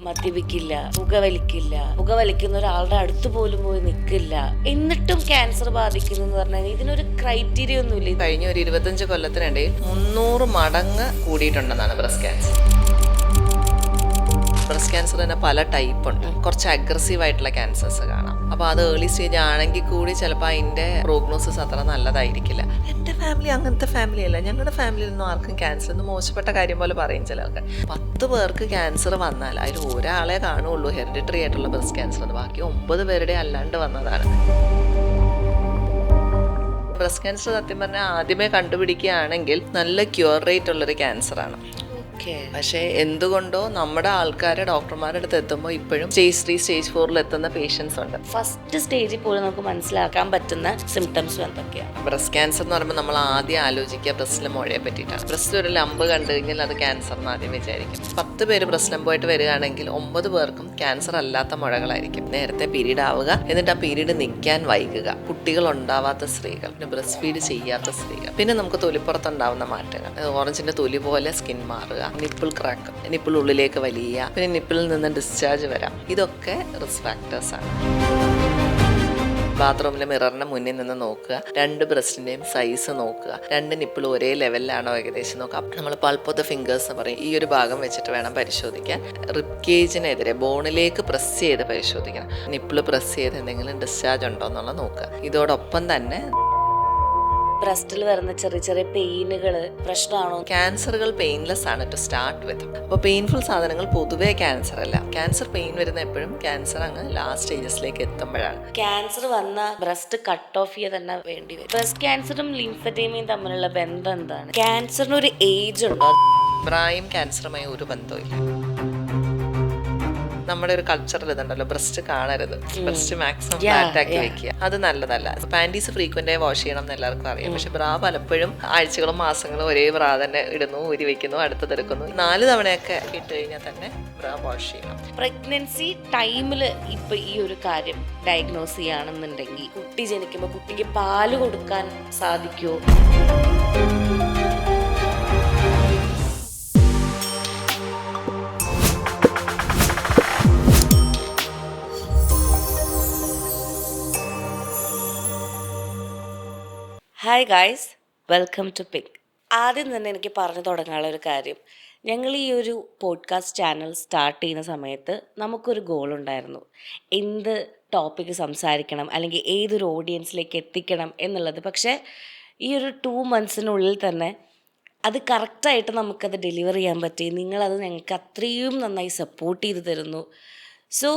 മദ്യപിക്കില്ല, പുകവലിക്കുന്ന ഒരാളുടെ അടുത്ത് പോലും പോയി നിൽക്കില്ല, എന്നിട്ടും ക്യാൻസർ ബാധിക്കുന്നു എന്ന് പറഞ്ഞാൽ ഇതിനൊരു ക്രൈറ്റീരിയ ഒന്നുമില്ല. കഴിഞ്ഞ ഒരു 25 കൊല്ലത്തിനിടയിൽ 300 മടങ്ങ് കൂടിയിട്ടുണ്ടെന്നാണ് ബ്രസ്റ്റ് ക്യാൻസർ. ബ്രസ്റ്റ് ക്യാൻസർ തന്നെ പല ടൈപ്പ് ഉണ്ട്. കുറച്ച് അഗ്രസീവ് ആയിട്ടുള്ള ക്യാൻസേഴ്സ് കാണാം. അപ്പോൾ അത് ഏർലി സ്റ്റേജ് ആണെങ്കിൽ കൂടി ചിലപ്പോൾ അതിൻ്റെ പ്രോഗ്നോസിസ് അത്ര നല്ലതായിരിക്കില്ല. എൻ്റെ ഫാമിലി അങ്ങനത്തെ ഫാമിലി അല്ല, ഞങ്ങളുടെ ഫാമിലിയിൽ നിന്നും ആർക്കും ക്യാൻസർ എന്ന് മോശപ്പെട്ട കാര്യം പോലെ പറയും ചിലർക്ക്. 10 പേർക്ക് ക്യാൻസർ വന്നാൽ അതിൽ ഒരാളെ കാണുള്ളൂ ഹെറിഡിറ്ററി ആയിട്ടുള്ള ബ്രസ്റ്റ് ക്യാൻസർ എന്ന്, ബാക്കി 9 പേരുടെ അല്ലാണ്ട് വന്നതാണ്. ബ്രസ്റ്റ് ക്യാൻസർ സത്യം പറഞ്ഞാൽ ആദ്യമേ കണ്ടുപിടിക്കുകയാണെങ്കിൽ നല്ല ക്യൂർ റേറ്റ് ഉള്ളൊരു ക്യാൻസറാണ്. പക്ഷേ എന്തുകൊണ്ടോ നമ്മുടെ ആൾക്കാരെ ഡോക്ടർമാരുടെ അടുത്ത് എത്തുമ്പോൾ ഇപ്പോഴും സ്റ്റേജ് 3 സ്റ്റേജ് 4 എത്തുന്ന പേഷ്യൻസ് ഉണ്ട്. ഫസ്റ്റ് സ്റ്റേജിൽ പോലും നമുക്ക് മനസ്സിലാക്കാൻ പറ്റുന്ന സിംറ്റംസ് എന്തൊക്കെയാണ്? ബ്രസ്റ്റ് ക്യാൻസർ എന്ന് പറയുമ്പോൾ നമ്മൾ ആദ്യം ആലോചിക്കുക ബ്രസ്റ്റിലെ മുഴയെ പറ്റിയിട്ടാണ്. ബ്രസ്റ്റിൽ ഒരു ലംബ് കണ്ടു കഴിഞ്ഞാൽ അത് ക്യാൻസർ എന്ന് ആദ്യം വിചാരിക്കും. 10 പേര് ബ്രസ്റ്റ് ലംബമായിട്ട് വരികയാണെങ്കിൽ 9 പേർക്കും ക്യാൻസർ അല്ലാത്ത മുഴകളായിരിക്കും. നേരത്തെ പീരീഡ് ആവുക, എന്നിട്ട് ആ പീരീഡ് നിൽക്കാൻ വൈകുക, കുട്ടികൾ ഉണ്ടാവാത്ത സ്ത്രീകൾ, പിന്നെ ബ്രസ്റ്റ് ഫീഡ് ചെയ്യാത്ത സ്ത്രീകൾ, പിന്നെ നമുക്ക് തൊലിപ്പുറത്തുണ്ടാവുന്ന മാറ്റങ്ങൾ, ഓറഞ്ചിന്റെ തൊലി പോലെ സ്കിൻ മാറുക, നിപ്പിൾ ക്രാക്ക്, നിപ്പിൾ ഉള്ളിലേക്ക് വലിയ, പിന്നെ നിപ്പിളിൽ നിന്ന് ഡിസ്ചാർജ് വരാം. ഇതൊക്കെ റിസ്ക് ഫാക്ടേഴ്സ് ആണ്. ബാത്റൂമിലെ മിററിന്റെ മുന്നിൽ നിന്ന് നോക്കുക, 2 ബ്രസ്റ്റിന്റെയും സൈസ് നോക്കുക, 2 നിപ്പിൾ ഒരേ ലെവലിലാണോ ഏകദേശം നോക്കുക. നമ്മൾ പൾപ്പ് ഓഫ് ദ ഫിംഗേഴ്സ് എന്ന് പറയും, ഈ ഒരു ഭാഗം വെച്ചിട്ട് വേണം പരിശോധിക്കാൻ. റിബ് കേജിനെതിരെ ബോണിലേക്ക് പ്രസ് ചെയ്ത് പരിശോധിക്കണം. നിപ്പിൾ പ്രസ് ചെയ്ത് എന്തെങ്കിലും ഡിസ്ചാർജ് ഉണ്ടോ എന്നുള്ളത് നോക്കുക. ഇതോടൊപ്പം തന്നെ ബ്രസ്റ്റിൽ വരുന്ന ചെറിയ ചെറിയ പെയിനുകൾ പ്രശ്നമാണോ? ക്യാൻസറുകൾ പെയിൻലെസ് ആണ് ടു സ്റ്റാർട്ട് വിത്ത്. അപ്പോൾ പെയിൻഫുൾ സാധനങ്ങൾ പൊതുവേ ക്യാൻസർ അല്ല. ക്യാൻസർ പെയിൻ വരുന്ന എപ്പോഴും ക്യാൻസർ അങ്ങ് ലാസ്റ്റ് സ്റ്റേജസിലേക്ക് എത്തുമ്പോഴാണ്. ക്യാൻസർ വന്ന ബ്രസ്റ്റ് കട്ട് ഓഫ് ചെയ്യുക തന്നെ വേണ്ടി വരും. ബ്രസ്റ്റ് ക്യാൻസറും ലിംഫെഡീമയും തമ്മിലുള്ള ബന്ധം എന്താണ്? ക്യാൻസറിന് ഒരു ഏജ് ഉണ്ടോ? പ്രായം ക്യാൻസറുമായി ഒരു ബന്ധമില്ല. നമ്മുടെ ഒരു കൾച്ചറിൽ ഇതുണ്ടല്ലോ, ബ്രസ്റ്റ് കാണരുത്, ബ്രസ്റ്റ് മാക്സിമം ഫ്ലാറ്റ് ആക്കി വെക്കുക, അത് നല്ലതല്ല. പാൻറ്റീസ് ഫ്രീക്വൻ്റായി വാഷ് ചെയ്യണം എന്ന് എല്ലാവർക്കും അറിയാം. പക്ഷെ ബ്രാ പലപ്പോഴും ആഴ്ചകളും മാസങ്ങളും ഒരേ ബ്രാ തന്നെ ഇടുന്നു, ഊരി വെക്കുന്നു, അടുത്തതെടുക്കുന്നു. 4 തവണയൊക്കെ ഇട്ട് കഴിഞ്ഞാൽ തന്നെ ബ്രാ വാഷ് ചെയ്യണം. പ്രഗ്നൻസി ടൈമിൽ ഇപ്പൊ ഈ ഒരു കാര്യം ഡയഗ്നോസ് ചെയ്യുകയാണെന്നുണ്ടെങ്കിൽ കുട്ടി ജനിക്കുമ്പോൾ കുട്ടിക്ക് പാല് കൊടുക്കാൻ സാധിക്കുമോ? Hi guys, welcome to pick. ആദ്യം തന്നെ എനിക്ക് പറഞ്ഞു തുടങ്ങാനുള്ള ഒരു കാര്യം, ഞങ്ങൾ ഈ ഒരു പോഡ്കാസ്റ്റ് ചാനൽ സ്റ്റാർട്ട് ചെയ്യുന്ന സമയത്ത് നമുക്കൊരു ഗോൾ ഉണ്ടായിരുന്നു. എന്ത് ടോപ്പിക്ക് സംസാരിക്കണം, അല്ലെങ്കിൽ ഏതൊരു ഓഡിയൻസിലേക്ക് എത്തിക്കണം എന്നുള്ളത്. പക്ഷേ ഈ ഒരു 2 മന്ത്സിനുള്ളിൽ തന്നെ അത് കറക്റ്റായിട്ട് നമുക്കത് ഡെലിവർ ചെയ്യാൻ പറ്റി. നിങ്ങളത് ഞങ്ങൾക്ക് അത്രയും നന്നായി സപ്പോർട്ട് ചെയ്ത് തരുന്നു. സോ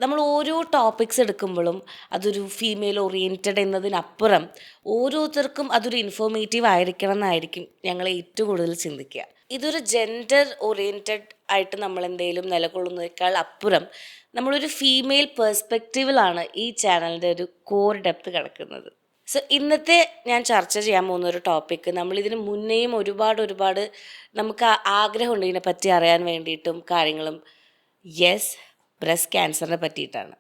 നമ്മൾ ഓരോ ടോപ്പിക്സ് എടുക്കുമ്പോഴും അതൊരു ഫീമെയിൽ ഓറിയൻറ്റഡ് എന്നതിനപ്പുറം ഓരോരുത്തർക്കും അതൊരു ഇൻഫോർമേറ്റീവ് ആയിരിക്കണം എന്നായിരിക്കും ഞങ്ങൾ ഏറ്റവും കൂടുതൽ ചിന്തിക്കുക. ഇതൊരു ജെൻഡർ ഓറിയൻറ്റഡ് ആയിട്ട് നമ്മൾ എന്തെങ്കിലും നിലകൊള്ളുന്നതിനേക്കാൾ അപ്പുറം നമ്മളൊരു ഫീമെയിൽ പെർസ്പെക്റ്റീവിലാണ് ഈ ചാനലിൻ്റെ ഒരു കോർ ഡെപ്ത് കിടക്കുന്നത്. സോ ഇന്നത്തെ ഞാൻ ചർച്ച ചെയ്യാൻ പോകുന്ന ഒരു ടോപ്പിക്ക്, നമ്മളിതിന് മുന്നേയും ഒരുപാട് നമുക്ക് ആഗ്രഹമുണ്ട് ഇതിനെപ്പറ്റി അറിയാൻ വേണ്ടിയിട്ടും കാര്യങ്ങളും. യെസ്, ബ്രസ്റ്റ് ക്യാൻസറിനെ പറ്റിയിട്ടാണ്.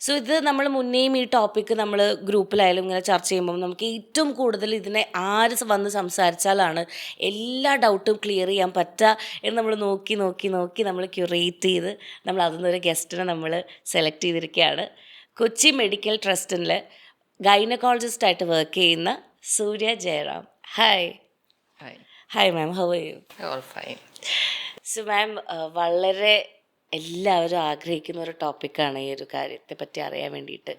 സോ ഇത് നമ്മൾ മുന്നേയും ഈ ടോപ്പിക്ക് നമ്മൾ ഗ്രൂപ്പിലായാലും ഇങ്ങനെ ചർച്ച ചെയ്യുമ്പോൾ നമുക്ക് ഏറ്റവും കൂടുതൽ ഇതിനെ ആര് വന്ന് സംസാരിച്ചാലാണ് എല്ലാ ഡൗട്ടും ക്ലിയർ ചെയ്യാൻ പറ്റുക എന്ന് നമ്മൾ നോക്കി നമ്മൾ ക്യൂറേറ്റ് ചെയ്ത് നമ്മൾ അതിന്നൊരു ഗസ്റ്റിനെ നമ്മൾ സെലക്ട് ചെയ്തിരിക്കുകയാണ്. കൊച്ചി മെഡിക്കൽ ട്രസ്റ്റിൽ ഗൈനക്കോളജിസ്റ്റായിട്ട് വർക്ക് ചെയ്യുന്ന Surya Jayaram. Hi ma'am, how are you? Fine. So ma'am, വളരെ എല്ലാവരും ആഗ്രഹിക്കുന്ന ഒരു ടോപ്പിക്കാണ് ഈ ഒരു കാര്യത്തെ പറ്റി അറിയാൻ വേണ്ടിയിട്ട്.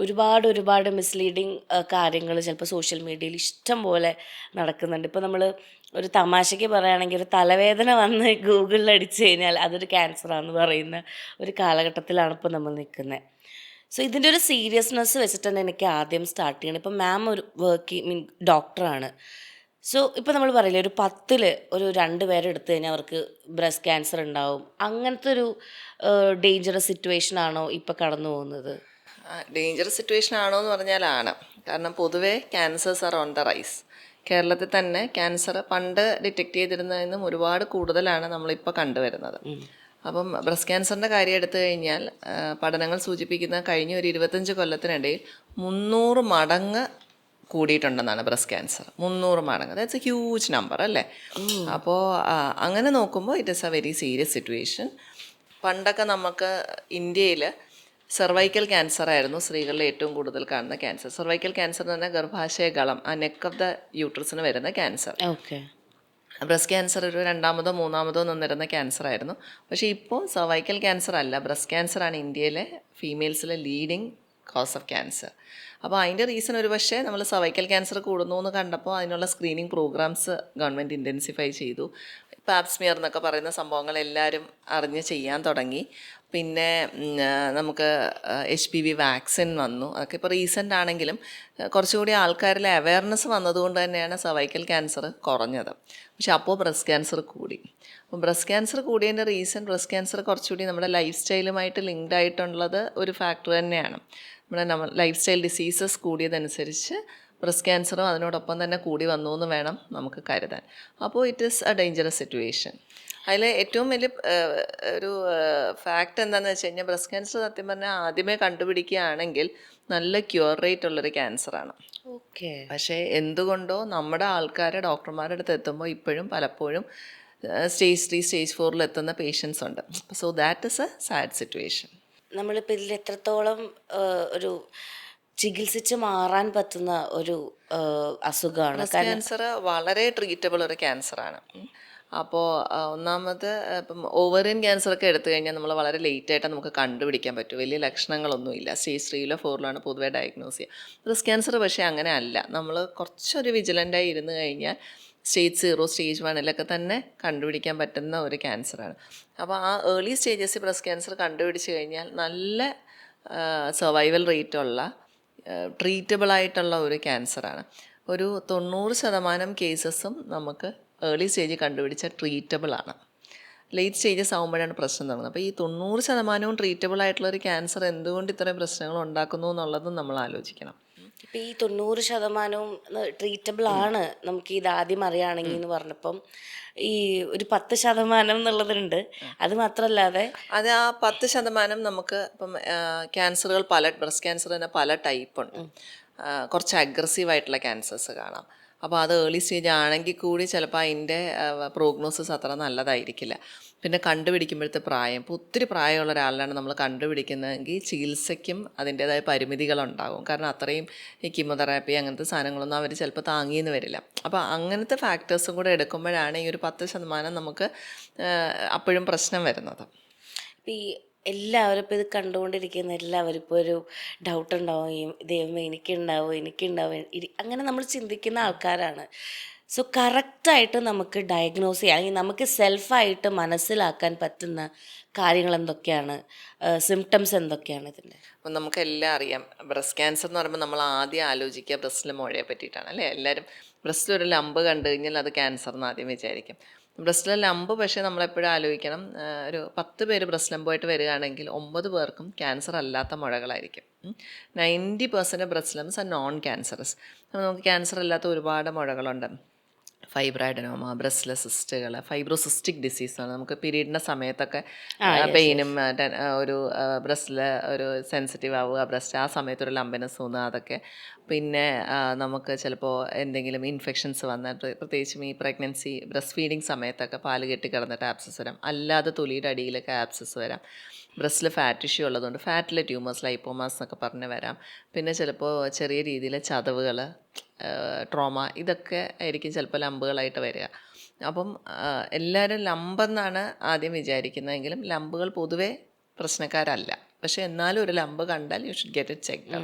ഒരുപാട് മിസ്ലീഡിങ് കാര്യങ്ങൾ ചിലപ്പോൾ സോഷ്യൽ മീഡിയയിൽ ഇഷ്ടം പോലെ നടക്കുന്നുണ്ട്. ഇപ്പോൾ നമ്മൾ ഒരു തമാശയ്ക്ക് പറയുകയാണെങ്കിൽ ഒരു തലവേദന വന്ന് ഗൂഗിളിൽ അടിച്ചു കഴിഞ്ഞാൽ അതൊരു ക്യാൻസറാണെന്ന് പറയുന്ന ഒരു കാലഘട്ടത്തിലാണ് ഇപ്പോൾ നമ്മൾ നിൽക്കുന്നത്. സോ ഇതിൻ്റെ ഒരു സീരിയസ്നെസ് വെച്ചിട്ട് തന്നെ എനിക്ക് ആദ്യം സ്റ്റാർട്ട് ചെയ്യണം. ഇപ്പോൾ മാം ഒരു ഡോക്ടറാണ്. സോ ഇപ്പോൾ നമ്മൾ പറയില്ലേ, ഒരു 10ൽ ഒരു 2 പേരെ എടുത്തു കഴിഞ്ഞാൽ അവർക്ക് ബ്രസ്റ്റ് ക്യാൻസർ ഉണ്ടാവും. അങ്ങനത്തെ ഒരു ഡേഞ്ചറസ് സിറ്റുവേഷൻ ആണോ ഇപ്പോൾ കടന്നു പോകുന്നത്? ഡേഞ്ചറസ് സിറ്റുവേഷൻ ആണോ എന്ന് പറഞ്ഞാലാണ്. കാരണം പൊതുവേ cancers are on the rise. കേരളത്തിൽ തന്നെ ക്യാൻസർ പണ്ട് ഡിറ്റക്ട് ചെയ്തിരുന്നതിൽ നിന്നും ഒരുപാട് കൂടുതലാണ് നമ്മളിപ്പോൾ കണ്ടുവരുന്നത്. അപ്പം ബ്രസ്റ്റ് ക്യാൻസറിൻ്റെ കാര്യം എടുത്തു കഴിഞ്ഞാൽ പഠനങ്ങൾ സൂചിപ്പിക്കുന്ന കഴിഞ്ഞ ഒരു 25 കൊല്ലത്തിനിടയിൽ 300 മടങ്ങ് കൂടിയിട്ടുണ്ടെന്നാണ് ബ്രസ്റ്റ് ക്യാൻസർ. 300 മടങ്ങ്, ദാറ്റ്സ് എ ഹ്യൂജ് നമ്പർ അല്ലേ? അപ്പോൾ അങ്ങനെ നോക്കുമ്പോൾ it is A very serious situation. പണ്ടൊക്കെ നമുക്ക് ഇന്ത്യയിൽ സെർവൈക്കൽ ക്യാൻസർ ആയിരുന്നു സ്ത്രീകളിൽ ഏറ്റവും കൂടുതൽ കാണുന്ന ക്യാൻസർ. സെർവൈക്കൽ ക്യാൻസർ എന്ന് പറഞ്ഞാൽ ഗർഭാശയ ഗളം, ആ നെക്ക് ഓഫ് ദ യൂട്രസിന് വരുന്ന ക്യാൻസർ. ഓക്കെ. ബ്രസ്റ്റ് ക്യാൻസർ ഒരു രണ്ടാമതോ മൂന്നാമതോ നിന്നിരുന്ന ക്യാൻസർ ആയിരുന്നു. പക്ഷേ ഇപ്പോൾ സർവൈക്കൽ ക്യാൻസർ അല്ല, ബ്രസ്റ്റ് ക്യാൻസറാണ് ഇന്ത്യയിലെ ഫീമെയിൽസിലെ ലീഡിങ് കോസ് ഓഫ് ക്യാൻസർ. അപ്പോൾ അതിൻ്റെ റീസൺ ഒരു പക്ഷേ നമ്മൾ സർവൈക്കൽ ക്യാൻസർ കൂടുന്നു എന്ന് കണ്ടപ്പോൾ അതിനുള്ള സ്ക്രീനിങ് പ്രോഗ്രാംസ് ഗവൺമെൻറ് ഇൻറ്റൻസിഫൈ ചെയ്തു. പാപ്സ്മിയർ എന്നൊക്കെ പറയുന്ന സംഭവങ്ങൾ എല്ലാവരും അറിഞ്ഞ് ചെയ്യാൻ തുടങ്ങി. പിന്നെ നമുക്ക് HPV വാക്സിൻ വന്നു. അതൊക്കെ ഇപ്പോൾ റീസെൻ്റ് ആണെങ്കിലും കുറച്ചുകൂടി ആൾക്കാരിലെ അവയർനെസ് വന്നതുകൊണ്ട് തന്നെയാണ് സർവൈക്കൽ ക്യാൻസർ കുറഞ്ഞത്. പക്ഷെ അപ്പോൾ ബ്രസ്റ്റ് ക്യാൻസർ കൂടി. അപ്പോൾ ബ്രസ്റ്റ് ക്യാൻസർ കൂടിയതിൻ്റെ റീസൺ ബ്രസ്റ്റ് ക്യാൻസർ കുറച്ചുകൂടി നമ്മുടെ ലൈഫ് സ്റ്റൈലുമായിട്ട് ലിങ്ക്ഡ് ആയിട്ടുള്ളത് ഒരു ഫാക്ടർ തന്നെയാണ്. നമ്മുടെ ലൈഫ് സ്റ്റൈൽ ഡിസീസസ് കൂടിയതനുസരിച്ച് ബ്രസ്റ്റ് ക്യാൻസറും അതിനോടൊപ്പം തന്നെ കൂടി വന്നു എന്ന് വേണം നമുക്ക് കരുതാൻ. അപ്പോൾ it is A dangerous situation. അതിൽ ഏറ്റവും വലിയ ഒരു ഫാക്റ്റ് എന്താണെന്ന് വെച്ച് കഴിഞ്ഞാൽ ബ്രസ്റ്റ് ക്യാൻസർ സത്യം പറഞ്ഞാൽ ആദ്യമേ കണ്ടുപിടിക്കുകയാണെങ്കിൽ നല്ല ക്യൂർ റേറ്റ് ഉള്ളൊരു ക്യാൻസറാണ്. ഓക്കെ. പക്ഷേ എന്തുകൊണ്ടോ നമ്മുടെ ആൾക്കാരെ ഡോക്ടർമാരുടെ അടുത്ത് എത്തുമ്പോൾ ഇപ്പോഴും പലപ്പോഴും സ്റ്റേജ് 3 സ്റ്റേജ് 4 എത്തുന്ന പേഷ്യൻസ് ഉണ്ട്. So that is A sad situation. നമ്മളിപ്പോൾ ഇതിൽ എത്രത്തോളം ഒരു ചികിത്സിച്ച് മാറാൻ പറ്റുന്ന ഒരു അസുഖമാണ്. ബ്രസ്റ്റ് ക്യാൻസർ വളരെ ട്രീറ്റബിൾ ഒരു ക്യാൻസറാണ്. അപ്പോൾ ഒന്നാമത് ഇപ്പം ഓവറിയൻ ക്യാൻസറൊക്കെ എടുത്തു കഴിഞ്ഞാൽ നമ്മൾ വളരെ ലേറ്റായിട്ട് നമുക്ക് കണ്ടുപിടിക്കാൻ പറ്റും. വലിയ ലക്ഷണങ്ങളൊന്നുമില്ല. സ്റ്റേജ് 3 4 പൊതുവേ ഡയഗ്നോസ് ചെയ്യുക. ബ്രസ്റ്റ് ക്യാൻസർ പക്ഷേ അങ്ങനെ അല്ല. നമ്മൾ കുറച്ചൊരു വിജിലൻ്റായി ഇരുന്ന് കഴിഞ്ഞാൽ സ്റ്റേജ് 0 സ്റ്റേജ് 1 തന്നെ കണ്ടുപിടിക്കാൻ പറ്റുന്ന ഒരു ക്യാൻസറാണ്. അപ്പോൾ ആ ഏർലി സ്റ്റേജസിൽ ബ്രസ്റ്റ് ക്യാൻസർ കണ്ടുപിടിച്ച് കഴിഞ്ഞാൽ നല്ല സർവൈവൽ റേറ്റുള്ള ട്രീറ്റബിളായിട്ടുള്ള ഒരു ക്യാൻസറാണ്. ഒരു 90% കേസസും നമുക്ക് ഏർലി സ്റ്റേജിൽ കണ്ടുപിടിച്ചാൽ ട്രീറ്റബിളാണ്. ലേറ്റ് സ്റ്റേജസ് ആകുമ്പോഴാണ് പ്രശ്നം തുടങ്ങുന്നത്. അപ്പോൾ ഈ 90% ട്രീറ്റബിൾ ആയിട്ടുള്ള ഒരു ക്യാൻസർ എന്തുകൊണ്ട് ഇത്രയും പ്രശ്നങ്ങൾ ഉണ്ടാക്കുന്നു എന്നുള്ളതും നമ്മൾ ആലോചിക്കണം. ഇപ്പം ഈ 90% ട്രീറ്റബിൾ ആണ് നമുക്ക് ഇത് ആദ്യം അറിയുകയാണെങ്കിൽ എന്ന് പറഞ്ഞപ്പം ഈ ഒരു 10% എന്നുള്ളതുണ്ട്. അത് മാത്രമല്ലാതെ അത് ആ 10% നമുക്ക് ഇപ്പം ക്യാൻസറുകൾ ബ്രസ്റ്റ് ക്യാൻസർ തന്നെ പല ടൈപ്പുണ്ട്. കുറച്ച് അഗ്രസീവായിട്ടുള്ള ക്യാൻസേഴ്സ് കാണാം. അപ്പോൾ അത് ഏർലി സ്റ്റേജ് ആണെങ്കിൽ കൂടി ചിലപ്പോൾ അതിൻ്റെ പ്രോഗ്നോസിസ് അത്ര നല്ലതായിരിക്കില്ല. പിന്നെ കണ്ടുപിടിക്കുമ്പോഴത്തെ പ്രായം, ഇപ്പോൾ ഒത്തിരി പ്രായമുള്ള ഒരാളിലാണ് നമ്മൾ കണ്ടുപിടിക്കുന്നതെങ്കിൽ ചികിത്സയ്ക്കും അതിൻ്റേതായ പരിമിതികളുണ്ടാകും. കാരണം അത്രയും ഈ കീമോതെറാപ്പി അങ്ങനത്തെ സാധനങ്ങളൊന്നും അവർ ചിലപ്പോൾ താങ്ങിയെന്ന് വരില്ല. അപ്പോൾ അങ്ങനത്തെ ഫാക്ടേഴ്സും കൂടെ എടുക്കുമ്പോഴാണ് ഈ ഒരു 10% നമുക്ക് അപ്പോഴും പ്രശ്നം വരുന്നത്. ഇപ്പം ഈ എല്ലാവരും ഇപ്പോൾ ഇത് കണ്ടുകൊണ്ടിരിക്കുന്ന എല്ലാവരും ഇപ്പോൾ ഒരു ഡൗട്ട് ഉണ്ടാവുകയും ദൈവമേ എനിക്കുണ്ടാവും അങ്ങനെ നമ്മൾ ചിന്തിക്കുന്ന ആൾക്കാരാണ്. സോ കറക്റ്റായിട്ട് നമുക്ക് ഡയഗ്നോസ് ചെയ്യാം, അല്ലെങ്കിൽ നമുക്ക് സെൽഫായിട്ട് മനസ്സിലാക്കാൻ പറ്റുന്ന കാര്യങ്ങൾ എന്തൊക്കെയാണ്, സിംറ്റംസ് എന്തൊക്കെയാണ് ഇതിൻ്റെ? അപ്പം നമുക്കെല്ലാം അറിയാം, ബ്രസ്റ്റ് ക്യാൻസർ എന്ന് പറയുമ്പോൾ നമ്മൾ ആദ്യം ആലോചിക്കുക ബ്രസ്റ്റിലെ മുഴയെ പറ്റിയിട്ടാണ് അല്ലേ. എല്ലാവരും ബ്രസ്റ്റിലൊരു ലംബ് കണ്ടു കഴിഞ്ഞാൽ അത് ക്യാൻസർ എന്ന് ആദ്യം വിചാരിക്കും. ബ്രസ്റ്റിലെ ലംബ് പക്ഷേ നമ്മളെപ്പോഴും ആലോചിക്കണം, ഒരു 10 പേര് ബ്രസ്റ്റ് ലംബമായിട്ട് വരികയാണെങ്കിൽ 9 പേർക്കും ക്യാൻസർ അല്ലാത്ത മുഴകളായിരിക്കും. 90% breast lambs R non cancerous. നമുക്ക് ക്യാൻസർ അല്ലാത്ത ഒരുപാട് മുഴകളുണ്ട്. ഫൈബ്രോയിഡനോമ, ബ്രസ്റ്റിലെ സിസ്റ്റുകൾ, ഫൈബ്രോസിസ്റ്റിക് ഡിസീസാണ്. നമുക്ക് പീരീഡിൻ്റെ സമയത്തൊക്കെ പെയിനും ഒരു ബ്രസ്റ്റിലെ ഒരു സെൻസിറ്റീവ് ആവുക, ബ്രസ്റ്റ് ആ സമയത്തൊരു ലംബനസ് തോന്നുക, അതൊക്കെ. പിന്നെ നമുക്ക് ചിലപ്പോൾ എന്തെങ്കിലും ഇൻഫെക്ഷൻസ് വന്നാൽ, പ്രത്യേകിച്ചും ഈ പ്രഗ്നൻസി ബ്രസ്റ്റ് ഫീഡിങ് സമയത്തൊക്കെ പാല് കെട്ടി കിടന്നിട്ട് ആപ്സസ് വരാം. അല്ലാതെ തൊലിയുടെ അടിയിലൊക്കെ ആപ്സസ് വരാം. ബ്രസ്റ്റിൽ ഫാറ്റ് ഇഷ്യൂ ഉള്ളതുകൊണ്ട് ഫാറ്റിലെ ട്യൂമേഴ്സ്, ലൈപ്പോമാസ് എന്നൊക്കെ പറഞ്ഞ് വരാം. പിന്നെ ചിലപ്പോൾ ചെറിയ രീതിയിലെ ചതവുകൾ, ട്രോമ, ഇതൊക്കെ ആയിരിക്കും ചിലപ്പോൾ ലംബുകളായിട്ട് വരിക. അപ്പം എല്ലാവരും ലംബെന്നാണ് ആദ്യം വിചാരിക്കുന്നതെങ്കിലും ലംബുകൾ പൊതുവേ പ്രശ്നക്കാരല്ല. പക്ഷേ എന്നാലും ഒരു ലംബ് കണ്ടാൽ you should get it checked.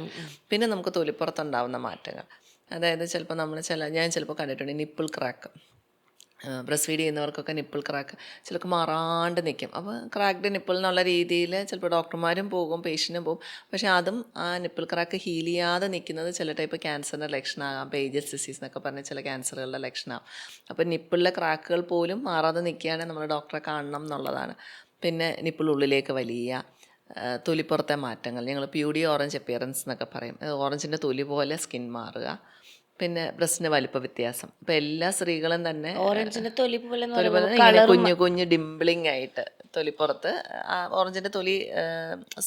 പിന്നെ നമുക്ക് തൊലിപ്പുറത്തുണ്ടാവുന്ന മാറ്റങ്ങൾ, അതായത് ചിലപ്പോൾ ഞാൻ ചിലപ്പോൾ കണ്ടിട്ടുണ്ട് നിപ്പിൾ ക്രാക്ക്. ബ്രസ്റ്റ് ഫീഡ് ചെയ്യുന്നവർക്കൊക്കെ നിപ്പിൾ ക്രാക്ക് ചിലർക്ക് മാറാണ്ട് നിൽക്കും. അപ്പോൾ ക്രാക്ക്ഡ് നിപ്പിൾ എന്നുള്ള രീതിയിൽ ചിലപ്പോൾ ഡോക്ടർമാരും പോകും, പേഷ്യൻറ്റും പോകും. പക്ഷേ അതും ആ നിപ്പിൾ ക്രാക്ക് ഹീൽ ചെയ്യാതെ നിൽക്കുന്നത് ചില ടൈപ്പ് ക്യാൻസറിൻ്റെ ലക്ഷണമാകാം. പേജസ് ഡിസീസ് എന്നൊക്കെ പറഞ്ഞ ചില ക്യാൻസറുകളുടെ ലക്ഷണമാകും. അപ്പോൾ നിപ്പിളിലെ ക്രാക്കുകൾ പോലും മാറാതെ നിൽക്കുകയാണെങ്കിൽ നമ്മൾ ഡോക്ടറെ കാണണം എന്നുള്ളതാണ്. പിന്നെ നിപ്പിൾ ഉള്ളിലേക്ക് വലിയ തൊലിപ്പുറത്തെ മാറ്റങ്ങൾ, ഞങ്ങൾ പ്യൂഡി ഓറഞ്ച് അപ്പിയറൻസ് എന്നൊക്കെ പറയും. ഓറഞ്ചിൻ്റെ തൊലി പോലെ സ്കിൻ മാറുക. പിന്നെ ബ്രസ്റ്റിന് വലിപ്പ വ്യത്യാസം. ഇപ്പം എല്ലാ സ്ത്രീകളും തന്നെ ഓറഞ്ചിന്റെ തൊലി പോലെ കുഞ്ഞു കുഞ്ഞു ഡിംപിളിങ് ആയിട്ട് തൊലിപ്പുറത്ത്, ഓറഞ്ചിൻ്റെ തൊലി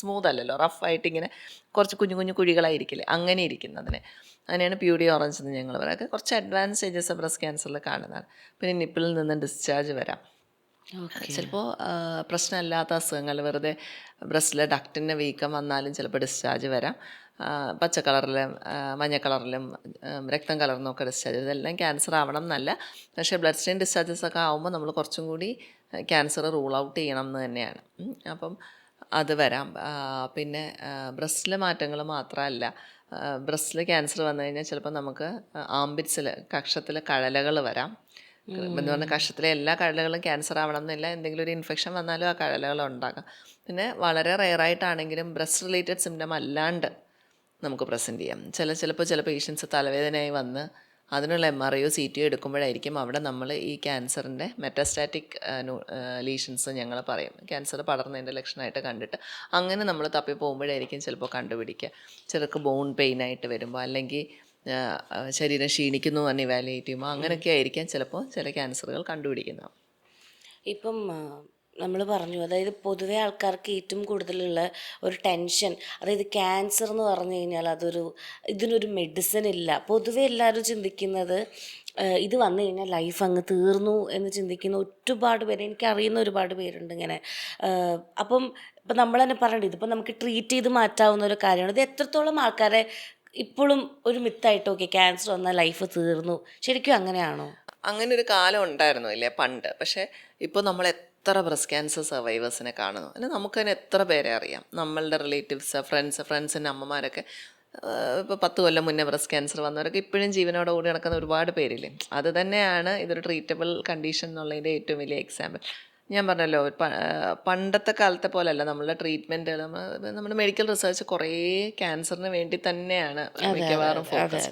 സ്മൂത്ത് അല്ലല്ലോ, റഫായിട്ട് ഇങ്ങനെ കുറച്ച് കുഞ്ഞു കുഞ്ഞു കുഴികളായിരിക്കില്ലേ, അങ്ങനെ ഇരിക്കുന്നതിന് അങ്ങനെയാണ് പ്യൂഡി ഓറഞ്ച് എന്ന് ഞങ്ങൾ പറയാം. കുറച്ച് അഡ്വാൻസ് സ്റ്റേജസ് ബ്രസ്റ്റ് ക്യാൻസറിൽ കാണുന്നതാണ്. പിന്നെ നിപ്പിളിൽ നിന്ന് ഡിസ്ചാർജ് വരാം. ഓക്കെ. ചിലപ്പോൾ പ്രശ്നമില്ലാത്ത അസുഖങ്ങൾ, വെറുതെ ബ്രസ്റ്റിലെ ഡക്റ്റിൻ്റെ വീക്കം വന്നാലും ചിലപ്പോൾ ഡിസ്ചാർജ് വരാം. പച്ച കളറിലും മഞ്ഞ കളറിലും രക്തം കലർന്നും ഒക്കെ ഡിസ്ചാർജ്, ഇതെല്ലാം ക്യാൻസർ ആവണം എന്നല്ല. പക്ഷേ ബ്ലഡ് സ്റ്റെയിൻ ഡിസ്ചാർജസ് ഒക്കെ ആകുമ്പോൾ നമ്മൾ കുറച്ചും കൂടി ക്യാൻസർ റൂൾ ഔട്ട് ചെയ്യണം എന്ന് തന്നെയാണ്. അപ്പം അത് വരാം. പിന്നെ ബ്രസ്റ്റിലെ മാറ്റങ്ങൾ മാത്രമല്ല, ബ്രസ്റ്റിൽ ക്യാൻസർ വന്നു കഴിഞ്ഞാൽ ചിലപ്പോൾ നമുക്ക് ആംബിറ്റ്സിൽ കക്ഷത്തിൽ കഴലകൾ വരാം. എന്ന് പറഞ്ഞാൽ കക്ഷത്തിലെ എല്ലാ കഴലകളും ക്യാൻസർ ആവണം എന്നില്ല, എന്തെങ്കിലും ഒരു ഇൻഫെക്ഷൻ വന്നാലും ആ കഴലകൾ ഉണ്ടാകാം. പിന്നെ വളരെ റെയറായിട്ടാണെങ്കിലും ബ്രസ്റ്റ് റിലേറ്റഡ് സിംറ്റം അല്ലാണ്ട് നമുക്ക് പ്രസൻറ്റ് ചെയ്യാം. ചിലപ്പോൾ ചില പേഷ്യൻസ് തലവേദനയായി വന്ന് അതിനുള്ള MRIയോ CTയോ എടുക്കുമ്പോഴായിരിക്കും അവിടെ നമ്മൾ ഈ ക്യാൻസറിൻ്റെ മെറ്റാസ്റ്റാറ്റിക് ലീഷൻസ് ഞങ്ങൾ പറയും, ക്യാൻസർ പടർന്നതിൻ്റെ ലക്ഷണമായിട്ട് കണ്ടിട്ട് അങ്ങനെ നമ്മൾ തപ്പി പോകുമ്പോഴായിരിക്കും ചിലപ്പോൾ കണ്ടുപിടിക്കുക. ചിലർക്ക് ബോൺ പെയിനായിട്ട് വരുമ്പോൾ, അല്ലെങ്കിൽ ശരീരം ക്ഷീണിക്കുന്നു എന്ന് ഇവാലുവേറ്റ് ചെയ്യുമ്പോൾ, അങ്ങനെയൊക്കെ ആയിരിക്കാം ചിലപ്പോൾ ചില ക്യാൻസറുകൾ കണ്ടുപിടിക്കുന്നത്. ഇപ്പം നമ്മൾ പറഞ്ഞു, അതായത് പൊതുവെ ആൾക്കാർക്ക് ഏറ്റവും കൂടുതലുള്ള ഒരു ടെൻഷൻ, അതായത് ക്യാൻസർ എന്ന് പറഞ്ഞു കഴിഞ്ഞാൽ ഇതിനൊരു മെഡിസിൻ ഇല്ല. പൊതുവെ എല്ലാവരും ചിന്തിക്കുന്നത് ഇത് വന്നു കഴിഞ്ഞാൽ ലൈഫ് അങ്ങ് തീർന്നു എന്ന് ചിന്തിക്കുന്ന ഒരുപാട് പേര്, എനിക്കറിയുന്ന ഒരുപാട് പേരുണ്ട് ഇങ്ങനെ. അപ്പം ഇപ്പം നമ്മൾ തന്നെ പറയണ്ട, ഇതിപ്പോൾ നമുക്ക് ട്രീറ്റ് ചെയ്ത് മാറ്റാവുന്ന ഒരു കാര്യമാണ്. ഇത് എത്രത്തോളം ആൾക്കാരെ ഇപ്പോഴും ഒരു മിത്തായിട്ട്, ഓക്കെ ക്യാൻസർ വന്നാൽ ലൈഫ് തീർന്നു, ശരിക്കും അങ്ങനെയാണോ? അങ്ങനെ ഒരു കാലം ഉണ്ടായിരുന്നു ഇല്ലേ പണ്ട്. പക്ഷേ ഇപ്പോൾ നമ്മൾ എത്ര ബ്രസ്റ്റ് ക്യാൻസർ സർവൈവേഴ്സിനെ കാണുന്നു, അല്ലെ നമുക്ക് തന്നെ എത്ര പേരെ അറിയാം. നമ്മളുടെ റിലേറ്റീവ്സ്, ഫ്രണ്ട്സിൻ്റെ അമ്മമാരൊക്കെ ഇപ്പോൾ 10 കൊല്ലം മുന്നേ ബ്രസ്റ്റ് ക്യാൻസർ വന്നവരൊക്കെ ഇപ്പോഴും ജീവനോടെ കൂടി നടക്കുന്ന ഒരുപാട് പേരില്ലേ. അത് തന്നെയാണ് ഇതൊരു ട്രീറ്റബിൾ കണ്ടീഷൻ എന്നുള്ളതിൻ്റെ ഏറ്റവും വലിയ എക്സാമ്പിൾ. ഞാൻ പറഞ്ഞല്ലോ, പണ്ടത്തെ കാലത്തെ പോലെയല്ല നമ്മളുടെ ട്രീറ്റ്മെൻറ്റ്. നമ്മുടെ മെഡിക്കൽ റിസർച്ച് കുറേ ക്യാൻസറിന് വേണ്ടി തന്നെയാണ് മിക്കവാറും ഫോക്കസ്.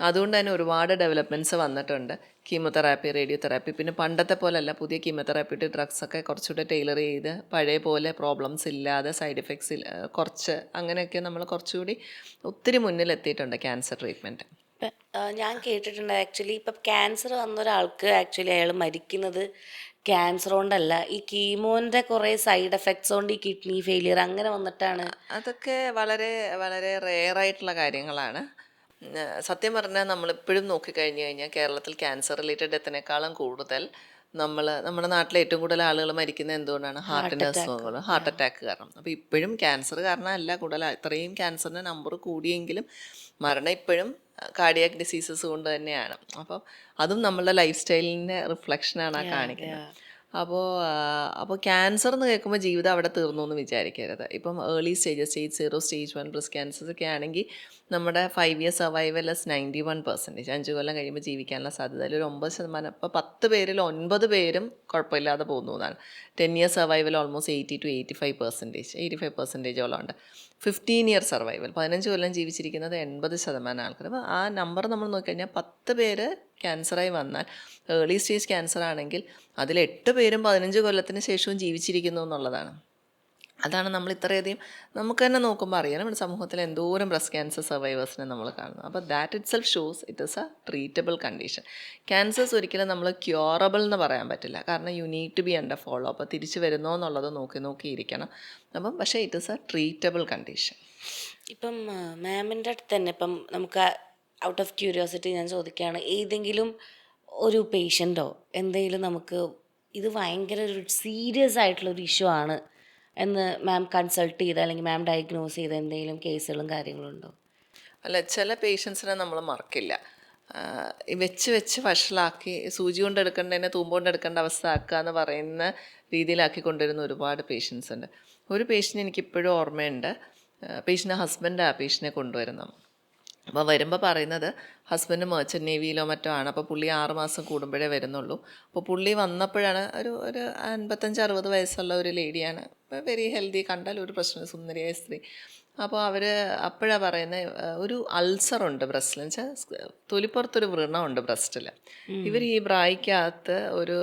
അതുകൊണ്ട് തന്നെ ഒരുപാട് ഡെവലപ്മെൻറ്റ്സ് വന്നിട്ടുണ്ട്. Chemotherapy, radiotherapy. പിന്നെ പണ്ടത്തെ പോലെയല്ല, പുതിയ കീമോതെറാപ്പിയുടെ ഡ്രഗ്സൊക്കെ കുറച്ചുകൂടെ ടൈലർ ചെയ്ത് പഴയ പോലെ പ്രോബ്ലംസ് ഇല്ലാതെ, സൈഡ് എഫക്ട്സ് കുറച്ച്, അങ്ങനെയൊക്കെ നമ്മൾ കുറച്ചുകൂടി ഒത്തിരി മുന്നിലെത്തിയിട്ടുണ്ട് ക്യാൻസർ ട്രീറ്റ്മെൻറ്റ്. ഞാൻ കേട്ടിട്ടുണ്ട് ആക്ച്വലി, ഇപ്പം ക്യാൻസർ വന്ന ഒരാൾക്ക് ആക്ച്വലി അയാൾ മരിക്കുന്നത് ക്യാൻസർ കൊണ്ടല്ല, ഈ കീമോൻ്റെ കുറേ സൈഡ് എഫക്ട്സ് കൊണ്ട്, ഈ കിഡ്നി ഫെയിലിയർ അങ്ങനെ വന്നിട്ടാണ്. അതൊക്കെ വളരെ വളരെ റെയറായിട്ടുള്ള കാര്യങ്ങളാണ്. സത്യം പറഞ്ഞാൽ നമ്മളിപ്പോഴും നോക്കിക്കഴിഞ്ഞ് കഴിഞ്ഞാൽ കേരളത്തിൽ ക്യാൻസർ റിലേറ്റഡ് ഡെത്തിനേക്കാളും കൂടുതൽ നമ്മുടെ നാട്ടിലെ ഏറ്റവും കൂടുതൽ ആളുകൾ മരിക്കുന്നത് എന്തുകൊണ്ടാണ്? ഹാർട്ടിൻ്റെ അസുഖങ്ങൾ, ഹാർട്ട് അറ്റാക്ക് കാരണം. അപ്പോൾ ഇപ്പോഴും ക്യാൻസർ കാരണമല്ല കൂടുതൽ, ഇത്രയും ക്യാൻസറിൻ്റെ നമ്പർ കൂടിയെങ്കിലും മരണം ഇപ്പോഴും കാർഡിയാക് ഡിസീസസ് കൊണ്ട് തന്നെയാണ്. അപ്പം അതും നമ്മളുടെ ലൈഫ് സ്റ്റൈലിൻ്റെ റിഫ്ലക്ഷനാണ് ആ കാണിക്കുന്നത്. അപ്പോൾ ക്യാൻസർ എന്ന് കേൾക്കുമ്പോൾ ജീവിതം അവിടെ തീർന്നു എന്ന് വിചാരിക്കരുത്. ഇപ്പം early stage 0, stage 1 breast cancers ഒക്കെ ആണെങ്കിൽ നമ്മുടെ 5 year സർവൈവൽ 91%. 5 കൊല്ലം കഴിയുമ്പോൾ ജീവിക്കാനുള്ള സാധ്യത ഒരു 9%. അപ്പോൾ 10 പേരിൽ 9 പേരും കുഴപ്പമില്ലാതെ പോകുന്നു എന്നാണ്. 10 year സർവൈവൽ ഓൾമോസ്റ്റ് 80 to 85%, ഉണ്ട്. 15 year സർവൈവൽ, 15 കൊല്ലം ജീവിച്ചിരിക്കുന്നത് 80% ആൾക്കാർ. അപ്പോൾ ആ നമ്പർ നമ്മൾ നോക്കിക്കഴിഞ്ഞാൽ 10 പേര് ക്യാൻസറായി വന്നാൽ, ഏർലി സ്റ്റേജ് ക്യാൻസർ ആണെങ്കിൽ അതിൽ 8 പേരും 15 കൊല്ലത്തിന് ശേഷവും ജീവിച്ചിരിക്കുന്നു എന്നുള്ളതാണ്. അതാണ് നമ്മൾ ഇത്രയധികം നമുക്ക് തന്നെ നോക്കുമ്പോൾ അറിയാം നമ്മുടെ സമൂഹത്തിൽ എന്തോരം ബ്രസ്റ്റ് ക്യാൻസർ സർവൈവേഴ്സിനെ നമ്മൾ കാണുന്നു. അപ്പോൾ that itself shows it is a treatable condition. Cancers ഒരിക്കലും നമ്മൾ ക്യൂറബിൾ എന്ന് പറയാൻ പറ്റില്ല, കാരണം you need to be under follow. അപ്പോൾ തിരിച്ചു വരുന്നോ എന്നുള്ളത് നോക്കിയിരിക്കണം. അപ്പം പക്ഷേ it is a treatable condition. ഇപ്പം മാമിൻ്റെ അടുത്ത് തന്നെ, ഇപ്പം നമുക്ക് ഔട്ട് ഓഫ് ക്യൂരിയോസിറ്റി ഞാൻ ചോദിക്കുകയാണ്, ഏതെങ്കിലും ഒരു പേഷ്യൻറ്റോ എന്തെങ്കിലും നമുക്ക് ഇത് ഭയങ്കര ഒരു സീരിയസ് ആയിട്ടുള്ളൊരു ഇഷ്യൂ ആണ് എന്ന് മാം കൺസൾട്ട് ചെയ്ത, അല്ലെങ്കിൽ മാം ഡയഗ്നോസ് ചെയ്ത എന്തെങ്കിലും കേസുകളും കാര്യങ്ങളും ഉണ്ടോ? അല്ല, ചില പേഷ്യൻസിനെ നമ്മൾ മറക്കില്ല. വെച്ച് വഷളാക്കി, സൂചി കൊണ്ട് എടുക്കേണ്ടതിനെ തൂമ്പ് എടുക്കേണ്ട അവസ്ഥ ആക്കുക എന്ന് പറയുന്ന രീതിയിലാക്കി കൊണ്ടുവരുന്ന ഒരുപാട് പേഷ്യൻസ് ഉണ്ട്. ഒരു പേഷ്യൻ്റ് എനിക്കിപ്പോഴും ഓർമ്മയുണ്ട്. പേഷ്യൻ്റെ ഹസ്ബൻഡ് ആ പേഷ്യനെ കൊണ്ടുവരുന്നത്. അപ്പോൾ വരുമ്പോൾ പറയുന്നത് ഹസ്ബൻഡ് മെർച്ചൻ്റ് നേവിയിലോ മറ്റോ ആണ്. അപ്പോൾ പുള്ളി 6 മാസം കൂടുമ്പോഴേ വരുന്നുള്ളൂ. അപ്പോൾ പുള്ളി വന്നപ്പോഴാണ് ഒരു 55-60 വയസ്സുള്ള ഒരു ലേഡിയാണ്, വെരി ഹെൽത്തി, കണ്ടാൽ ഒരു പ്രശ്നം, സുന്ദരിയായ സ്ത്രീ. അപ്പോൾ അപ്പോഴാണ് പറയുന്നത് ഒരു അൾസറുണ്ട് ബ്രസ്റ്റിൽ, എന്ന് വെച്ചാൽ തൊലിപ്പുറത്തൊരു വ്രണമുണ്ട് ബ്രസ്റ്റിൽ. ഇവർ ഈ ബ്രായ്ക്കകത്ത് ഒരു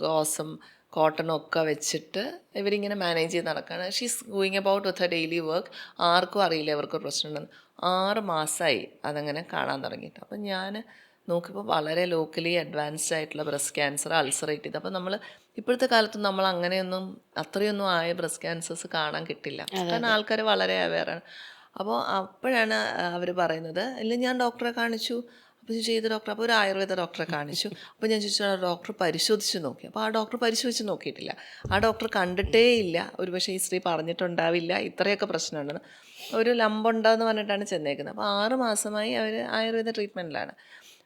ഗോസും കോട്ടണും ഒക്കെ വെച്ചിട്ട് ഇവരിങ്ങനെ മാനേജ് ചെയ്ത് നടക്കുകയാണ്. She's going about with Har daily work. ആർക്കും അറിയില്ല ഇവർക്കൊരു പ്രശ്നമുണ്ടെന്ന്. 6 മാസമായി അതങ്ങനെ കാണാൻ തുടങ്ങിയിട്ട്. അപ്പം ഞാൻ നോക്കിയപ്പോൾ വളരെ ലോക്കലി അഡ്വാൻസ്ഡ് ആയിട്ടുള്ള ബ്രസ്റ്റ് ക്യാൻസർ അൾസറേറ്റ് ചെയ്ത്. അപ്പോൾ നമ്മൾ ഇപ്പോഴത്തെ കാലത്ത് നമ്മൾ അങ്ങനെയൊന്നും അത്രയൊന്നും ആയ ബ്രസ്റ്റ് ക്യാൻസേഴ്സ് കാണാൻ കിട്ടില്ല, കാരണം ആൾക്കാർ വളരെ അവെയറാണ്. അപ്പോൾ അപ്പോഴാണ് അവർ പറയുന്നത്, ഇല്ല ഞാൻ ഡോക്ടറെ കാണിച്ചു, അപ്പോൾ ഞാൻ ചെയ്ത ഡോക്ടർ, അപ്പോൾ ഒരു ആയുർവേദ ഡോക്ടറെ കാണിച്ചു. അപ്പോൾ ഞാൻ ചോദിച്ചു, ആ ഡോക്ടർ പരിശോധിച്ച് നോക്കി. അപ്പോൾ ആ ഡോക്ടർ പരിശോധിച്ച് നോക്കിയിട്ടില്ല, ആ ഡോക്ടർ കണ്ടിട്ടേ ഇല്ല, ഒരുപക്ഷെ ഈ സ്ത്രീ പറഞ്ഞിട്ടുണ്ടാവില്ല ഇത്രയൊക്കെ പ്രശ്നമുണ്ടെന്ന്. ഒരു ലംബുണ്ടെന്ന് പറഞ്ഞിട്ടാണ് ചെന്നേക്കുന്നത്. അപ്പോൾ 6 മാസമായി അവർ ആയുർവേദ ട്രീറ്റ്മെൻറ്റിലാണ്.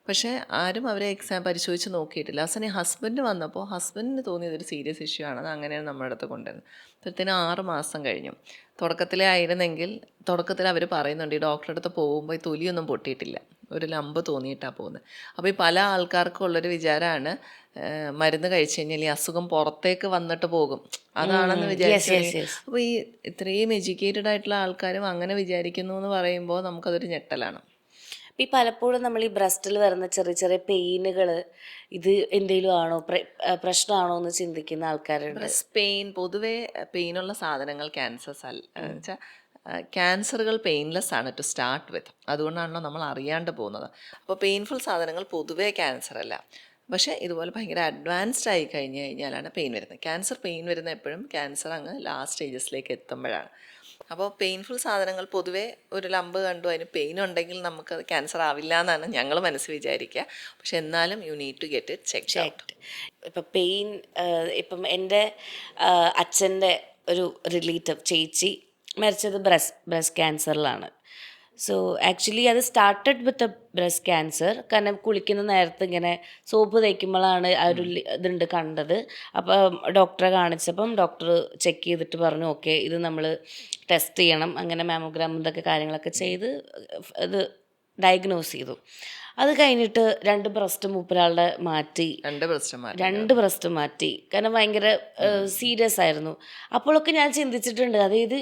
പക്ഷേ ആരും അവരെ പരിശോധിച്ച് നോക്കിയിട്ടില്ല. അവസാനം ഹസ്ബൻഡ് വന്നപ്പോൾ ഹസ്ബൻഡിന് തോന്നിയതൊരു സീരിയസ് ഇഷ്യൂ ആണെന്ന്, അങ്ങനെയാണ് നമ്മുടെ അടുത്ത് കൊണ്ടുവരുന്നത്. അപ്പോഴത്തേന് 6 മാസം കഴിഞ്ഞു. തുടക്കത്തിലേ ആയിരുന്നെങ്കിൽ, തുടക്കത്തിൽ അവർ പറയുന്നുണ്ട് ഈ ഡോക്ടറെ അടുത്ത് പോകുമ്പോൾ ഈ തൊലിയൊന്നും പൊട്ടിയിട്ടില്ല, ഒരു ലംബ് തോന്നിയിട്ടാണ് പോകുന്നത്. അപ്പോൾ ഈ പല ആൾക്കാർക്കും ഉള്ളൊരു വിചാരമാണ് മരുന്ന് കഴിച്ചു കഴിഞ്ഞാൽ ഈ അസുഖം പുറത്തേക്ക് വന്നിട്ട് പോകും, അതാണെന്ന് വിചാരിച്ചു. അപ്പോൾ ഈ ഇത്രയും എഡ്യൂക്കേറ്റഡ് ആയിട്ടുള്ള ആൾക്കാരും അങ്ങനെ വിചാരിക്കുന്നു എന്ന് പറയുമ്പോൾ നമുക്കതൊരു ഞെട്ടലാണ്. ഈ പലപ്പോഴും നമ്മൾ ഈ ബ്രസ്റ്റിൽ വരുന്ന ചെറിയ ചെറിയ പെയിനുകൾ ഇത് എന്തെങ്കിലും ആണോ പ്രശ്നമാണോ എന്ന് ചിന്തിക്കുന്ന ആൾക്കാരുണ്ട്. ബ്രസ്റ്റ് പെയിൻ, പൊതുവേ പെയിനുള്ള സാധനങ്ങൾ ക്യാൻസേഴ്സ് അല്ല വെച്ചാൽ ക്യാൻസറുകൾ പെയിൻലെസ് ആണ് ടു സ്റ്റാർട്ട് വിത്ത്, അതുകൊണ്ടാണല്ലോ നമ്മൾ അറിയാണ്ട് പോകുന്നത്. അപ്പോൾ പെയിൻഫുൾ സാധനങ്ങൾ പൊതുവേ ക്യാൻസർ അല്ല. പക്ഷേ ഇതുപോലെ ഭയങ്കര അഡ്വാൻസ്ഡ് ആയി കഴിഞ്ഞ് കഴിഞ്ഞാലാണ് പെയിൻ വരുന്നത്. ക്യാൻസർ പെയിൻ വരുന്ന എപ്പോഴും ക്യാൻസർ അങ്ങ് ലാസ്റ്റ് സ്റ്റേജസിലേക്ക് എത്തുമ്പോഴാണ്. അപ്പോൾ പെയിൻഫുൾ സാധനങ്ങൾ പൊതുവേ, ഒരു ലംബ് കണ്ടു അതിന് പെയിൻ ഉണ്ടെങ്കിൽ നമുക്ക് ക്യാൻസർ ആവില്ല എന്നാണ് ഞങ്ങൾ മനസ്സിൽ വിചാരിക്കുക. പക്ഷെ എന്നാലും you need to get it check out. ഇപ്പം പെയിൻ, ഇപ്പം എൻ്റെ അച്ഛൻ്റെ ഒരു റിലേറ്റീവ് ചേച്ചി മരിച്ചത് ബ്രസ്റ്റ് ക്യാൻസറിലാണ്. സോ ആക്ച്വലി അത് സ്റ്റാർട്ടഡ് വിത്ത് ബ്രസ്റ്റ് ക്യാൻസർ. കാരണം കുളിക്കുന്ന നേരത്ത് ഇങ്ങനെ സോപ്പ് തേക്കുമ്പോഴാണ് ആ ഒരു ഇതുണ്ട് കണ്ടത്. അപ്പം ഡോക്ടറെ കാണിച്ചപ്പം ഡോക്ടർ ചെക്ക് ചെയ്തിട്ട് പറഞ്ഞു ഓക്കെ ഇത് നമ്മൾ ടെസ്റ്റ് ചെയ്യണം. അങ്ങനെ മാമോഗ്രാം ഇതൊക്കെ കാര്യങ്ങളൊക്കെ ചെയ്ത് ഇത് ഡയഗ്നോസ് ചെയ്തു. അത് കഴിഞ്ഞിട്ട് 2 ബ്രസ്റ്റ് മൂപ്പരാളുടെ മാറ്റി, 2 ബ്രസ്റ്റ് മാറ്റി. കാരണം ഭയങ്കര സീരിയസ് ആയിരുന്നു. അപ്പോഴൊക്കെ ഞാൻ ചിന്തിച്ചിട്ടുണ്ട്, അതായത്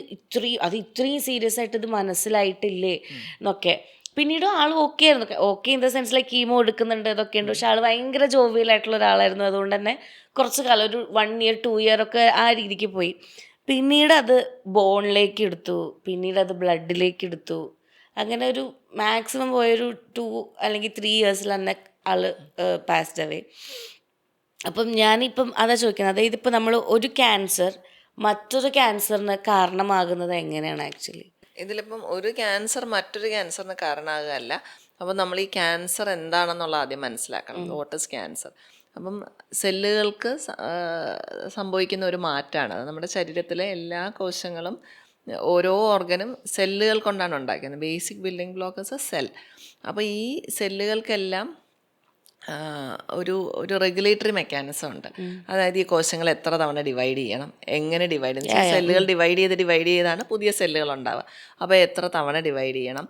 ഇത്രയും സീരിയസ് ആയിട്ട് ഇത് മനസ്സിലായിട്ടില്ലേ എന്നൊക്കെ. പിന്നീട് ആൾ ഓക്കെ ആയിരുന്നു, okay in the sense like chemo എടുക്കുന്നുണ്ട് ഇതൊക്കെ ഉണ്ട്. പക്ഷെ ആൾ ഭയങ്കര ജോവിയലായിട്ടുള്ള ഒരാളായിരുന്നു. അതുകൊണ്ട് തന്നെ കുറച്ച് കാലം, ഒരു 1 ഇയർ 2 ഇയർ ഒക്കെ ആ രീതിക്ക് പോയി. പിന്നീട് അത് ബോണിലേക്ക് എടുത്തു, പിന്നീട് അത് ബ്ലഡിലേക്ക് എടുത്തു. അങ്ങനെ ഒരു മാക്സിമം പോയൊരു 2 അല്ലെങ്കിൽ 3 ഇയേഴ്സിൽ തന്നെ ആൾ പാസ്ഡ് അവേ. അപ്പം ഞാനിപ്പം അതാ ചോദിക്കുന്നത്, അതായത് ഇപ്പം നമ്മൾ ഒരു ക്യാൻസർ മറ്റൊരു ക്യാൻസറിന് കാരണമാകുന്നത് എങ്ങനെയാണ് ആക്ച്വലി? ഇതിലിപ്പം ഒരു ക്യാൻസർ മറ്റൊരു ക്യാൻസറിന് കാരണമാകുകയല്ല. അപ്പം നമ്മൾ ഈ ക്യാൻസർ എന്താണെന്നുള്ള ആദ്യം മനസ്സിലാക്കണം. What is cancer? അപ്പം സെല്ലുകൾക്ക് സംഭവിക്കുന്ന ഒരു മാറ്റമാണ്. അത് നമ്മുടെ ശരീരത്തിലെ എല്ലാ കോശങ്ങളും, ഓരോ ഓർഗനും സെല്ലുകൾ കൊണ്ടാണ് ഉണ്ടാക്കുന്നത്. Basic building block is A cell. അപ്പോൾ ഈ സെല്ലുകൾക്കെല്ലാം ഒരു റെഗുലേറ്ററി മെക്കാനിസം ഉണ്ട്. അതായത് ഈ കോശങ്ങൾ എത്ര തവണ ഡിവൈഡ് ചെയ്യണം, എങ്ങനെ ഡിവൈഡ് ചെയ്യണം. സെല്ലുകൾ ഡിവൈഡ് ചെയ്താണ് പുതിയ സെല്ലുകൾ ഉണ്ടാവുക. അപ്പോൾ എത്ര തവണ ഡിവൈഡ് ചെയ്യണം,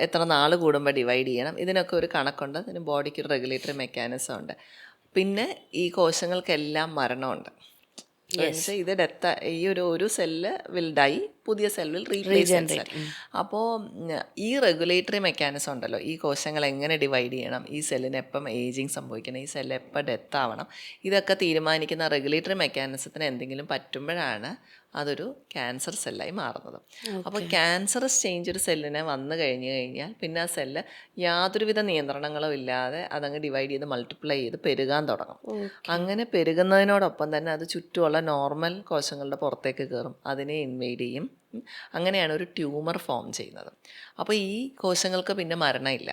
എത്ര നാൾ കൂടുമ്പോൾ ഡിവൈഡ് ചെയ്യണം, ഇതിനൊക്കെ ഒരു കണക്കുണ്ട്. ഇതിന് ബോഡിക്ക് ഒരു റെഗുലേറ്ററി മെക്കാനിസം ഉണ്ട്. പിന്നെ ഈ കോശങ്ങൾക്കെല്ലാം മരണമുണ്ട്. ഇത് ഡെത്ത്, ഈ ഒരു സെല്ല് വിൽ ഡൈ, പുതിയ സെൽ വിൽ റീപ്ലേസ്. അപ്പോൾ ഈ റെഗുലേറ്ററി മെക്കാനിസം ഉണ്ടല്ലോ, ഈ കോശങ്ങൾ എങ്ങനെ ഡിവൈഡ് ചെയ്യണം, ഈ സെല്ലിന് എപ്പം ഏജിങ് സംഭവിക്കണം, ഈ സെല്ല് എപ്പോൾ ഡെത്ത് ആവണം, ഇതൊക്കെ തീരുമാനിക്കുന്ന റെഗുലേറ്ററി മെക്കാനിസത്തിന് എന്തെങ്കിലും പറ്റുമ്പോഴാണ് അതൊരു ക്യാൻസർ സെല്ലായി മാറുന്നത്. അപ്പോൾ ക്യാൻസറസ് ചേഞ്ച് ഒരു സെല്ലിനെ വന്നു കഴിഞ്ഞു കഴിഞ്ഞാൽ പിന്നെ ആ സെല്ല് യാതൊരുവിധ നിയന്ത്രണങ്ങളും ഇല്ലാതെ അതങ്ങ് ഡിവൈഡ് ചെയ്ത് മൾട്ടിപ്ലൈ ചെയ്ത് പെരുകാൻ തുടങ്ങും. അങ്ങനെ പെരുകുന്നതിനോടൊപ്പം തന്നെ അത് ചുറ്റുമുള്ള നോർമൽ കോശങ്ങളുടെ പുറത്തേക്ക് കയറും, അതിനെ ഇൻവൈഡ് ചെയ്യും. അങ്ങനെയാണ് ഒരു ട്യൂമർ ഫോം ചെയ്യുന്നത്. അപ്പോൾ ഈ കോശങ്ങൾക്ക് പിന്നെ മരണമില്ല.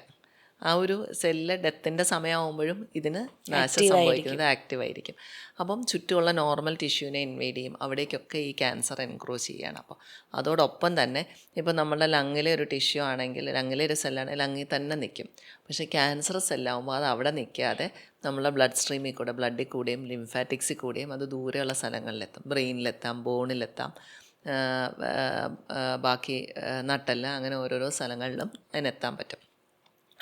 ആ ഒരു സെല്ല് ഡെത്തിൻ്റെ സമയമാകുമ്പോഴും ഇതിന് നാശം സംഭവിക്കുന്നത് ആക്റ്റീവായിരിക്കും. അപ്പം ചുറ്റുമുള്ള നോർമൽ ടിഷ്യൂവിനെ ഇൻവൈഡ് ചെയ്യും, അവിടേക്കൊക്കെ ഈ ക്യാൻസർ എൻക്രോച്ച് ചെയ്യുകയാണ്. അപ്പോൾ അതോടൊപ്പം തന്നെ ഇപ്പോൾ നമ്മുടെ ലങ്ങിലെ ഒരു ടിഷ്യൂ ആണെങ്കിൽ, ലങ്ങിലെ ഒരു സെല്ലാണെങ്കിൽ ലങ്ങിൽ തന്നെ നിൽക്കും. പക്ഷേ ക്യാൻസർ സെല്ലാകുമ്പോൾ അത് അവിടെ നിൽക്കാതെ നമ്മളെ ബ്ലഡ് സ്ട്രീമിൽ കൂടെ, ബ്ലഡിൽ കൂടെയും ലിംഫാറ്റിക്സിൽ കൂടെയും അത് ദൂരെയുള്ള സ്ഥലങ്ങളിലെത്തും. ബ്രെയിനിലെത്താം, ബോണിലെത്താം, ബാക്കി നട്ടെല്ലാം, അങ്ങനെ ഓരോരോ സ്ഥലങ്ങളിലും അതിനെത്താൻ പറ്റും.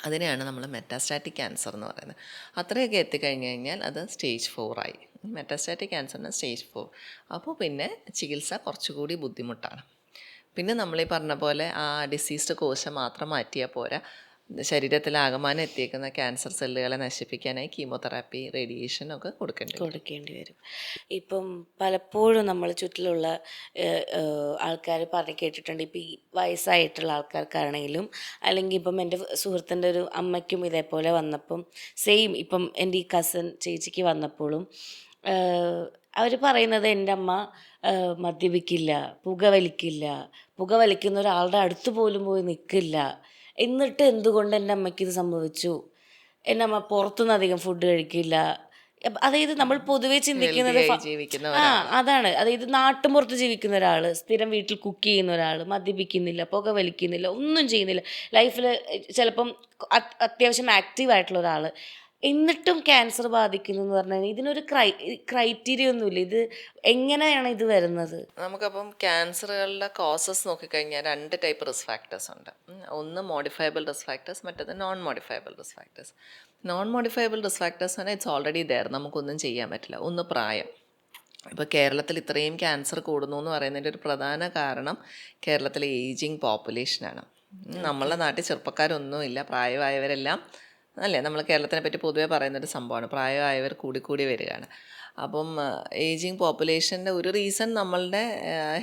അതിനെയാണ് നമ്മൾ മെറ്റാസ്റ്റാറ്റിക് ക്യാൻസർ എന്ന് പറയുന്നത്. അത്രയൊക്കെ എത്തിക്കഴിഞ്ഞ് കഴിഞ്ഞാൽ അത് സ്റ്റേജ് 4 ആയി. മെറ്റാസ്റ്റാറ്റിക് ക്യാൻസറിന് സ്റ്റേജ് 4. അപ്പോൾ പിന്നെ ചികിത്സ കുറച്ചുകൂടി ബുദ്ധിമുട്ടാണ്. പിന്നെ നമ്മളീ പറഞ്ഞ പോലെ ആ ഡിസീസ്ഡ് കോശം മാത്രം മാറ്റിയാൽ പോരാ, ശരീരത്തിലാകമാനം എത്തിയേക്കുന്ന ക്യാൻസർ സെല്ലുകളെ നശിപ്പിക്കാനായി കീമോതെറാപ്പി, റേഡിയേഷൻ ഒക്കെ കൊടുക്കേണ്ടി വരും. ഇപ്പം പലപ്പോഴും നമ്മൾ ചുറ്റിലുള്ള ആൾക്കാർ പറഞ്ഞ് കേട്ടിട്ടുണ്ട്, ഇപ്പം ഈ വയസ്സായിട്ടുള്ള ആൾക്കാർക്കാണെങ്കിലും, അല്ലെങ്കിൽ ഇപ്പം എൻ്റെ സുഹൃത്തിൻ്റെ ഒരു അമ്മയ്ക്കും ഇതേപോലെ വന്നപ്പം സെയിം, ഇപ്പം എൻ്റെ ഈ കസിൻ ചേച്ചിക്ക് വന്നപ്പോഴും അവർ പറയുന്നത് എൻ്റെ അമ്മ മദ്യപിക്കില്ല, പുകവലിക്കില്ല, പുകവലിക്കുന്ന ഒരാളുടെ അടുത്ത് പോലും പോയി നിൽക്കില്ല എന്നിട്ട് എന്തുകൊണ്ട് എൻ്റെ അമ്മയ്ക്ക് ഇത് സംഭവിച്ചു, എൻ്റെ അമ്മ പുറത്തുനിന്ന് അധികം ഫുഡ് കഴിക്കില്ല. അതായത് നമ്മൾ പൊതുവേ ചിന്തിക്കുന്നത് ഹെൽത്തി ആയി ജീവിക്കുന്ന ആ ഒരാൾ. അതാണ്. അതായത് നാട്ടുമ്പുറത്ത് ജീവിക്കുന്ന ഒരാൾ, സ്ഥിരം വീട്ടിൽ കുക്ക് ചെയ്യുന്ന ഒരാൾ, മദ്യപിക്കുന്നില്ല, പുക വലിക്കുന്നില്ല, ഒന്നും ചെയ്യുന്നില്ല, ലൈഫിൽ ചിലപ്പം അത്യാവശ്യം ആക്റ്റീവ് ആയിട്ടുള്ള ഒരാൾ, എന്നിട്ടും ക്യാൻസർ ബാധിക്കുന്നു എന്ന് പറഞ്ഞു കഴിഞ്ഞാൽ ഇതിനൊരു ക്രൈറ്റീരിയ ഒന്നുമില്ല. ഇത് എങ്ങനെയാണ് ഇത് വരുന്നത്? നമുക്കപ്പം ക്യാൻസറുകളുടെ കോസസ് നോക്കിക്കഴിഞ്ഞാൽ 2 ടൈപ്പ് റിസ്ക് ഫാക്ടേഴ്സ് ഉണ്ട്. ഒന്ന് മോഡിഫയബിൾ റിസ്ക് ഫാക്ടേഴ്സ്, മറ്റേത് non modifiable risk factors. Non modifiable risk factors പറഞ്ഞാൽ ഇറ്റ്സ് ഓൾറെഡി ദെയർ, നമുക്കൊന്നും ചെയ്യാൻ പറ്റില്ല. ഒന്ന് പ്രായം. ഇപ്പോൾ കേരളത്തിൽ ഇത്രയും ക്യാൻസർ കൂടുന്നു എന്ന് പറയുന്നതിൻ്റെ ഒരു പ്രധാന കാരണം കേരളത്തിലെ ഏജിങ് പോപ്പുലേഷനാണ്. നമ്മളുടെ നാട്ടിൽ ചെറുപ്പക്കാരൊന്നുമില്ല, പ്രായമായവരെല്ലാം അല്ലേ, നമ്മൾ കേരളത്തിനെ പറ്റി പൊതുവേ പറയുന്നൊരു സംഭവമാണ്, പ്രായമായവർ കൂടിക്കൂടി വരികയാണ്. അപ്പം ഏജിങ് പോപ്പുലേഷൻ്റെ ഒരു റീസൺ നമ്മളുടെ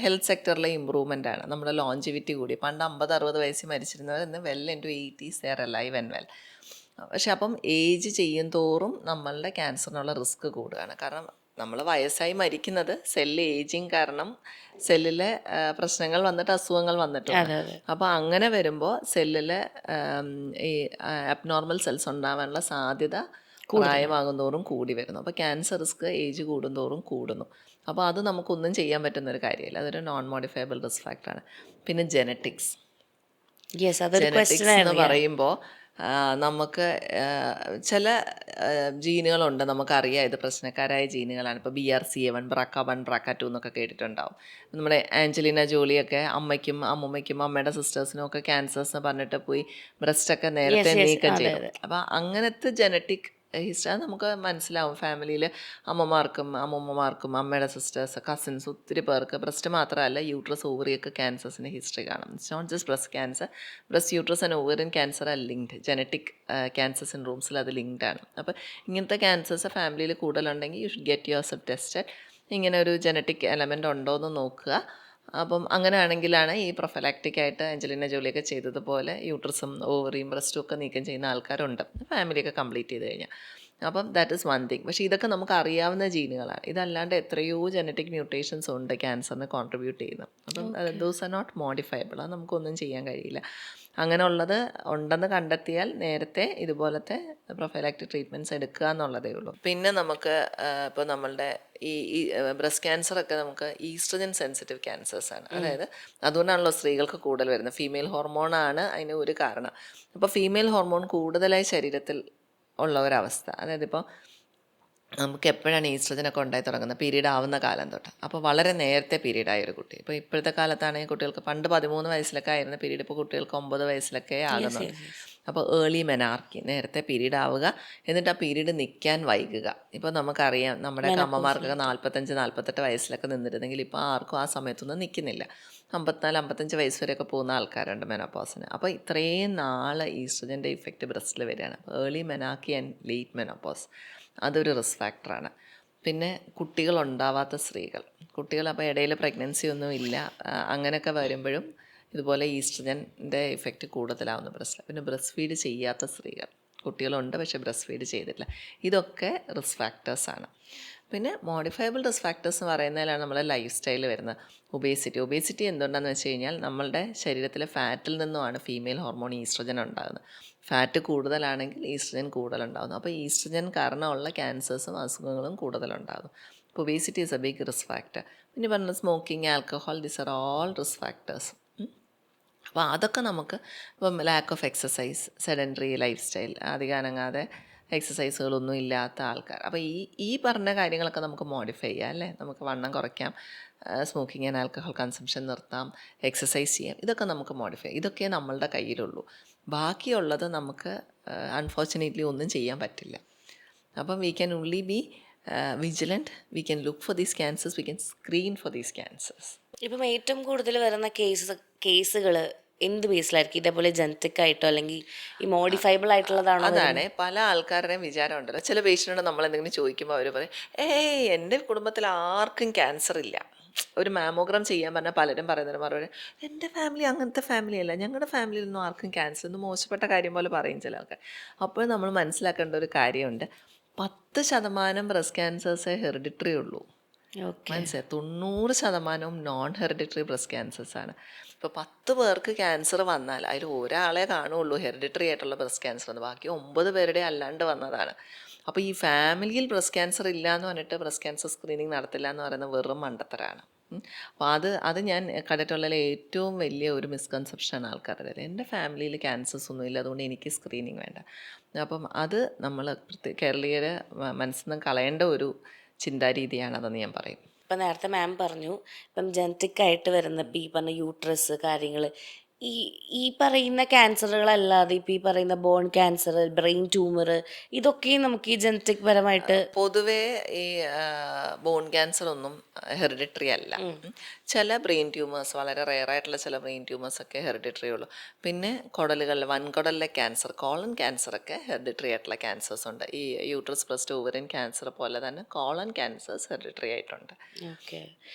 ഹെൽത്ത് സെക്ടറിലെ ഇമ്പ്രൂവ്മെൻ്റ് ആണ്. നമ്മുടെ ലോഞ്ചിവിറ്റി കൂടി. പണ്ട് 50-60 വയസ്സിൽ മരിച്ചിരുന്നവർ ഇന്ന് well into 80s they are alive and well. പക്ഷെ അപ്പം ഏജ് ചെയ്യും തോറും നമ്മളുടെ ക്യാൻസറിനുള്ള റിസ്ക് കൂടുകയാണ്. കാരണം നമ്മൾ വയസ്സായി മരിക്കുന്നത് സെല്ല് ഏജിങ് കാരണം സെല്ലിലെ പ്രശ്നങ്ങൾ വന്നിട്ട് അസുഖങ്ങൾ വന്നിട്ടുണ്ട്. അപ്പോൾ അങ്ങനെ വരുമ്പോൾ സെല്ലിലെ ഈ അബ്നോർമൽ സെൽസ് ഉണ്ടാവാനുള്ള സാധ്യത പ്രായമാകുന്തോറും കൂടി വരുന്നു. അപ്പോൾ ക്യാൻസർ റിസ്ക് ഏജ് കൂടുന്തോറും കൂടുന്നു. അപ്പോൾ അത് നമുക്കൊന്നും ചെയ്യാൻ പറ്റുന്നൊരു കാര്യമില്ല. അതൊരു നോൺ മോഡിഫയബിൾ റിസ്ക് ഫാക്ടറാണ്. പിന്നെ ജെനറ്റിക്സ്. ജെനറ്റിക്സ് എന്ന് പറയുമ്പോൾ നമുക്ക് ചില ജീനുകളുണ്ട്, നമുക്കറിയാം ഇത് പ്രശ്നക്കാരായ ജീനുകളാണ്. ഇപ്പോൾ BRCA1, BRCA1, BRCA2 എന്നൊക്കെ കേട്ടിട്ടുണ്ടാവും. നമ്മുടെ ആഞ്ചലിന ജോളിയൊക്കെ അമ്മയ്ക്കും അമ്മൂമ്മയ്ക്കും അമ്മയുടെ സിസ്റ്റേഴ്സിനും ഒക്കെ ക്യാൻസേഴ്സ് എന്ന് പറഞ്ഞിട്ട് പോയി ബ്രസ്റ്റൊക്കെ നേരത്തെ നീക്കം ചെയ്തു. അപ്പോൾ അങ്ങനത്തെ ജെനറ്റിക് ഹിസ്റ്ററി നമുക്ക് മനസ്സിലാവും. ഫാമിലിയിൽ അമ്മമാർക്കും അമ്മൂമ്മമാർക്കും അമ്മയുടെ സിസ്റ്റേഴ്സ് കസിൻസ് ഒത്തിരി പേർക്ക് ബ്രസ്റ്റ് മാത്രമല്ല യൂട്രസ് ഓവറിയൊക്കെ ക്യാൻസേഴ്സിൻ്റെ ഹിസ്റ്ററി കാണും. It's not just breast cancer, breast uterus and ovarian cancer are linked. Genetic cancer സിൻഡ്രോംസിൽ അത് ലിങ്ക്ഡ് ആണ്. അപ്പോൾ ഇങ്ങനത്തെ ക്യാൻസേഴ്സ് ഫാമിലിയിൽ കൂടുതലുണ്ടെങ്കിൽ you should get yourself tested. ഇങ്ങനെ ഒരു ജെനറ്റിക് എലമെൻ്റ് ഉണ്ടോ എന്ന് നോക്കുക. അപ്പം അങ്ങനെയാണെങ്കിലാണ് ഈ പ്രൊഫലാക്റ്റിക്കായിട്ട് ആഞ്ചലിന ജോളിയൊക്കെ ചെയ്തതുപോലെ യൂട്രസും ഓവറിയും ബ്രസ്റ്റും ഒക്കെ നീക്കം ചെയ്യുന്ന ആൾക്കാരുണ്ട് ഫാമിലിയൊക്കെ കംപ്ലീറ്റ് ചെയ്ത് കഴിഞ്ഞാൽ. അപ്പം ദാറ്റ് ഈസ് വൺ തിങ്. പക്ഷേ ഇതൊക്കെ നമുക്ക് അറിയാവുന്ന ജീനുകളാണ്. ഇതല്ലാണ്ട് എത്രയോ ജെനറ്റിക് മ്യൂട്ടേഷൻസ് ഉണ്ട് ക്യാൻസറിന് കോൺട്രിബ്യൂട്ട് ചെയ്യുന്നത്. അപ്പം ദോസ് ആർ നോട്ട് മോഡിഫയബിൾ. അത് നമുക്കൊന്നും ചെയ്യാൻ കഴിയില്ല. അങ്ങനെയുള്ളത് ഉണ്ടെന്ന് കണ്ടെത്തിയാൽ നേരത്തെ ഇതുപോലത്തെ പ്രൊഫൈലാക്റ്റിക് ട്രീറ്റ്മെൻറ്റ്സ് എടുക്കുക എന്നുള്ളതേ ഉള്ളൂ. പിന്നെ നമുക്ക് ഇപ്പോൾ നമ്മളുടെ ഈ ബ്രസ്റ്റ് ക്യാൻസറൊക്കെ നമുക്ക് ഈസ്ട്രജൻ സെൻസിറ്റീവ് ക്യാൻസേഴ്സാണ്. അതായത് അതുകൊണ്ടാണല്ലോ സ്ത്രീകൾക്ക് കൂടുതൽ വരുന്നത്. ഫീമെയിൽ ഹോർമോണാണ് അതിന് ഒരു കാരണം. അപ്പോൾ ഫീമെയിൽ ഹോർമോൺ കൂടുതലായി ശരീരത്തിൽ ഉള്ള ഒരവസ്ഥ. അതായത് ഇപ്പോൾ നമുക്ക് എപ്പോഴാണ് ഈസ്ട്രജനൊക്കെ ഉണ്ടായി തുടങ്ങുന്നത്? പീരീഡ് ആവുന്ന കാലം തൊട്ട്. അപ്പോൾ വളരെ നേരത്തെ പീരീഡ് ആയൊരു കുട്ടി, ഇപ്പോൾ ഇപ്പോഴത്തെ കാലത്താണെങ്കിൽ കുട്ടികൾക്ക് പണ്ട് 13 വയസ്സിലൊക്കെ ആയിരുന്ന പീരീഡ് ഇപ്പോൾ കുട്ടികൾക്ക് 9 വയസ്സിലൊക്കെ ആകുന്നുണ്ട്. അപ്പോൾ ഏർലി മെനാർക്കി, നേരത്തെ പീരീഡ് ആവുക, എന്നിട്ട് ആ പീരീഡ് നിൽക്കാൻ വൈകുക. ഇപ്പോൾ നമുക്കറിയാം നമ്മുടെ അമ്മമാർക്കൊക്കെ 45-48 വയസ്സിലൊക്കെ നിന്നിരുന്നെങ്കിൽ ഇപ്പോൾ ആർക്കും ആ സമയത്തൊന്നും നിൽക്കുന്നില്ല. 54-55 വയസ്സ് വരെയൊക്കെ പോകുന്ന ആൾക്കാരുണ്ട് മെനോപോസിന്. അപ്പോൾ ഇത്രയും നാൾ ഈസ്ട്രജൻ്റെ ഇഫക്റ്റ് ബ്രസ്റ്റിൽ വരികയാണ്. Early menarche and late menopause അതൊരു റിസ്ക് ഫാക്ടറാണ്. പിന്നെ കുട്ടികളുണ്ടാവാത്ത സ്ത്രീകൾ, കുട്ടികൾ അപ്പോൾ ഇടയിൽ പ്രഗ്നൻസി ഒന്നും ഇല്ല, അങ്ങനെയൊക്കെ വരുമ്പോഴും ഇതുപോലെ ഈസ്ട്രജൻ്റെ ഇഫക്റ്റ് കൂടുതലാവുന്നു ബ്രസ്റ്റിൽ. പിന്നെ ബ്രസ്റ്റ് ഫീഡ് ചെയ്യാത്ത സ്ത്രീകൾ, കുട്ടികളുണ്ട് പക്ഷേ ബ്രസ്റ്റ് ഫീഡ് ചെയ്തിട്ടില്ല, ഇതൊക്കെ റിസ്ക് ഫാക്ടേഴ്സാണ്. പിന്നെ മോഡിഫയബിൾ റിസ്ക് ഫാക്ടേഴ്സ് എന്ന് പറയുന്നതിലാണ് നമ്മുടെ ലൈഫ് സ്റ്റൈൽ വരുന്നത്. ഒബേസിറ്റി എന്തുകൊണ്ടാണെന്ന് വെച്ച് കഴിഞ്ഞാൽ നമ്മളുടെ ശരീരത്തിലെ ഫാറ്റിൽ നിന്നുമാണ് ഫീമെയിൽ ഹോർമോൺ ഈസ്ട്രജൻ ഉണ്ടാകുന്നത്. ഫാറ്റ് കൂടുതലാണെങ്കിൽ ഈസ്ട്രജൻ കൂടുതലുണ്ടാകുന്നു. അപ്പോൾ ഈസ്ട്രജൻ കാരണമുള്ള ക്യാൻസേഴ്സും അസുഖങ്ങളും കൂടുതലുണ്ടാകുന്നു. അപ്പോൾ obesity is a big risk factor. പിന്നെ പറഞ്ഞ smoking, alcohol, this are all risk factors. അപ്പോൾ അതൊക്കെ നമുക്ക് ഇപ്പം lack of exercise, sedentary lifestyle, അധികം അനങ്ങാതെ എക്സസൈസുകളൊന്നും ഇല്ലാത്ത ആൾക്കാർ, അപ്പോൾ ഈ പറഞ്ഞ കാര്യങ്ങളൊക്കെ നമുക്ക് മോഡിഫൈ ചെയ്യാം അല്ലേ. നമുക്ക് വണ്ണം കുറയ്ക്കാം, സ്മോക്കിംഗ് ആൻഡ് ആൽക്കഹോൾ കൺസംഷൻ നിർത്താം, എക്സസൈസ് ചെയ്യാം. ഇതൊക്കെ നമുക്ക് മോഡിഫൈ, ഇതൊക്കെ നമ്മളുടെ കയ്യിലുള്ളൂ. ബാക്കിയുള്ളത് നമുക്ക് അൺഫോർച്ചുനേറ്റ്ലി ഒന്നും ചെയ്യാൻ പറ്റില്ല. അപ്പം we can only B vigilant, we can look for these cancers, we can screen for these cancers. ഇപ്പം ഏറ്റവും കൂടുതൽ വരുന്ന കേസുകൾ എന്ത് ബേസിലായിരിക്കും? ഇതേപോലെ ജനറ്റിക് ആയിട്ടോ അല്ലെങ്കിൽ ഈ മോഡിഫൈബിൾ ആയിട്ടുള്ളതാണോ? അതാണ് പല ആൾക്കാരുടെയും വിചാരം ഉണ്ടല്ലോ. ചില പേഷ്യൻ്റ് നമ്മൾ എന്തെങ്കിലും ചോദിക്കുമ്പോൾ അവർ പറയും, എൻ്റെ കുടുംബത്തിൽ ആർക്കും ക്യാൻസർ ഇല്ല. ഒരു മാമോഗ്രാം ചെയ്യാൻ പറഞ്ഞാൽ പലരും പറയുന്നതിന് മറുപടി, എൻ്റെ ഫാമിലി അങ്ങനത്തെ ഫാമിലിയല്ല, ഞങ്ങളുടെ ഫാമിലിയിലൊന്നും ആർക്കും ക്യാൻസർ എന്ന് മോശപ്പെട്ട കാര്യം പോലെ പറയും ചില ആൾക്കാർ. അപ്പോൾ നമ്മൾ മനസ്സിലാക്കേണ്ട ഒരു കാര്യമുണ്ട്, 10% ബ്രസ്റ്റ് ക്യാൻസേഴ്സേ ഹെറിഡിറ്ററി ഉള്ളൂ. ഓക്കെ. മനസ്സിലായി 90% നോൺ ഹെറിഡിറ്ററി ബ്രസ്റ്റ് ക്യാൻസേഴ്സ് ആണ്. ഇപ്പോൾ 10 പേർക്ക് ക്യാൻസർ വന്നാൽ അതിൽ ഒരാളെ കാണുള്ളൂ ഹെറിഡിറ്ററി ആയിട്ടുള്ള ബ്രസ്റ്റ് ക്യാൻസർ എന്ന്, ബാക്കി 9 പേരുടെ അല്ലാണ്ട് വന്നതാണ്. അപ്പോൾ ഈ ഫാമിലിയിൽ ബ്രസ്റ്റ് ക്യാൻസർ ഇല്ല എന്ന് പറഞ്ഞിട്ട് ബ്രസ്റ്റ് ക്യാൻസർ സ്ക്രീനിങ് നടത്തില്ല എന്ന് പറയുന്നത് വെറും മണ്ടത്തരാണ്. അപ്പോൾ അത് ഞാൻ കണ്ടിട്ടുള്ള ഏറ്റവും വലിയ ഒരു മിസ്കൺസെപ്ഷനാണ് ആൾക്കാരുടെ. എൻ്റെ ഫാമിലിയിൽ ക്യാൻസേഴ്സ് ഒന്നും ഇല്ല, അതുകൊണ്ട് എനിക്ക് സ്ക്രീനിങ് വേണ്ട. അപ്പം അത് നമ്മൾ കേരളീയരെ മനസ്സിൽ നിന്ന് കളയേണ്ട ഒരു ചിന്താരീതിയാണതെന്ന് ഞാൻ പറയും. ഇപ്പം നേരത്തെ മാം പറഞ്ഞു, ഇപ്പം ജനറ്റിക് ആയിട്ട് വരുന്ന ഇപ്പം ഈ പറഞ്ഞ യൂട്രസ് കാര്യങ്ങൾ, ഈ ഈ പറയുന്ന ക്യാൻസറുകളല്ലാതെ ഇപ്പം ഈ പറയുന്ന ബോൺ ക്യാൻസർ, ബ്രെയിൻ ട്യൂമർ, ഇതൊക്കെയും നമുക്ക് ഈ ജനറ്റിക് പരമായിട്ട് പൊതുവേ ഈ ബോൺ ക്യാൻസർ ഒന്നും ഹെറിഡിറ്ററി അല്ല. ചില ബ്രെയിൻ ട്യൂമേഴ്സ്, വളരെ റെയർ ആയിട്ടുള്ള ചില ബ്രെയിൻ ട്യൂമേഴ്സ് ഒക്കെ ഹെറിഡിറ്ററി ഉള്ളൂ. പിന്നെ കുടലുകളിൽ വൻകുടലിലെ ക്യാൻസർ, കോളൻ ക്യാൻസർ ഒക്കെ ഹെറിഡിറ്ററി ആയിട്ടുള്ള ക്യാൻസേഴ്സ് ഉണ്ട്. ഈ യൂട്രസ് ബ്രസ്റ്റ് ഓവറിൻ ക്യാൻസർ പോലെ തന്നെ കോളൻ ക്യാൻസേഴ്സ് ഹെറിഡിറ്ററി ആയിട്ടുണ്ട്. ഓക്കെ.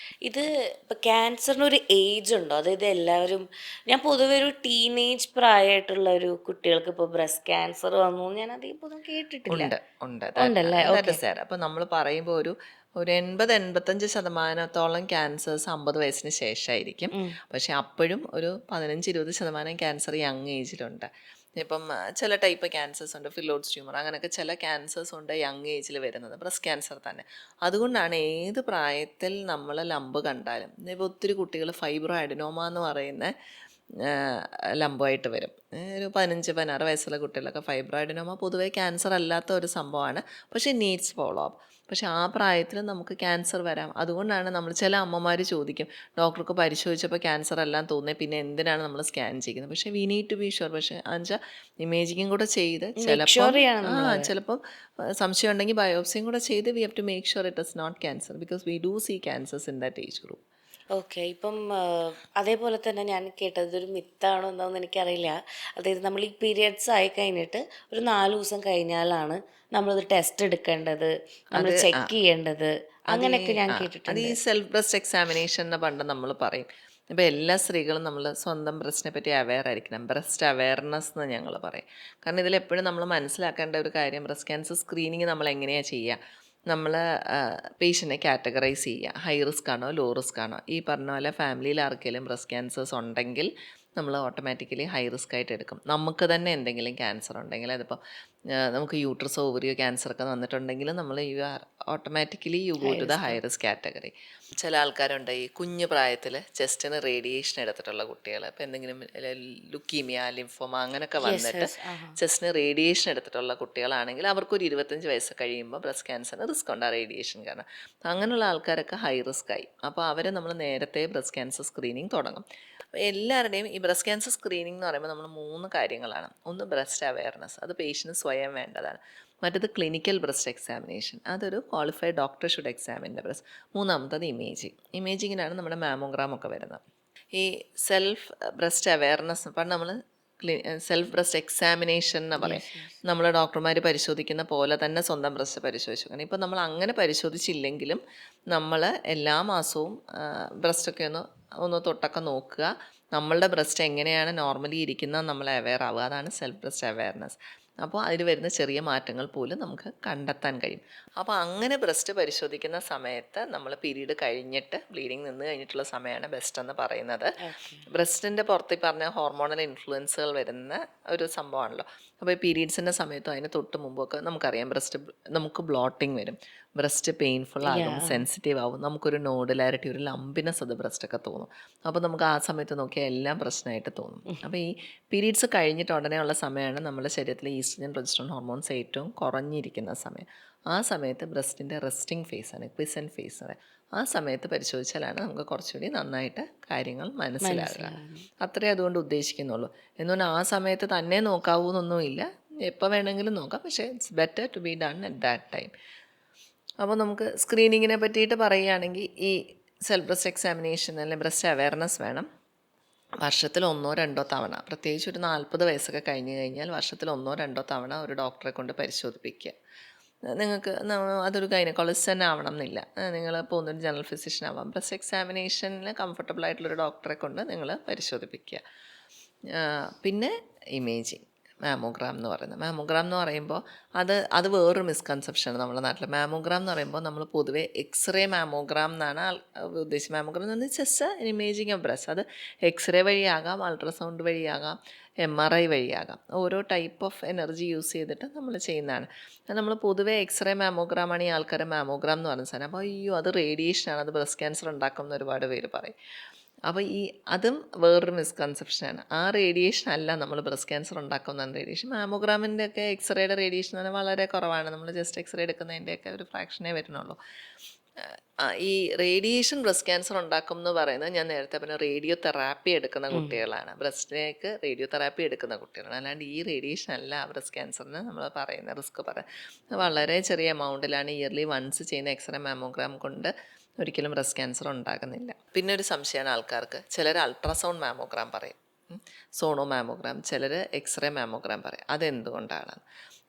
ഇത് ഇപ്പം ക്യാൻസറിന് ഒരു ഏജ് ഉണ്ടോ? അതായത് എല്ലാവരും, ഞാൻ പൊതുവെ ഒരു ടീനേജ് പ്രായമായിട്ടുള്ള ഒരു കുട്ടികൾക്ക് ഇപ്പോൾ ബ്രസ്റ്റ് ക്യാൻസർ വന്നു ഞാൻ അധികം പൊതുവെ കേട്ടിട്ടില്ല. ഉണ്ടല്ലേ? ഓക്കെ. അപ്പോൾ നമ്മൾ പറയുമ്പോൾ ഒരു 80-85% ക്യാൻസേഴ്സ് 50 വയസ്സിന് ശേഷമായിരിക്കും. പക്ഷെ അപ്പോഴും ഒരു 15-20% ക്യാൻസർ യങ് ഏജിലുണ്ട്. ഇപ്പം ചില ടൈപ്പ് ക്യാൻസേഴ്സ് ഉണ്ട്, ഫിലോഡ്സ് ട്യൂമർ, അങ്ങനെയൊക്കെ ചില ക്യാൻസേഴ്സ് ഉണ്ട് യങ് ഏജിൽ വരുന്നത്, ബ്രസ്റ്റ് ക്യാൻസർ തന്നെ. അതുകൊണ്ടാണ് ഏത് പ്രായത്തിൽ നമ്മൾ ലംബ് കണ്ടാലും, ഇപ്പോൾ ഒത്തിരി കുട്ടികൾ ഫൈബ്രോ അഡിനോമ എന്ന് പറയുന്ന ലംബമായിട്ട് വരും. ഒരു 15-16 വയസ്സുള്ള കുട്ടികളൊക്കെ ഫൈബ്രോ അഡിനോമ പൊതുവേ ക്യാൻസർ അല്ലാത്ത ഒരു സംഭവമാണ്, പക്ഷേ നീഡ്സ് ഫോളോ അപ്പ്. പക്ഷേ ആ പ്രായത്തിൽ നമുക്ക് ക്യാൻസർ വരാം. അതുകൊണ്ടാണ് നമ്മൾ ചില അമ്മമാർ ചോദിക്കും, ഡോക്ടർക്ക് പരിശോധിച്ചപ്പോൾ ക്യാൻസർ എല്ലാം തോന്നി, പിന്നെ എന്തിനാണ് നമ്മൾ സ്കാൻ ചെയ്യുന്നത്? പക്ഷേ we need to be sure. പക്ഷേ എന്നുവെച്ചാൽ ഇമേജിങ്ങും കൂടെ ചെയ്ത് ചിലപ്പം സംശയം ഉണ്ടെങ്കിൽ ബയോപ്സിയും കൂടെ ചെയ്ത് we have to make sure it is not cancer, because we do see cancers in that age group. Okay. ഇപ്പം അതേപോലെ തന്നെ ഞാൻ കേട്ടത്, ഇതൊരു മിത്താണോ എന്താണെന്ന് എനിക്കറിയില്ല, അതായത് നമ്മൾ ഈ പീരിയഡ്സ് ആയി കഴിഞ്ഞിട്ട് ഒരു 4 ദിവസം കഴിഞ്ഞാലാണ് നമ്മളത് ടെസ്റ്റ് എടുക്കേണ്ടത്, നമ്മൾ ചെക്ക് ചെയ്യേണ്ടത്, അങ്ങനെയൊക്കെ ഞാൻ അത് കേട്ടിട്ടുണ്ട്. ഈ സെൽഫ് ബ്രസ്റ്റ് എക്സാമിനേഷൻ എന്ന് പണ്ട് നമ്മൾ പറയും. ഇപ്പോൾ എല്ലാ സ്ത്രീകളും നമ്മൾ സ്വന്തം ബ്രസ്റ്റിനെ പറ്റി അവെയർ ആയിരിക്കണം. ബ്രസ്റ്റ് അവെയർനെസ് എന്ന് ഞങ്ങൾ പറയും. കാരണം ഇതിലെപ്പോഴും നമ്മൾ മനസ്സിലാക്കേണ്ട ഒരു കാര്യം, ബ്രസ്റ്റ് ക്യാൻസർ സ്ക്രീനിങ് നമ്മൾ എങ്ങനെയാണ് ചെയ്യുക? നമ്മൾ പേഷ്യൻറ്റിനെ കാറ്റഗറൈസ് ചെയ്യുക, ഹൈ റിസ്ക് ആണോ ലോ റിസ്ക് ആണോ. ഈ പറഞ്ഞ പോലെ ഫാമിലിയിൽ ആർക്കെങ്കിലും ബ്രസ്റ്റ് ക്യാൻസേഴ്സ് ഉണ്ടെങ്കിൽ നമ്മൾ ഓട്ടോമാറ്റിക്കലി ഹൈ റിസ്ക് ആയിട്ട് എടുക്കും. നമുക്ക് തന്നെ എന്തെങ്കിലും ക്യാൻസർ ഉണ്ടെങ്കിൽ, അതിപ്പോൾ നമുക്ക് യൂട്രസോ ഓവറിയോ ക്യാൻസറൊക്കെ വന്നിട്ടുണ്ടെങ്കിൽ നമ്മൾ automatically you go to the high risk category. ചില ആൾക്കാരുണ്ട് ഈ കുഞ്ഞു പ്രായത്തിൽ ചെസ്റ്റിന് റേഡിയേഷൻ എടുത്തിട്ടുള്ള കുട്ടികൾ, ഇപ്പോൾ എന്തെങ്കിലും ലുക്കീമിയ, ലിംഫോമ അങ്ങനെയൊക്കെ വന്നിട്ട് ചെസ്റ്റിന് റേഡിയേഷൻ എടുത്തിട്ടുള്ള കുട്ടികളാണെങ്കിൽ അവർക്കൊരു 25 വയസ്സ് കഴിയുമ്പോൾ ബ്രസ്റ്റ് ക്യാൻസറിന് റിസ്ക് ഉണ്ട് ആ റേഡിയേഷൻ കാരണം. അങ്ങനെയുള്ള ആൾക്കാരൊക്കെ ഹൈ റിസ്ക് ആയി. അപ്പോൾ അവരെ നമ്മൾ നേരത്തെ ബ്രസ്റ്റ് ക്യാൻസർ സ്ക്രീനിങ് തുടങ്ങും. എല്ലാവരുടെയും ഈ ബ്രസ്റ്റ് ക്യാൻസർ സ്ക്രീനിങ് എന്ന് പറയുമ്പോൾ നമ്മൾ 3 കാര്യങ്ങളാണ്. ഒന്ന് ബ്രസ്റ്റ് അവെയർനെസ്, അത് പേഷ്യൻറ്റ് സ്വയം വേണ്ടതാണ്. മറ്റത് ക്ലിനിക്കൽ ബ്രസ്റ്റ് എക്സാമിനേഷൻ, അതൊരു qualified doctor should examine the breast. മൂന്നാമത്തത് ഇമേജിങ്ങിനാണ് നമ്മുടെ മാമോഗ്രാം ഒക്കെ വരുന്നത്. ഈ സെൽഫ് ബ്രസ്റ്റ് അവെയർനെസ് പണ്ട് നമ്മൾ സെൽഫ് ബ്രസ്റ്റ് എക്സാമിനേഷൻ എന്ന് പറയും. നമ്മൾ ഡോക്ടർമാർ പരിശോധിക്കുന്ന പോലെ തന്നെ സ്വന്തം ബ്രസ്റ്റ് പരിശോധിച്ചു. കാരണം ഇപ്പോൾ നമ്മൾ അങ്ങനെ പരിശോധിച്ചില്ലെങ്കിലും നമ്മൾ എല്ലാ മാസവും ബ്രസ്റ്റൊക്കെ ഒന്ന് തൊട്ടൊക്കെ നോക്കുക. നമ്മളുടെ ബ്രസ്റ്റ് എങ്ങനെയാണ് നോർമലി ഇരിക്കുന്നത് നമ്മൾ അവെയർ ആവുക. അതാണ് സെൽഫ് ബ്രസ്റ്റ് അവെയർനെസ്. അപ്പോൾ അതിൽ വരുന്ന ചെറിയ മാറ്റങ്ങൾ പോലും നമുക്ക് കണ്ടെത്താൻ കഴിയും. അപ്പോൾ അങ്ങനെ ബ്രസ്റ്റ് പരിശോധിക്കുന്ന സമയത്ത് നമ്മൾ പീരീഡ് കഴിഞ്ഞിട്ട് ബ്ലീഡിങ് നിന്ന് കഴിഞ്ഞിട്ടുള്ള സമയമാണ് ബെസ്റ്റ് എന്ന് പറയുന്നത്. ബ്രസ്റ്റിൻ്റെ പുറത്ത് ഈ പറഞ്ഞ ഹോർമോണൽ ഇൻഫ്ലുവൻസുകൾ വരുന്ന ഒരു സംഭവമാണല്ലോ. അപ്പോൾ ഈ പീരീഡ്സിൻ്റെ സമയത്തും അതിന് തൊട്ട് മുമ്പൊക്കെ നമുക്കറിയാം നമുക്ക് ബ്ലോട്ടിങ് വരും, ബ്രസ്റ്റ് പെയിൻഫുൾ ആകും, സെൻസിറ്റീവ് ആകും, നമുക്കൊരു നോഡുലാരിറ്റി, ഒരു ലംബിനെസ് അത് ബ്രസ്റ്റൊക്കെ തോന്നും. അപ്പോൾ നമുക്ക് ആ സമയത്ത് നോക്കിയാൽ എല്ലാം പ്രശ്നമായിട്ട് തോന്നും. അപ്പോൾ ഈ പീരീഡ്സ് കഴിഞ്ഞിട്ട് ഉടനെയുള്ള സമയമാണ് നമ്മുടെ ശരീരത്തിലെ ഈസ്ട്രജൻ പ്രൊജസ്ട്രോൺ ഹോർമോൺസ് ഏറ്റവും കുറഞ്ഞിരിക്കുന്ന സമയം. ആ സമയത്ത് ബ്രസ്റ്റിൻ്റെ റെസ്റ്റിംഗ് ഫേസാണ്, ക്വിസൻറ്റ് ഫേസാണ്. ആ സമയത്ത് പരിശോധിച്ചാലാണ് നമുക്ക് കുറച്ചുകൂടി നന്നായിട്ട് കാര്യങ്ങൾ മനസ്സിലാകുക. അത്രേ അതുകൊണ്ട് ഉദ്ദേശിക്കുന്നുള്ളൂ. എന്നുകൊണ്ട് ആ സമയത്ത് തന്നെ നോക്കാവൂ എന്നൊന്നുമില്ല, എപ്പോൾ വേണമെങ്കിലും നോക്കാം. പക്ഷേ it's better to be done at that time. അപ്പോൾ നമുക്ക് സ്ക്രീനിങ്ങിനെ പറ്റിയിട്ട് പറയുകയാണെങ്കിൽ ഈ സെൽഫ് ബ്രസ്റ്റ് എക്സാമിനേഷൻ അല്ലെങ്കിൽ ബ്രസ്റ്റ് അവെയർനെസ് വേണം. വർഷത്തിൽ 1-2 തവണ, പ്രത്യേകിച്ച് ഒരു 40 വയസ്സൊക്കെ കഴിഞ്ഞ് കഴിഞ്ഞാൽ വർഷത്തിൽ 1-2 തവണ ഒരു ഡോക്ടറെ കൊണ്ട് പരിശോധിപ്പിക്കുക. നിങ്ങൾക്ക് അതൊരു ഗൈനക്കോളജിസ്റ്റ് തന്നെ ആവണം എന്നില്ല, നിങ്ങൾ പോകുന്നൊരു ജനറൽ ഫിസിഷ്യൻ ആവാം. ബ്രസ്റ്റ് എക്സാമിനേഷനിൽ കംഫർട്ടബിൾ ആയിട്ടുള്ളൊരു ഡോക്ടറെ കൊണ്ട് നിങ്ങൾ പരിശോധിപ്പിക്കുക. പിന്നെ ഇമേജിങ്, മാമോഗ്രാം എന്ന് പറയുന്നത്. മാമോഗ്രാം എന്ന് പറയുമ്പോൾ അത് വേറൊരു മിസ്കൺസെപ്ഷനാണ് നമ്മുടെ നാട്ടിൽ. മാമോഗ്രാം എന്ന് പറയുമ്പോൾ നമ്മൾ പൊതുവെ എക്സ്റേ മാമോഗ്രാം എന്നാണ് ഉദ്ദേശിച്ചത്. മാമോഗ്രാം എന്ന് പറഞ്ഞാൽ ജസ്റ്റ് ഇമേജിങ് ഓഫ് ബ്രസ്റ്റ്. അത് എക്സ്റേ വഴിയാകാം, അൾട്രാസൗണ്ട് വഴിയാകാം, MRI വഴിയാകാം. ഓരോ ടൈപ്പ് ഓഫ് എനർജി യൂസ് ചെയ്തിട്ട് നമ്മൾ ചെയ്യുന്നതാണ്. നമ്മൾ പൊതുവെ എക്സ്റേ മാമോഗ്രാമാണ് ഈ ആൾക്കാർ മാമോഗ്രാം എന്ന് പറയുന്ന സാധനം. അപ്പോൾ അയ്യോ അത് റേഡിയേഷനാണ്, അത് ബ്രസ്റ്റ് ക്യാൻസർ ഉണ്ടാക്കും എന്ന് ഒരുപാട് പേര് പറയും. അപ്പോൾ അതും വേറൊരു മിസ്കൺസെപ്ഷനാണ്. ആ റേഡിയേഷൻ അല്ല നമ്മൾ ബ്രസ്റ്റ് ക്യാൻസർ ഉണ്ടാക്കുന്ന റേഡിയേഷൻ. മാമോഗ്രാമിൻ്റെ ഒക്കെ എക്സ്റേയുടെ റേഡിയേഷൻ എന്ന് പറഞ്ഞാൽ വളരെ കുറവാണ്. നമ്മൾ ജസ്റ്റ് എക്സ്റേ എടുക്കുന്നതിൻ്റെയൊക്കെ ഒരു ഫ്രാക്ഷനേ വരുന്നുള്ളൂ. ഈ റേഡിയേഷൻ ബ്രസ്റ്റ് ക്യാൻസർ ഉണ്ടാക്കും എന്ന് പറയുന്നത് ഞാൻ നേരത്തെ പറഞ്ഞ റേഡിയോ തെറാപ്പി എടുക്കുന്ന കുട്ടികളാണ്. ബ്രസ്റ്റിലേക്ക് റേഡിയോ തെറാപ്പി എടുക്കുന്ന കുട്ടികളാണ്. അല്ലാണ്ട് ഈ റേഡിയേഷൻ അല്ല ബ്രസ്റ്റ് ക്യാൻസറിന് നമ്മൾ പറയുന്ന റിസ്ക് വളരെ ചെറിയ എമൗണ്ടിലാണ് ഇയർലി വൺസ് ചെയ്യുന്ന എക്സ്റേ മാമോഗ്രാം കൊണ്ട് ഒരിക്കലും ബ്രസ്റ്റ് ക്യാൻസർ ഉണ്ടാകുന്നില്ല. പിന്നെ ഒരു സംശയമാണ് ആൾക്കാർക്ക്. ചിലർ അൾട്രാസൗണ്ട് മാമോഗ്രാം പറയും, സോണോ മാമോഗ്രാം, ചിലർ എക്സ്റേ മാമോഗ്രാം പറയും. അതെന്തുകൊണ്ടാണ്?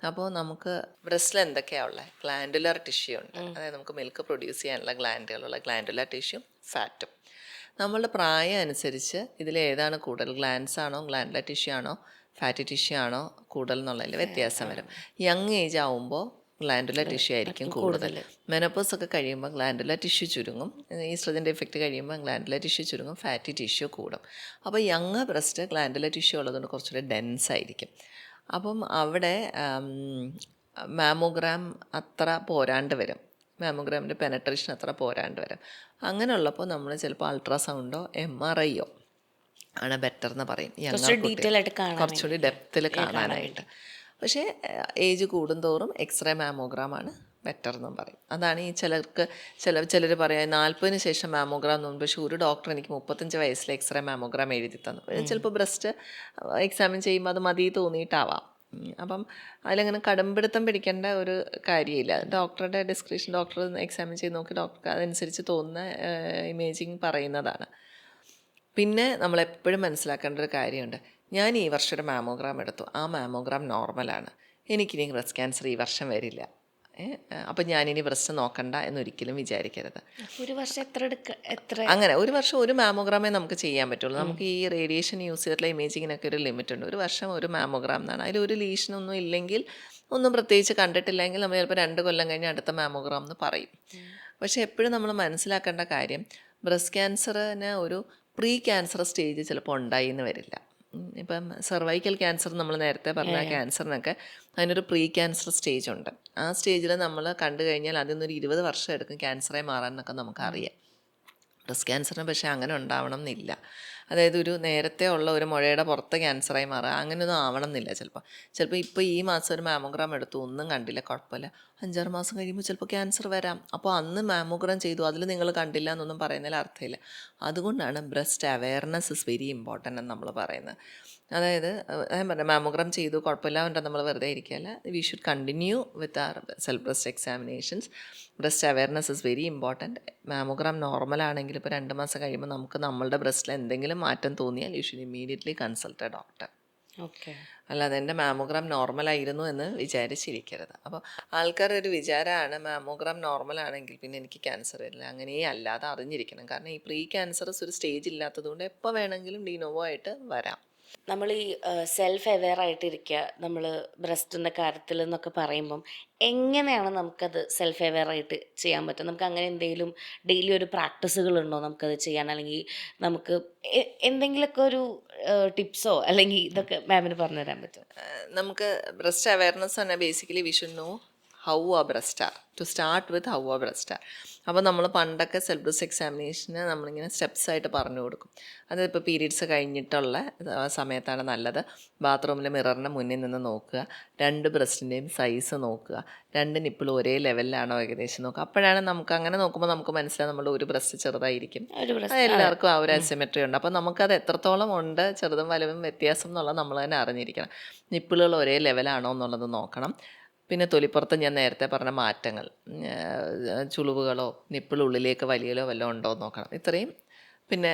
അപ്പോൾ നമുക്ക് ബ്രസ്റ്റിൽ എന്തൊക്കെയാണ് ഉള്ളത്? ഗ്ലാൻഡുലർ ടിഷ്യൂ ഉണ്ട്, അതായത് നമുക്ക് മിൽക്ക് പ്രൊഡ്യൂസ് ചെയ്യാനുള്ള ഗ്ലാൻഡുകളുള്ള ഗ്ലാൻഡുലർ ടിഷ്യൂ, ഫാറ്റും. നമ്മളുടെ പ്രായം അനുസരിച്ച് ഇതിലേതാണ് കൂടുതൽ? ഗ്ലാൻഡ്സ് ആണോ, ഗ്ലാൻഡുലർ ടിഷ്യൂ ആണോ, ഫാറ്റി ടിഷ്യൂ ആണോ കൂടുതൽ എന്നുള്ളതിൽ വ്യത്യാസം വരും. യങ് ഏജ് ആവുമ്പോൾ ഗ്ലാൻഡുലർ ടിഷ്യൂ ആയിരിക്കും കൂടുതൽ. മെനോപോസ് ഒക്കെ കഴിയുമ്പോൾ ഗ്ലാൻഡുലർ ടിഷ്യൂ ചുരുങ്ങും. ഈസ്ട്രജൻ്റെ എഫക്റ്റ് കഴിയുമ്പോൾ ഗ്ലാൻഡുലർ ടിഷ്യൂ ചുരുങ്ങും, ഫാറ്റി ടിഷ്യൂ കൂടും. അപ്പോൾ യങ് ബ്രസ്റ്റ് ഗ്ലാൻഡുലർ ടിഷ്യൂ ഉള്ളതുകൊണ്ട് കുറച്ചുകൂടി ഡെൻസ് ആയിരിക്കും. അപ്പം അവിടെ മാമോഗ്രാം അത്ര പോരാണ്ട് വരും, മാമോഗ്രാമിൻ്റെ പെനട്രേഷൻ അത്ര പോരാണ്ട് വരും. അങ്ങനെയുള്ളപ്പോൾ നമ്മൾ ചിലപ്പോൾ അൾട്രാസൗണ്ടോ MRIയോ ആണ് ബെറ്റർ എന്ന് പറയും, കുറച്ചുകൂടി ഡെപ്തിൽ കാണാനായിട്ട്. പക്ഷേ ഏജ് കൂടുന്തോറും എക്സ്റേ മാമോഗ്രാമാണ് ബെറ്റർ എന്നും പറയും. അതാണ് ഈ ചിലർ പറയാം 40-ന് ശേഷം മാമോഗ്രാം തോന്നും. പക്ഷേ ഒരു ഡോക്ടർ എനിക്ക് 35 വയസ്സിൽ എക്സ്റേ മാമോഗ്രാം എഴുതി തന്നു. ചിലപ്പോൾ ബ്രസ്റ്റ് എക്സാമിൻ ചെയ്യുമ്പോൾ അത് മതി തോന്നിയിട്ടാവാം. അപ്പം അതിലങ്ങനെ കടുംപിടുത്തം പിടിക്കേണ്ട ഒരു കാര്യമില്ല. ഡോക്ടറുടെ ഡിസ്ക്രിപ്ഷൻ, ഡോക്ടർ എക്സാമിൻ ചെയ്ത് നോക്കി ഡോക്ടർക്ക് അതനുസരിച്ച് തോന്നുന്ന ഇമേജിങ് പറയുന്നതാണ്. പിന്നെ നമ്മളെപ്പോഴും മനസ്സിലാക്കേണ്ട ഒരു കാര്യമുണ്ട്. ഞാൻ ഈ വർഷം ഒരു മാമോഗ്രാം എടുത്തു, ആ മാമോഗ്രാം നോർമലാണ്, എനിക്കിനി ബ്രസ്റ്റ് ക്യാൻസർ ഈ വർഷം വരില്ല, അപ്പം ഞാനിനി ബ്രസ്റ്റ് നോക്കണ്ട എന്നൊരിക്കലും വിചാരിക്കരുത്. ഒരു വർഷം അങ്ങനെ ഒരു വർഷം ഒരു മാമോഗ്രാമേ നമുക്ക് ചെയ്യാൻ പറ്റുള്ളൂ. നമുക്ക് ഈ റേഡിയേഷൻ യൂസ് ചെയ്തിട്ടുള്ള ഇമേജിങ്ങിനൊക്കെ ഒരു ലിമിറ്റ് ഉണ്ട്. ഒരു വർഷം ഒരു മാമോഗ്രാം എന്നാണ്. അതിലൊരു ലീഷനൊന്നും ഇല്ലെങ്കിൽ, ഒന്നും പ്രത്യേകിച്ച് കണ്ടിട്ടില്ലെങ്കിൽ നമ്മൾ ചിലപ്പോൾ 2 കൊല്ലം കഴിഞ്ഞ് അടുത്ത മാമോഗ്രാം എന്ന് പറയും. പക്ഷേ എപ്പോഴും നമ്മൾ മനസ്സിലാക്കേണ്ട കാര്യം, ബ്രസ്റ്റ് ക്യാൻസറിന് ഒരു പ്രീ ക്യാൻസർ സ്റ്റേജ് ചിലപ്പോൾ ഉണ്ടായി എന്ന് വരില്ല. ഇപ്പം സെർവൈക്കൽ ക്യാൻസർ നമ്മൾ നേരത്തെ പറഞ്ഞ ക്യാൻസറിനൊക്കെ അതിനൊരു പ്രീ ക്യാൻസർ സ്റ്റേജ് ഉണ്ട്. ആ സ്റ്റേജിൽ നമ്മൾ കണ്ടു കഴിഞ്ഞാൽ അതിൽ 20 വർഷം എടുക്കും ക്യാൻസറായി മാറാനൊക്കെ നമുക്കറിയാം. ബ്രസ്റ്റ് ക്യാൻസറിന് പക്ഷേ അങ്ങനെ ഉണ്ടാവണം എന്നില്ല. അതായത് ഒരു നേരത്തെ ഉള്ള ഒരു മുഴയുടെ പുറത്ത് ക്യാൻസറായി മാറുക അങ്ങനെയൊന്നും ആവണം എന്നില്ല. ചിലപ്പോൾ ഇപ്പോൾ ഈ മാസം ഒരു മാമോഗ്രാം എടുത്തു, ഒന്നും കണ്ടില്ല, കുഴപ്പമില്ല, 5-6 മാസം കഴിയുമ്പോൾ ചിലപ്പോൾ ക്യാൻസർ വരാം. അപ്പോൾ അന്ന് മാമോഗ്രാം ചെയ്തു, അതിൽ നിങ്ങൾ കണ്ടില്ല എന്നൊന്നും പറയുന്നതിൽ അർത്ഥമില്ല. അതുകൊണ്ടാണ് breast awareness is very important എന്ന് നമ്മൾ പറയുന്നത്. അതായത് ഞാൻ പറഞ്ഞ മാമോഗ്രാം ചെയ്തു കുഴപ്പമില്ല എന്നിട്ട് നമ്മൾ വെറുതെ ഇരിക്കുകയല്ല. We should continue with our self breast examinations. Breast awareness is very important. Mammogram നോർമലാണെങ്കിൽ ഇപ്പോൾ 2 മാസം കഴിയുമ്പോൾ നമുക്ക് നമ്മളുടെ ബ്രസ്റ്റിൽ എന്തെങ്കിലും മാറ്റം തോന്നിയാൽ you should immediately consult A doctor. അല്ലാതെ എൻ്റെ മാമോഗ്രാം നോർമലായിരുന്നു എന്ന് വിചാരിച്ചിരിക്കരുത്. അപ്പോൾ ആൾക്കാരുടെ ഒരു വിചാരമാണ് മാമോഗ്രാം നോർമലാണെങ്കിൽ പിന്നെ എനിക്ക് ക്യാൻസർ വരില്ല. അങ്ങനെയേ അല്ലാതെ അറിഞ്ഞിരിക്കണം. കാരണം ഈ പ്രീ ക്യാൻസറസ് ഒരു സ്റ്റേജ് ഇല്ലാത്തതുകൊണ്ട് എപ്പോൾ വേണമെങ്കിലും ഡിനോവോ ആയിട്ട് വരാം. നമ്മൾ ഈ സെൽഫ് അവെയർ ആയിട്ടിരിക്കുക, നമ്മൾ ബ്രസ്റ്റിൻ്റെ കാര്യത്തിൽ എന്നൊക്കെ പറയുമ്പം എങ്ങനെയാണ് നമുക്കത് സെൽഫ് അവെയർ ആയിട്ട് ചെയ്യാൻ പറ്റും? നമുക്ക് അങ്ങനെ എന്തെങ്കിലും ഡെയിലി ഒരു പ്രാക്ടീസുകളുണ്ടോ നമുക്കത് ചെയ്യാൻ? അല്ലെങ്കിൽ നമുക്ക് എന്തെങ്കിലുമൊക്കെ ഒരു ടിപ്സോ അല്ലെങ്കിൽ ഇതൊക്കെ മാമിന് പറഞ്ഞു തരാൻ പറ്റും? നമുക്ക് ബ്രസ്റ്റ് അവെയർനെസ് തന്നെ basically we should know how our breast are, to start with how our breast are. അപ്പോൾ നമ്മൾ പണ്ടൊക്കെ സെൽഫ് ബ്രസ്റ്റ് എക്സാമിനേഷന് നമ്മളിങ്ങനെ സ്റ്റെപ്സ് ആയിട്ട് പറഞ്ഞു കൊടുക്കും. അതിപ്പോൾ പീരീഡ്സ് കഴിഞ്ഞിട്ടുള്ള സമയത്താണ് നല്ലത്. ബാത്റൂമിൽ മിററിൻ്റെ മുന്നിൽ നിന്ന് നോക്കുക, 2 ബ്രസ്റ്റിൻ്റെയും സൈസ് നോക്കുക, 2 നിപ്പിളും ഒരേ ലെവലിലാണോ ഏകദേശം നോക്കുക. അപ്പോഴാണ് നമുക്ക് അങ്ങനെ നോക്കുമ്പോൾ നമുക്ക് മനസ്സിലാവും നമ്മുടെ ഒരു ബ്രസ്റ്റ് ചെറുതായിരിക്കും, എല്ലാവർക്കും ആ ഒരു അസിമെട്രി ഉണ്ട്. അപ്പോൾ നമുക്കത് എത്രത്തോളം ഉണ്ട്, ചെറുതും വലുതും വ്യത്യാസം എന്നുള്ളത് നമ്മൾ തന്നെ അറിഞ്ഞിരിക്കണം. നിപ്പിളുകൾ ഒരേ ലെവലാണോ എന്നുള്ളത് നോക്കണം. പിന്നെ തൊലിപ്പുറത്ത് ഞാൻ നേരത്തെ പറഞ്ഞ മാറ്റങ്ങൾ, ചുളിവുകളോ നിപ്പിളുള്ളിലേക്ക് വലിയലോ വല്ലതും ഉണ്ടോ എന്ന് നോക്കണം. ഇത്രയും. പിന്നെ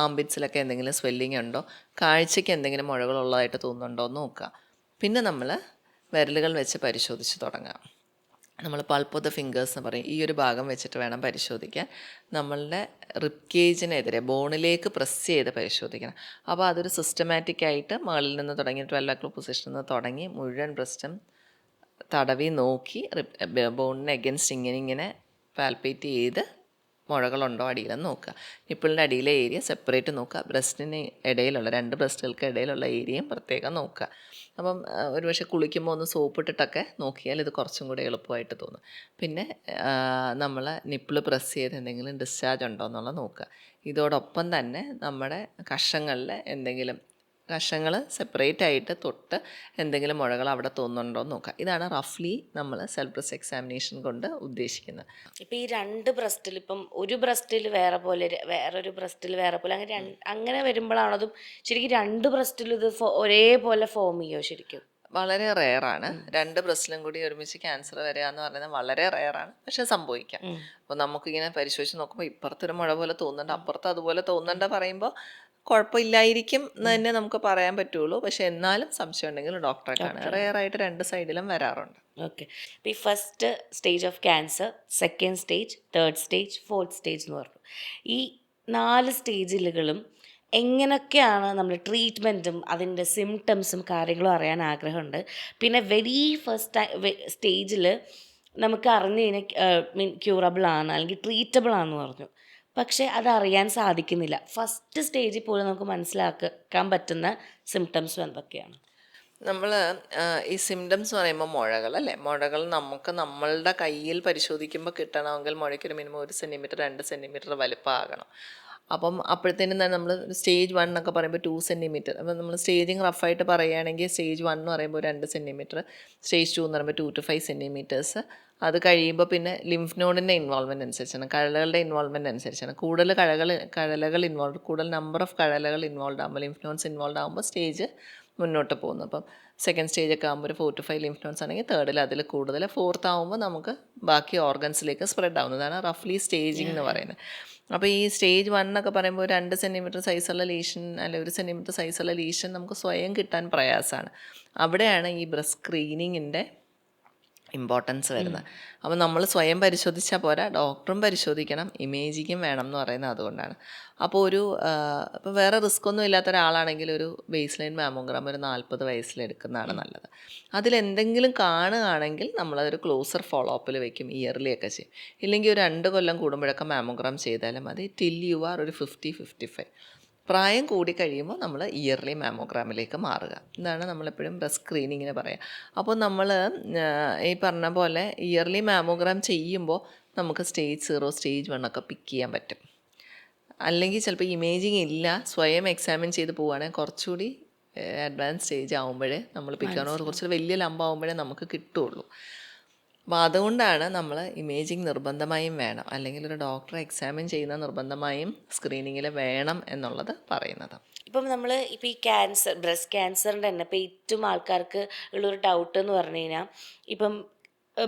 ആംബിറ്റ്സിലൊക്കെ എന്തെങ്കിലും സ്വെല്ലിംഗ് ഉണ്ടോ, കാഴ്ചയ്ക്ക് എന്തെങ്കിലും മുഴകളുള്ളതായിട്ട് തോന്നുന്നുണ്ടോ എന്ന് നോക്കുക. പിന്നെ നമ്മൾ വിരലുകൾ വെച്ച് പരിശോധിച്ച് തുടങ്ങാം. നമ്മൾ പൾപ്പ് ഓഫ് ദ ഫിംഗേഴ്സ് എന്ന് പറയും. ഈ ഒരു ഭാഗം വെച്ചിട്ട് വേണം പരിശോധിക്കാൻ. നമ്മളുടെ റിബ് കേജിനെതിരെ ബോണിലേക്ക് പ്രസ് ചെയ്ത് പരിശോധിക്കണം. അപ്പോൾ അതൊരു സിസ്റ്റമാറ്റിക് ആയിട്ട് മുകളിൽ നിന്ന് തുടങ്ങി 12 o'clock പൊസിഷനിൽ നിന്ന് തുടങ്ങി മുഴുവൻ ബ്രസ്റ്റും തടവി നോക്കി ബോണിന് എഗൻസ്റ്റ് ഇങ്ങനെ പാൽപ്പേറ്റ് ചെയ്ത് മുഴകളുണ്ടോ അടിയിലെന്ന് നോക്കുക. നിപ്പിളിൻ്റെ അടിയിലെ ഏരിയ സെപ്പറേറ്റ് നോക്കുക. ബ്രസ്റ്റിന് ഇടയിലുള്ള 2 ബ്രസ്റ്റുകൾക്ക് ഇടയിലുള്ള ഏരിയയും പ്രത്യേകം നോക്കുക. അപ്പം ഒരുപക്ഷെ കുളിക്കുമ്പോൾ ഒന്ന് സോപ്പിട്ടിട്ടൊക്കെ നോക്കിയാൽ ഇത് കുറച്ചും കൂടി എളുപ്പമായിട്ട് തോന്നും. പിന്നെ നമ്മൾ നിപ്പിള് പ്രസ് ചെയ്ത് എന്തെങ്കിലും ഡിസ്ചാർജ് ഉണ്ടോ എന്നുള്ളത് നോക്കുക. ഇതോടൊപ്പം തന്നെ നമ്മുടെ കഷങ്ങൾ സെപ്പറേറ്റ് ആയിട്ട് തൊട്ട് എന്തെങ്കിലും മുഴകൾ അവിടെ തോന്നുന്നുണ്ടോ എന്ന് നോക്കുക. ഇതാണ് റഫ്ലി നമ്മൾ സെൽഫ് ബ്രസ്റ്റ് എക്സാമിനേഷൻ കൊണ്ട് ഉദ്ദേശിക്കുന്നത്. ഇപ്പം ഈ 2 ബ്രസ്റ്റിൽ ഇപ്പം ഒരു ബ്രസ്റ്റിൽ വേറെ പോലെ വേറൊരു ബ്രസ്റ്റിൽ വേറെ പോലെ അങ്ങനെ അങ്ങനെ വരുമ്പോഴാണതും ശരിക്കും 2 ബ്രസ്റ്റിൽ ഇത് ഒരേപോലെ ഫോം ചെയ്യുമോ ശരിക്കും? വളരെ റെയറാണ്. 2 ബ്രസ്റ്റിലും കൂടി ഒരുമിച്ച് ക്യാൻസർ വരിക എന്ന് പറയുന്നത് വളരെ റെയറാണ്. പക്ഷെ സംഭവിക്കാം. അപ്പോൾ നമുക്കിങ്ങനെ പരിശോധിച്ച് നോക്കുമ്പോൾ ഇപ്പുറത്തൊരു മുഴ പോലെ തോന്നുന്നുണ്ട്, അപ്പുറത്ത് അതുപോലെ തോന്നുന്നുണ്ട് പറയുമ്പോൾ കുഴപ്പമില്ലായിരിക്കും എന്ന് തന്നെ നമുക്ക് പറയാൻ പറ്റുള്ളൂ. പക്ഷെ എന്നാലും സംശയം ഉണ്ടെങ്കിൽ ഡോക്ടറെ കാണുക. റെയറായിട്ട് 2 സൈഡിലും വരാറുണ്ട്. ഓക്കെ. അപ്പോൾ ഈ first stage of cancer, second stage, third stage, fourth stage എന്ന് പറഞ്ഞു. ഈ 4 സ്റ്റേജിലുകളും എങ്ങനെയൊക്കെയാണ് നമ്മൾ ട്രീറ്റ്മെൻറ്റും അതിൻ്റെ സിംറ്റംസും കാര്യങ്ങളും അറിയാൻ ആഗ്രഹമുണ്ട്. പിന്നെ വെരി ഫസ്റ്റ് സ്റ്റേജിൽ നമുക്ക് അറിഞ്ഞു കഴിഞ്ഞാൽ ക്യൂറബിൾ ആണ് അല്ലെങ്കിൽ ട്രീറ്റബിൾ ആണെന്ന് പറഞ്ഞു. പക്ഷേ അതറിയാൻ സാധിക്കുന്നില്ല. ഫസ്റ്റ് സ്റ്റേജിൽ പോലും നമുക്ക് മനസ്സിലാക്കാൻ പറ്റുന്ന സിംറ്റംസും എന്തൊക്കെയാണ്? നമ്മൾ ഈ സിംറ്റംസ് പറയുമ്പോൾ മുഴകൾ അല്ലേ, മുഴകൾ നമുക്ക് നമ്മളുടെ കയ്യിൽ പരിശോധിക്കുമ്പോൾ കിട്ടണമെങ്കിൽ മുഴയ്ക്കൊരു മിനിമം 1 സെൻറ്റിമീറ്റർ 2 സെൻറ്റിമീറ്റർ വലിപ്പമാകണം. അപ്പം അപ്പോഴത്തേനും തന്നെ നമ്മൾ സ്റ്റേജ് 1 എന്നൊക്കെ പറയുമ്പോൾ 2 സെൻറ്റിമീറ്റർ. അപ്പം നമ്മൾ സ്റ്റേജിങ് റഫായിട്ട് പറയുകയാണെങ്കിൽ സ്റ്റേജ് 1 എന്ന് പറയുമ്പോൾ 2 സെൻറ്റിമീറ്റർ, സ്റ്റേജ് 2 എന്ന് പറയുമ്പോൾ 2 to 5 സെൻറ്റിമീറ്റേഴ്സ്. അത് കഴിയുമ്പോൾ പിന്നെ ലിംഫ് നോഡിൻ്റെ ഇൻവോൾവ്മെൻറ്റ് അനുസരിച്ചാണ്, കഴലകളുടെ ഇൻവോൾവ്മെൻറ്റ് അനുസരിച്ചാണ്. കൂടുതൽ കഴലകൾ കൂടുതൽ നമ്പർ ഓഫ് കഴലകൾ ഇൻവോൾവ് ആകുമ്പോൾ, ലിംഫ് നോഡ്സ് ഇൻവോൾവ് ആകുമ്പോൾ സ്റ്റേജ് മുന്നോട്ട് പോകുന്നു. അപ്പം സെക്കൻഡ് സ്റ്റേജൊക്കെ ആകുമ്പോൾ ഒരു 4 to 5 ലിംഫ് നോഡ്സ് ആണെങ്കിൽ തേർഡിൽ അതിൽ കൂടുതൽ, ഫോർത്ത് ആകുമ്പോൾ നമുക്ക് ബാക്കി ഓർഗൻസിലേക്ക് സ്പ്രെഡ് ആവുന്നതാണ് റഫ്ലി സ്റ്റേജിങ് എന്ന് പറയുന്നത്. അപ്പോൾ ഈ സ്റ്റേജ് 1 എന്നൊക്കെ പറയുമ്പോൾ 2 സെൻറ്റിമീറ്റർ സൈസുള്ള ലീഷൻ അല്ലെങ്കിൽ 1 സെൻറ്റിമീറ്റർ സൈസുള്ള ലീഷൻ നമുക്ക് സ്വയം കിട്ടാൻ പ്രയാസമാണ്. അവിടെയാണ് ഈ ബ്രസ്റ്റ് സ്ക്രീനിങ്ങിൻ്റെ ഇമ്പോർട്ടൻസ് വരുന്നത്. അപ്പോൾ നമ്മൾ സ്വയം പരിശോധിച്ചാൽ പോരാ, ഡോക്ടറും പരിശോധിക്കണം, ഇമേജിങ്ങും വേണം എന്ന് പറയുന്നത് അതുകൊണ്ടാണ്. അപ്പോൾ ഇപ്പോൾ വേറെ റിസ്ക് ഒന്നും ഇല്ലാത്ത ഒരാളാണെങ്കിൽ ഒരു ബേസ് ലൈൻ മാമോഗ്രാം ഒരു 40 വയസ്സിലെടുക്കുന്നതാണ് നല്ലത്. അതിലെന്തെങ്കിലും കാണുകയാണെങ്കിൽ നമ്മളതൊരു ക്ലോസർ ഫോളോ അപ്പിൽ വെക്കും, ഇയർലി ഒക്കെ ചെയ്യും. ഇല്ലെങ്കിൽ ഒരു 2 കൊല്ലം കൂടുമ്പോഴൊക്കെ മാമോഗ്രാം ചെയ്താലും മതി. ടിൽ യു ആർ ഒരു 50-55. പ്രായം കൂടി കഴിയുമ്പോൾ നമ്മൾ ഇയർലി മാമോഗ്രാമിലേക്ക് മാറുക. ഇതാണ് നമ്മളെപ്പോഴും ബ്രസ്റ്റ് സ്ക്രീനിങ്ങിന് പറയുക. അപ്പോൾ നമ്മൾ ഈ പറഞ്ഞ പോലെ ഇയർലി മാമോഗ്രാം ചെയ്യുമ്പോൾ നമുക്ക് സ്റ്റേജ് 0, സ്റ്റേജ് 1 ഒക്കെ പിക്ക് ചെയ്യാൻ പറ്റും. അല്ലെങ്കിൽ ചിലപ്പോൾ ഇമേജിങ് ഇല്ല, സ്വയം എക്സാമിൻ ചെയ്ത് പോവുകയാണെങ്കിൽ കുറച്ചുകൂടി അഡ്വാൻസ് സ്റ്റേജ് ആകുമ്പോഴേ നമ്മൾ പിക്ക് ചെയ്യണം. കുറച്ചുകൂടി വലിയ ലംബാകുമ്പോഴേ നമുക്ക് കിട്ടുള്ളൂ. അപ്പോൾ അതുകൊണ്ടാണ് നമ്മൾ ഇമേജിങ് നിർബന്ധമായും വേണം, അല്ലെങ്കിൽ ഒരു ഡോക്ടറെ എക്സാമിൻ ചെയ്യുന്ന നിർബന്ധമായും സ്ക്രീനിങ്ങിൽ വേണം എന്നുള്ളത് പറയുന്നത്. ഇപ്പം നമ്മൾ ഇപ്പോൾ ഈ ബ്രസ്റ്റ് ക്യാൻസറിൻ്റെ തന്നെ ഇപ്പോൾ ഏറ്റവും ആൾക്കാർക്ക് ഉള്ളൊരു ഡൗട്ട് എന്ന് പറഞ്ഞു കഴിഞ്ഞാൽ, ഇപ്പം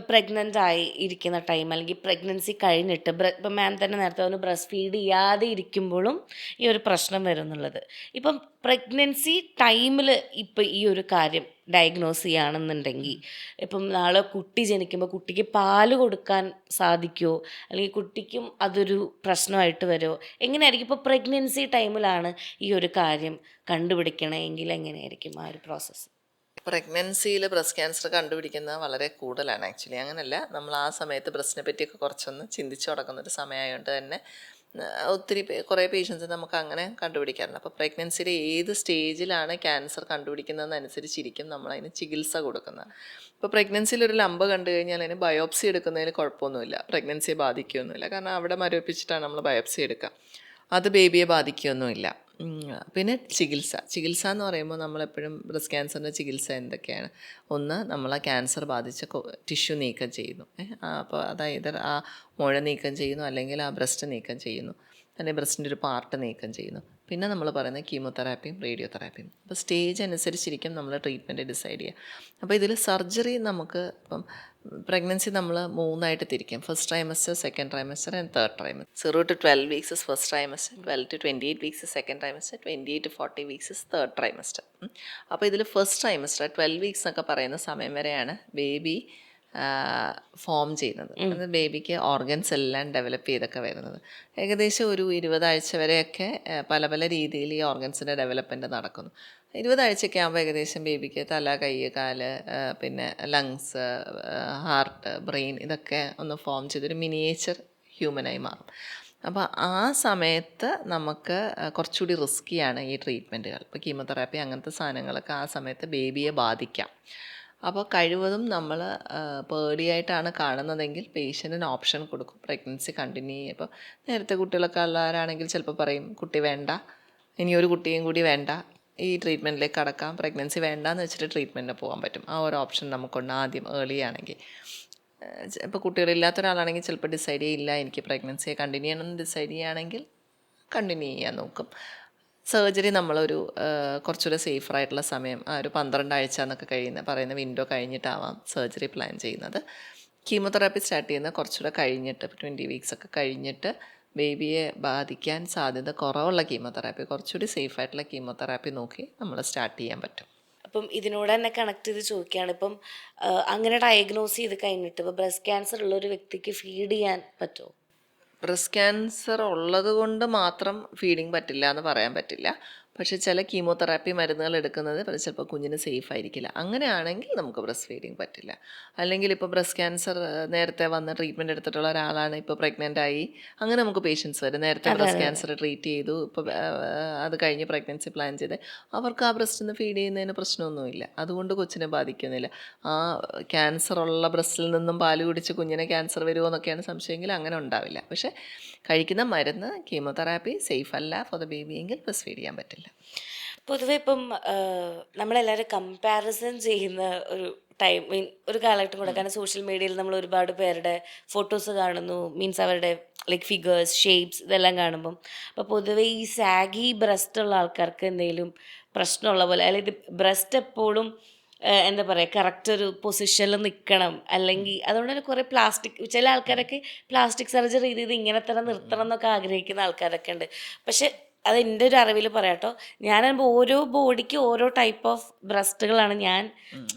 പ്രഗ്നൻ്റ് ആയി ഇരിക്കുന്ന ടൈം അല്ലെങ്കിൽ പ്രഗ്നൻസി കഴിഞ്ഞിട്ട് ഇപ്പം മാം തന്നെ നേരത്തെ ഒന്ന് ബ്രസ്റ്റ് ഫീഡ് ചെയ്യാതെ ഇരിക്കുമ്പോഴും ഈ ഒരു പ്രശ്നം വരും എന്നുള്ളത്. ഇപ്പം പ്രഗ്നൻസി ടൈമിൽ ഇപ്പം ഈ ഒരു കാര്യം ഡയഗ്നോസ് ചെയ്യുകയാണെന്നുണ്ടെങ്കിൽ, ഇപ്പം നാളെ കുട്ടി ജനിക്കുമ്പോൾ കുട്ടിക്ക് പാല് കൊടുക്കാൻ സാധിക്കുമോ, അല്ലെങ്കിൽ കുട്ടിക്കും അതൊരു പ്രശ്നമായിട്ട് വരുമോ, എങ്ങനെയായിരിക്കും? ഇപ്പോൾ പ്രഗ്നൻസി ടൈമിലാണ് ഈ ഒരു കാര്യം കണ്ടുപിടിക്കണമെങ്കിൽ എങ്ങനെയായിരിക്കും ആ ഒരു പ്രോസസ്സ്? പ്രഗ്നൻസിയിൽ ബ്രസ്റ്റ് ക്യാൻസർ കണ്ടുപിടിക്കുന്നത് വളരെ കൂടുതലാണ്. ആക്ച്വലി അങ്ങനെയല്ല, നമ്മൾ ആ സമയത്ത് ബ്രസ്റ്റിനെ പറ്റിയൊക്കെ കുറച്ചൊന്ന് ചിന്തിച്ച് തുടങ്ങുന്നൊരു സമയമായതുകൊണ്ട് തന്നെ കുറേ പേഷ്യൻസ് നമുക്ക് അങ്ങനെ കണ്ടുപിടിക്കാറുണ്ട്. അപ്പോൾ പ്രഗ്നൻസിയുടെ ഏത് സ്റ്റേജിലാണ് ക്യാൻസർ കണ്ടുപിടിക്കുന്നതെന്നനുസരിച്ചിരിക്കും നമ്മളതിന് ചികിത്സ കൊടുക്കുന്നത്. ഇപ്പോൾ പ്രഗ്നൻസിയിൽ ഒരു ലംബ് കണ്ടു കഴിഞ്ഞാൽ അതിന് ബയോപ്സി എടുക്കുന്നതിന് കുഴപ്പമൊന്നുമില്ല, പ്രഗ്നൻസിയെ ബാധിക്കുകയൊന്നുമില്ല. കാരണം അവിടെ മരവിപ്പിച്ചിട്ടാണ് നമ്മൾ ബയോപ്സി എടുക്കുക, അത് ബേബിയെ ബാധിക്കുകയൊന്നുമില്ല. പിന്നെ ചികിത്സ എന്ന് പറയുമ്പോൾ നമ്മളെപ്പോഴും ബ്രസ്റ്റ് ക്യാൻസറിൻ്റെ ചികിത്സ എന്തൊക്കെയാണ്? ഒന്ന്, നമ്മൾ ആ ക്യാൻസർ ബാധിച്ച ടിഷ്യൂ നീക്കം ചെയ്യുന്നു. അപ്പോൾ അതായത് ആ മുഴ നീക്കം ചെയ്യുന്നു, അല്ലെങ്കിൽ ആ ബ്രസ്റ്റ് നീക്കം ചെയ്യുന്നു, അല്ലെങ്കിൽ ബ്രസ്റ്റിൻ്റെ ഒരു പാർട്ട് നീക്കം ചെയ്യുന്നു. പിന്നെ നമ്മൾ പറയുന്നത് കീമോതെറാപ്പിയും റേഡിയോതെറാപ്പിയും. അപ്പോൾ സ്റ്റേജ് അനുസരിച്ചിരിക്കും നമ്മൾ ട്രീറ്റ്മെൻറ്റ് ഡിസൈഡ് ചെയ്യുക. അപ്പോൾ ഇതിൽ സർജറി നമുക്ക് ഇപ്പം പ്രഗ്നൻസി നമ്മൾ 3ആയിട്ട് തിരിക്കും. First trimester, second trimester and third trimester. 0 to 12 weeks is first trimester, 12 to 28 weeks is second trimester, 28 to 40 weeks is third trimester. അപ്പോൾ ഇതിൽ ഫസ്റ്റ് ട്രൈമസ്റ്റർ 12 weeks എന്നൊക്കെ പറയുന്ന സമയം വരെയാണ് ബേബി ഫോം ചെയ്യുന്നത്. അത് ബേബിക്ക് ഓർഗൻസ് എല്ലാം ഡെവലപ്പ് ചെയ്തൊക്കെ വരുന്നത്. ഏകദേശം ഒരു 20 ആഴ്ച വരെയൊക്കെ പല പല രീതിയിൽ ഈ ഓർഗൻസിൻ്റെ ഡെവലപ്മെൻറ്റ് നടക്കുന്നു. 20 ആഴ്ചയൊക്കെ ആകുമ്പോൾ ഏകദേശം ബേബിക്ക് തല, കൈ, കാല്, പിന്നെ ലങ്സ്, ഹാർട്ട്, ബ്രെയിൻ ഇതൊക്കെ ഒന്ന് ഫോം ചെയ്തൊരു മിനിയേച്ചർ ഹ്യൂമനായി മാറും. അപ്പോൾ ആ സമയത്ത് നമുക്ക് കുറച്ചുകൂടി റിസ്ക്കിയാണ് ഈ ട്രീറ്റ്മെൻറ്റുകൾ. ഇപ്പോൾ കീമോതെറാപ്പി അങ്ങനത്തെ സാധനങ്ങളൊക്കെ ആ സമയത്ത് ബേബിയെ ബാധിക്കാം. അപ്പോൾ കഴിവതും നമ്മൾ പേടിയായിട്ടാണ് കാണുന്നതെങ്കിൽ പേഷ്യൻറ്റിന് ഓപ്ഷൻ കൊടുക്കും പ്രഗ്നൻസി കണ്ടിന്യൂ ചെയ്യുക. ഇപ്പോൾ നേരത്തെ കുട്ടികളൊക്കെ ഉള്ളവരാണെങ്കിൽ ചിലപ്പോൾ പറയും കുട്ടി വേണ്ട, ഇനിയൊരു കുട്ടിയും കൂടി വേണ്ട, ഈ ട്രീറ്റ്മെൻറ്റിലേക്ക് കടക്കാം, പ്രഗ്നൻസി വേണ്ടാന്ന് വെച്ചിട്ട് ട്രീറ്റ്മെൻറ്റിന് പോകാൻ പറ്റും. ആ ഒരു ഓപ്ഷൻ നമുക്കുണ്ട് ആദ്യം ഏർലി ആണെങ്കിൽ. ഇപ്പോൾ കുട്ടികളില്ലാത്ത ഒരാളാണെങ്കിൽ ചിലപ്പോൾ ഡിസൈഡ് ചെയ്യില്ല എനിക്ക് പ്രഗ്നൻസിയെ കണ്ടിന്യൂ ചെയ്യണമെന്ന് ഡിസൈഡ് ചെയ്യുകയാണെങ്കിൽ കണ്ടിന്യൂ ചെയ്യാൻ നോക്കും. സർജറി നമ്മളൊരു കുറച്ചുകൂടെ സേഫറായിട്ടുള്ള സമയം ഒരു 12 ആഴ്ച എന്നൊക്കെ പറയുന്ന വിൻഡോ കഴിഞ്ഞിട്ടാവാം സർജറി പ്ലാൻ ചെയ്യുന്നത്. കീമോതെറാപ്പി സ്റ്റാർട്ട് ചെയ്യുന്നത് കുറച്ചുകൂടെ കഴിഞ്ഞിട്ട് 20 വീക്സ് ഒക്കെ കഴിഞ്ഞിട്ട് ബേബിയെ ബാധിക്കാൻ സാധ്യത കുറവുള്ള കീമോതെറാപ്പി, കുറച്ചുകൂടി സേഫായിട്ടുള്ള കീമോതെറാപ്പി നോക്കി നമ്മൾ സ്റ്റാർട്ട് ചെയ്യാൻ പറ്റും. അപ്പം ഇതിനോട് തന്നെ കണക്ട് ചെയ്ത് ചോദിക്കുകയാണ്, ഇപ്പം അങ്ങനെ ഡയഗ്നോസ് ചെയ്ത് കഴിഞ്ഞിട്ട് ഇപ്പോൾ ബ്രസ്റ്റ് ക്യാൻസർ ഉള്ള ഒരു വ്യക്തിക്ക് ഫീഡ് ചെയ്യാൻ പറ്റുമോ? ബ്രസ്റ്റ് ക്യാൻസർ ഉള്ളത് കൊണ്ട് മാത്രം ഫീഡിങ് പറ്റില്ല എന്ന് പറയാൻ പറ്റില്ല. പക്ഷേ ചില കീമോതെറാപ്പി മരുന്നുകൾ എടുക്കുന്നത് ചിലപ്പോൾ കുഞ്ഞിന് സേഫ് ആയിരിക്കില്ല. അങ്ങനെയാണെങ്കിൽ നമുക്ക് ബ്രസ്റ്റ് ഫീഡിങ് പറ്റില്ല. അല്ലെങ്കിൽ ഇപ്പോൾ ബ്രസ്റ്റ് ക്യാൻസർ നേരത്തെ വന്ന് ട്രീറ്റ്മെൻറ്റ് എടുത്തിട്ടുള്ള ഒരാളാണ് ഇപ്പോൾ പ്രഗ്നൻ്റ് ആയി, അങ്ങനെ നമുക്ക് പേഷ്യൻസ് വരും. നേരത്തെ ബ്രസ്റ്റ് ക്യാൻസർ ട്രീറ്റ് ചെയ്തു, ഇപ്പോൾ അത് കഴിഞ്ഞ് പ്രഗ്നൻസി പ്ലാൻ ചെയ്ത് അവർക്ക് ആ ബ്രസ്റ്റിൽ നിന്ന് ഫീഡ് ചെയ്യുന്നതിന് പ്രശ്നമൊന്നുമില്ല. അതുകൊണ്ട് കൊച്ചിനെ ബാധിക്കുന്നില്ല. ആ ക്യാൻസർ ഉള്ള ബ്രസ്റ്റിൽ നിന്നും പാല് കുടിച്ച് കുഞ്ഞിനെ ക്യാൻസർ വരുമോ എന്നൊക്കെയാണ് സംശയമെങ്കിൽ അങ്ങനെ ഉണ്ടാവില്ല. പക്ഷേ കഴിക്കുന്ന മരുന്ന് കീമോതെറാപ്പി സേഫ് അല്ല ഫോർ ദ ബേബി എങ്കിൽ ബ്രസ്റ്റ് ഫീഡ് ചെയ്യാൻ പറ്റില്ല. പൊതുവെ ഇപ്പം നമ്മളെല്ലാവരും കമ്പാരിസൺ ചെയ്യുന്ന ഒരു ഒരു കാലഘട്ടം കൂടെ. കാരണം സോഷ്യൽ മീഡിയയിൽ നമ്മൾ ഒരുപാട് പേരുടെ ഫോട്ടോസ് കാണുന്നു, മീൻസ് അവരുടെ ലൈക്ക് ഫിഗേഴ്സ്, ഷേപ്സ് ഇതെല്ലാം കാണുമ്പം അപ്പോൾ പൊതുവെ ഈ സാഗി ബ്രസ്റ്റ് ഉള്ള ആൾക്കാർക്ക് എന്തെങ്കിലും പ്രശ്നമുള്ള പോലെ, അല്ലെങ്കിൽ ബ്രസ്റ്റ് എപ്പോഴും എന്താ പറയുക കറക്റ്റ് ഒരു പൊസിഷനിൽ നിൽക്കണം, അല്ലെങ്കിൽ അതുകൊണ്ട് തന്നെ കുറേ ചില ആൾക്കാരൊക്കെ പ്ലാസ്റ്റിക് സർജറി ചെയ്ത് ഇങ്ങനെ തന്നെ നിർത്തണം എന്നൊക്കെ ആഗ്രഹിക്കുന്ന ആൾക്കാരൊക്കെ ഉണ്ട്. പക്ഷെ അത് എൻ്റെ ഒരു അറിവിൽ പറയാട്ടോ, ഞാനാകുമ്പോൾ ഓരോ ബോഡിക്ക് ഓരോ ടൈപ്പ് ഓഫ് ബ്രസ്റ്റുകളാണ് ഞാൻ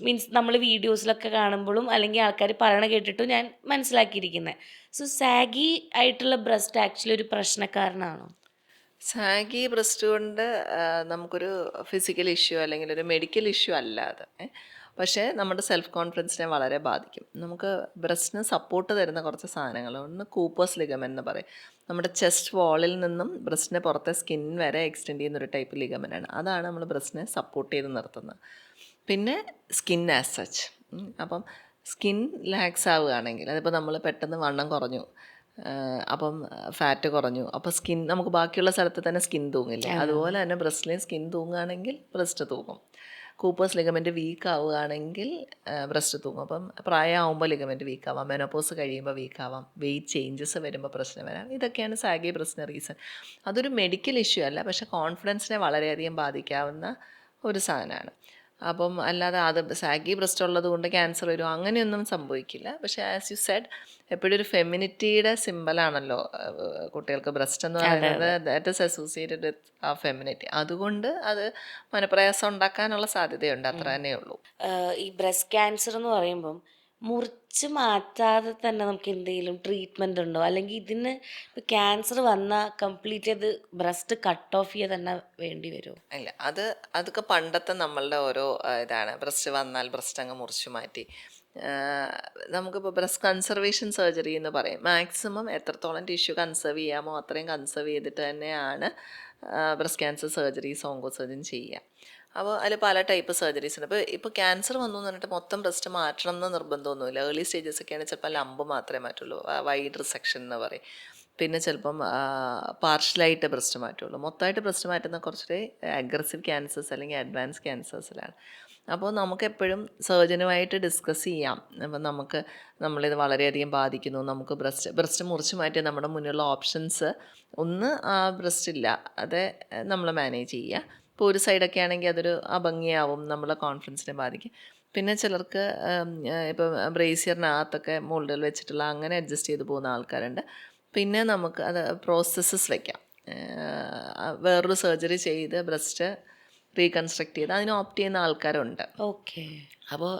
മീൻസ് നമ്മൾ വീഡിയോസിലൊക്കെ കാണുമ്പോഴും അല്ലെങ്കിൽ ആൾക്കാർ പറയണ കേട്ടിട്ടും ഞാൻ മനസ്സിലാക്കിയിരിക്കുന്നത്. സോ സാഗി ആയിട്ടുള്ള ബ്രസ്റ്റ് ആക്ച്വലി ഒരു പ്രശ്നക്കാരനാണോ? സാഗി ബ്രസ്റ്റ് കൊണ്ട് നമുക്കൊരു ഫിസിക്കൽ ഇഷ്യൂ അല്ലെങ്കിൽ ഒരു മെഡിക്കൽ ഇഷ്യൂ അല്ലാതെ പക്ഷേ നമ്മുടെ സെൽഫ് കോൺഫിഡൻസിനെ വളരെ ബാധിക്കും. നമുക്ക് ബ്രസ്റ്റിന് സപ്പോർട്ട് തരുന്ന കുറച്ച് സാധനങ്ങൾ, ഒന്ന് കൂപ്പേഴ്സ് ലിഗമെന്റ് എന്ന് പറയും. നമ്മുടെ ചെസ്റ്റ് വാളിൽ നിന്നും ബ്രസ്റ്റിനെ പുറത്തെ സ്കിൻ വരെ എക്സ്റ്റെൻഡ് ചെയ്യുന്നൊരു ടൈപ്പ് ലിഗമെൻ്റാണ്. അതാണ് നമ്മൾ ബ്രസ്റ്റിനെ സപ്പോർട്ട് ചെയ്ത് നിർത്തുന്നത്. പിന്നെ സ്കിൻ ആസ് സച്ച്. അപ്പം സ്കിൻ ലാക്സ് ആവുകയാണെങ്കിൽ, അതിപ്പോൾ നമ്മൾ പെട്ടെന്ന് വണ്ണം കുറഞ്ഞു, അപ്പം ഫാറ്റ് കുറഞ്ഞു, അപ്പോൾ സ്കിൻ നമുക്ക് ബാക്കിയുള്ള സ്ഥലത്ത് തന്നെ സ്കിൻ തൂങ്ങില്ല. അതുപോലെ തന്നെ ബ്രസ്റ്റിലെയും സ്കിൻ തൂങ്ങുകയാണെങ്കിൽ ബ്രസ്റ്റ് തൂങ്ങും. കൂപ്പേഴ്സ് ലിഗമെൻറ്റ് വീക്ക് ആവുകയാണെങ്കിൽ ബ്രസ്റ്റ് തൂങ്ങും. അപ്പം പ്രായമാകുമ്പോൾ ലിഗമെൻറ്റ് വീക്ക് ആവാം, മെനോപോസ് കഴിയുമ്പോൾ വീക്ക് ആവാം, വെയിറ്റ് ചേഞ്ചസ് വരുമ്പോൾ പ്രശ്നം വരാം. ഇതൊക്കെയാണ് സാഗി ബ്രസ്റ്റിന് റീസൺ. അതൊരു മെഡിക്കൽ ഇഷ്യൂ അല്ല, പക്ഷേ കോൺഫിഡൻസിനെ വളരെയധികം ബാധിക്കാവുന്ന ഒരു സാധനമാണ്. അപ്പം അല്ലാതെ അത് സാഗി ബ്രസ്റ്റ് ഉള്ളത് കൊണ്ട് ക്യാൻസർ വരും അങ്ങനെയൊന്നും സംഭവിക്കില്ല. പക്ഷേ ആസ് യു സെഡ്, എപ്പോഴും ഒരു ഫെമിനിറ്റിയുടെ സിമ്പലാണല്ലോ കുട്ടികൾക്ക് ബ്രസ്റ്റ് എന്ന് പറയുന്നത്. ദാറ്റ് ഈസ് അസോസിയേറ്റഡ് വിത്ത് ആ ഫെമിനിറ്റി. അതുകൊണ്ട് അത് മനപ്രയാസം ഉണ്ടാക്കാനുള്ള സാധ്യതയുണ്ട്, അത്ര തന്നെ ഉള്ളൂ. ഈ ബ്രസ്റ്റ് ക്യാൻസർ എന്ന് പറയുമ്പം മുറിച്ച് മാറ്റാതെ തന്നെ നമുക്ക് എന്തെങ്കിലും ട്രീറ്റ്മെൻ്റ് ഉണ്ടോ? അല്ലെങ്കിൽ ഇതിന് ഇപ്പോൾ ക്യാൻസർ വന്നാൽ കംപ്ലീറ്റ് അത് ബ്രസ്റ്റ് കട്ട് ഓഫ് ചെയ്യുക തന്നെ വേണ്ടി വരുമോ? ഇല്ല, അതൊക്കെ പണ്ടത്തെ നമ്മളുടെ ഓരോ ഇതാണ്. ബ്രസ്റ്റ് വന്നാൽ ബ്രസ്റ്റ് അങ്ങ് മുറിച്ചു മാറ്റി. നമുക്കിപ്പോൾ ബ്രസ്റ്റ് കൺസർവേഷൻ സർജറി എന്ന് പറയും. മാക്സിമം എത്രത്തോളം ടിഷ്യൂ കൺസേർവ് ചെയ്യാമോ അത്രയും കൺസേർവ് ചെയ്തിട്ട് തന്നെയാണ് breast cancer surgeries onco surgeon ചെയ്യുക. അപ്പോൾ അതിൽ പല ടൈപ്പ് സർജറീസ് ഉണ്ട്. ഇപ്പോൾ ക്യാൻസർ വന്നു എന്ന് പറഞ്ഞിട്ട് മൊത്തം ബ്രസ്റ്റ് മാറ്റണം എന്ന് നിർബന്ധമൊന്നുമില്ല. ഏർലി സ്റ്റേജസ് ഒക്കെ ആണെങ്കിൽ ചിലപ്പോൾ ലംബ് മാത്രമേ മാറ്റുള്ളൂ, വൈഡ് റിസെക്ഷൻ എന്ന് പറയും. പിന്നെ ചിലപ്പം പാർഷ്യലായിട്ട് ബ്രസ്റ്റ് മാറ്റുള്ളൂ. മൊത്തമായിട്ട് ബ്രസ്റ്റ് മാറ്റുന്ന കുറച്ചുകൂടി അഗ്രസീവ് ക്യാൻസേഴ്സ് അല്ലെങ്കിൽ അഡ്വാൻസ് ക്യാൻസേഴ്സിലാണ്. അപ്പോൾ നമുക്കെപ്പോഴും സർജനുമായിട്ട് ഡിസ്കസ് ചെയ്യാം. അപ്പം നമ്മളിത് വളരെയധികം ബാധിക്കുന്നു, നമുക്ക് ബ്രസ്റ്റ് മുറിച്ച് മാറ്റിയ നമ്മുടെ മുന്നിലുള്ള ഓപ്ഷൻസ് ഒന്ന് ആ ബ്രസ്റ്റ് ഇല്ല അതെ നമ്മൾ മാനേജ് ചെയ്യുക. ഇപ്പോൾ ഒരു സൈഡൊക്കെ ആണെങ്കിൽ അതൊരു അഭംഗിയാവും, നമ്മളെ കോൺഫിഡൻസിനെ ബാധിക്കും. പിന്നെ ചിലർക്ക് ഇപ്പം ബ്രേസിയറിനകത്തൊക്കെ മോൾഡുകൾ വെച്ചിട്ടുള്ള അങ്ങനെ അഡ്ജസ്റ്റ് ചെയ്ത് പോകുന്ന ആൾക്കാരുണ്ട്. പിന്നെ നമുക്ക് അത് പ്രോസസ്സസ് വയ്ക്കാം. വേറൊരു സർജറി ചെയ്ത് ബ്രസ്റ്റ് റീകൺസ്ട്രക്ട് ചെയ്ത് അതിന് ഓപ്റ്റ് ചെയ്യുന്ന ആൾക്കാരുണ്ട്. ഓക്കെ. അപ്പോൾ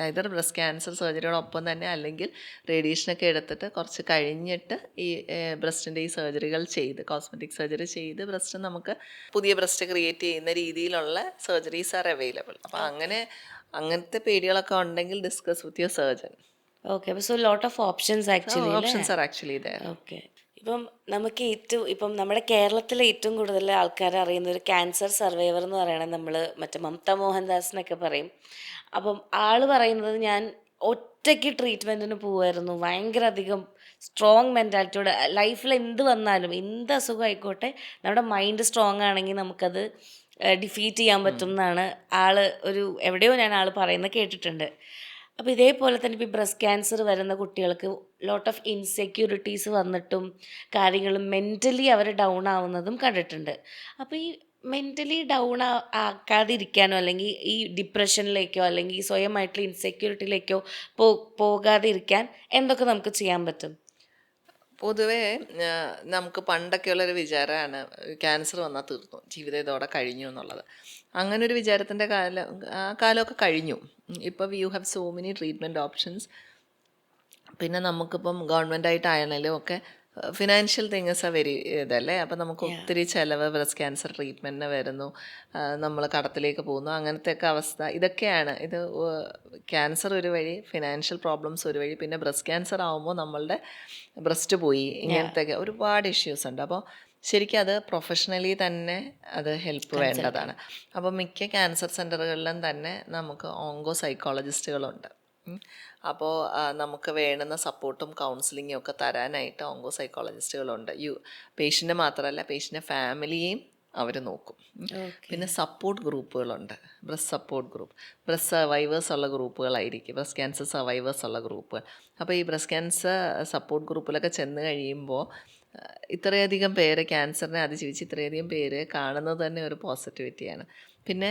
ഐദർ ബ്രസ്റ്റ് ക്യാൻസർ സർജറിയോടൊപ്പം തന്നെ അല്ലെങ്കിൽ റേഡിയേഷനൊക്കെ എടുത്തിട്ട് കുറച്ച് കഴിഞ്ഞിട്ട് ഈ ബ്രസ്റ്റിൻ്റെ ഈ സർജറികൾ ചെയ്ത് കോസ്മെറ്റിക് സർജറി ചെയ്ത് ബ്രസ്റ്റ് നമുക്ക് പുതിയ ബ്രസ്റ്റ് ക്രിയേറ്റ് ചെയ്യുന്ന രീതിയിലുള്ള സർജറീസ് ആർ അവൈലബിൾ. അപ്പോൾ അങ്ങനത്തെ പേടികളൊക്കെ ഉണ്ടെങ്കിൽ discuss with your surgeon. Okay. So lot of options actually. Options are actually there. Okay. ഇപ്പം നമുക്ക് ഇപ്പം നമ്മുടെ കേരളത്തിലെ ഏറ്റവും കൂടുതൽ ആൾക്കാർ അറിയുന്ന ഒരു ക്യാൻസർ സർവൈവർ എന്ന് പറയണത് നമ്മൾ മറ്റേ മമത മോഹൻദാസ് എന്നൊക്കെ പറയും. അപ്പം ആള് പറയുന്നത് ഞാൻ ഒറ്റയ്ക്ക് ട്രീറ്റ്മെൻറ്റിന് പോവായിരുന്നു, ഭയങ്കര അധികം സ്ട്രോങ് മെൻറ്റാലിറ്റിയോടെ. ലൈഫിൽ എന്ത് വന്നാലും എന്ത് അസുഖം ആയിക്കോട്ടെ നമ്മുടെ മൈൻഡ് സ്ട്രോങ് ആണെങ്കിൽ നമുക്കത് ഡിഫീറ്റ് ചെയ്യാൻ പറ്റും എന്നാണ് എവിടെയോ ഞാൻ പറയുന്നത് കേട്ടിട്ടുണ്ട്. അപ്പോൾ ഇതേപോലെ തന്നെ ഇപ്പോൾ ബ്രസ്റ്റ് ക്യാൻസർ വരുന്ന കുട്ടികൾക്ക് ലോട്ട് ഓഫ് ഇൻസെക്യൂരിറ്റീസ് വന്നിട്ടും കാര്യങ്ങളും മെൻ്റലി അവർ ഡൗൺ ആവുന്നതും കണ്ടിട്ടുണ്ട്. അപ്പോൾ ഈ മെൻ്റലി ഡൗൺ ആക്കാതിരിക്കാനോ അല്ലെങ്കിൽ ഈ ഡിപ്രഷനിലേക്കോ അല്ലെങ്കിൽ ഈ സ്വയമായിട്ടുള്ള ഇൻസെക്യൂരിറ്റിയിലേക്കോ പോകാതിരിക്കാൻ എന്തൊക്കെ നമുക്ക് ചെയ്യാൻ പറ്റും? പൊതുവേ നമുക്ക് പണ്ടൊക്കെയുള്ളൊരു വിചാരമാണ് ക്യാൻസർ വന്നാൽ തീർന്നു, ജീവിതം ഇതോടെ കഴിഞ്ഞു എന്നുള്ളത്. അങ്ങനെ ഒരു വിചാരത്തിൻ്റെ കാലമൊക്കെ കഴിഞ്ഞു. ഇപ്പോൾ you have so many treatment options. പിന്നെ നമുക്കിപ്പം ഗവൺമെൻറ്റായിട്ടായാലും ഒക്കെ ഫിനാൻഷ്യൽ തിങ്സ് വെരി ഇതല്ലേ. അപ്പം നമുക്ക് ഒത്തിരി ചിലവ് ബ്രസ്റ്റ് ക്യാൻസർ ട്രീറ്റ്മെൻറ്റിന് വരുന്നു, നമ്മൾ കടത്തിലേക്ക് പോകുന്നു, അങ്ങനത്തെയൊക്കെ അവസ്ഥ. ഇതൊക്കെയാണ് ഇത്. ക്യാൻസർ ഒരു വഴി, ഫിനാൻഷ്യൽ പ്രോബ്ലംസ് ഒരു വഴി, പിന്നെ ബ്രസ്റ്റ് ക്യാൻസർ ആകുമ്പോൾ നമ്മളുടെ ബ്രസ്റ്റ് പോയി, ഇങ്ങനത്തെയൊക്കെ ഒരുപാട് ഇഷ്യൂസ് ഉണ്ട്. അപ്പോൾ ശരിക്കും അത് പ്രൊഫഷണലി തന്നെ അത് ഹെൽപ്പ് വേണ്ടതാണ്. അപ്പോൾ മിക്ക ക്യാൻസർ സെൻ്ററുകളിലും തന്നെ നമുക്ക് ഓങ്കോ സൈക്കോളജിസ്റ്റുകളുണ്ട്. അപ്പോൾ നമുക്ക് വേണ്ടുന്ന സപ്പോർട്ടും കൗൺസിലിങ്ങും ഒക്കെ തരാനായിട്ട് ഓങ്കോ സൈക്കോളജിസ്റ്റുകളുണ്ട്. പേഷ്യൻ്റ് മാത്രമല്ല, പേഷ്യൻ്റെ ഫാമിലിയെയും അവർ നോക്കും. പിന്നെ സപ്പോർട്ട് ഗ്രൂപ്പുകളുണ്ട്, breast support group, breast survivors ഉള്ള ഗ്രൂപ്പുകളായിരിക്കും, ബ്രസ്റ്റ് ക്യാൻസർ സർവൈവേഴ്സ് ഉള്ള ഗ്രൂപ്പുകൾ. അപ്പോൾ ഈ ബ്രസ്റ്റ് ക്യാൻസർ സപ്പോർട്ട് ഗ്രൂപ്പിലൊക്കെ ചെന്ന് കഴിയുമ്പോൾ ഇത്രയധികം പേര് ക്യാൻസറിനെ അതിജീവിച്ച് ഇത്രയധികം പേര് കാണുന്നത് തന്നെ ഒരു പോസിറ്റിവിറ്റിയാണ്. പിന്നെ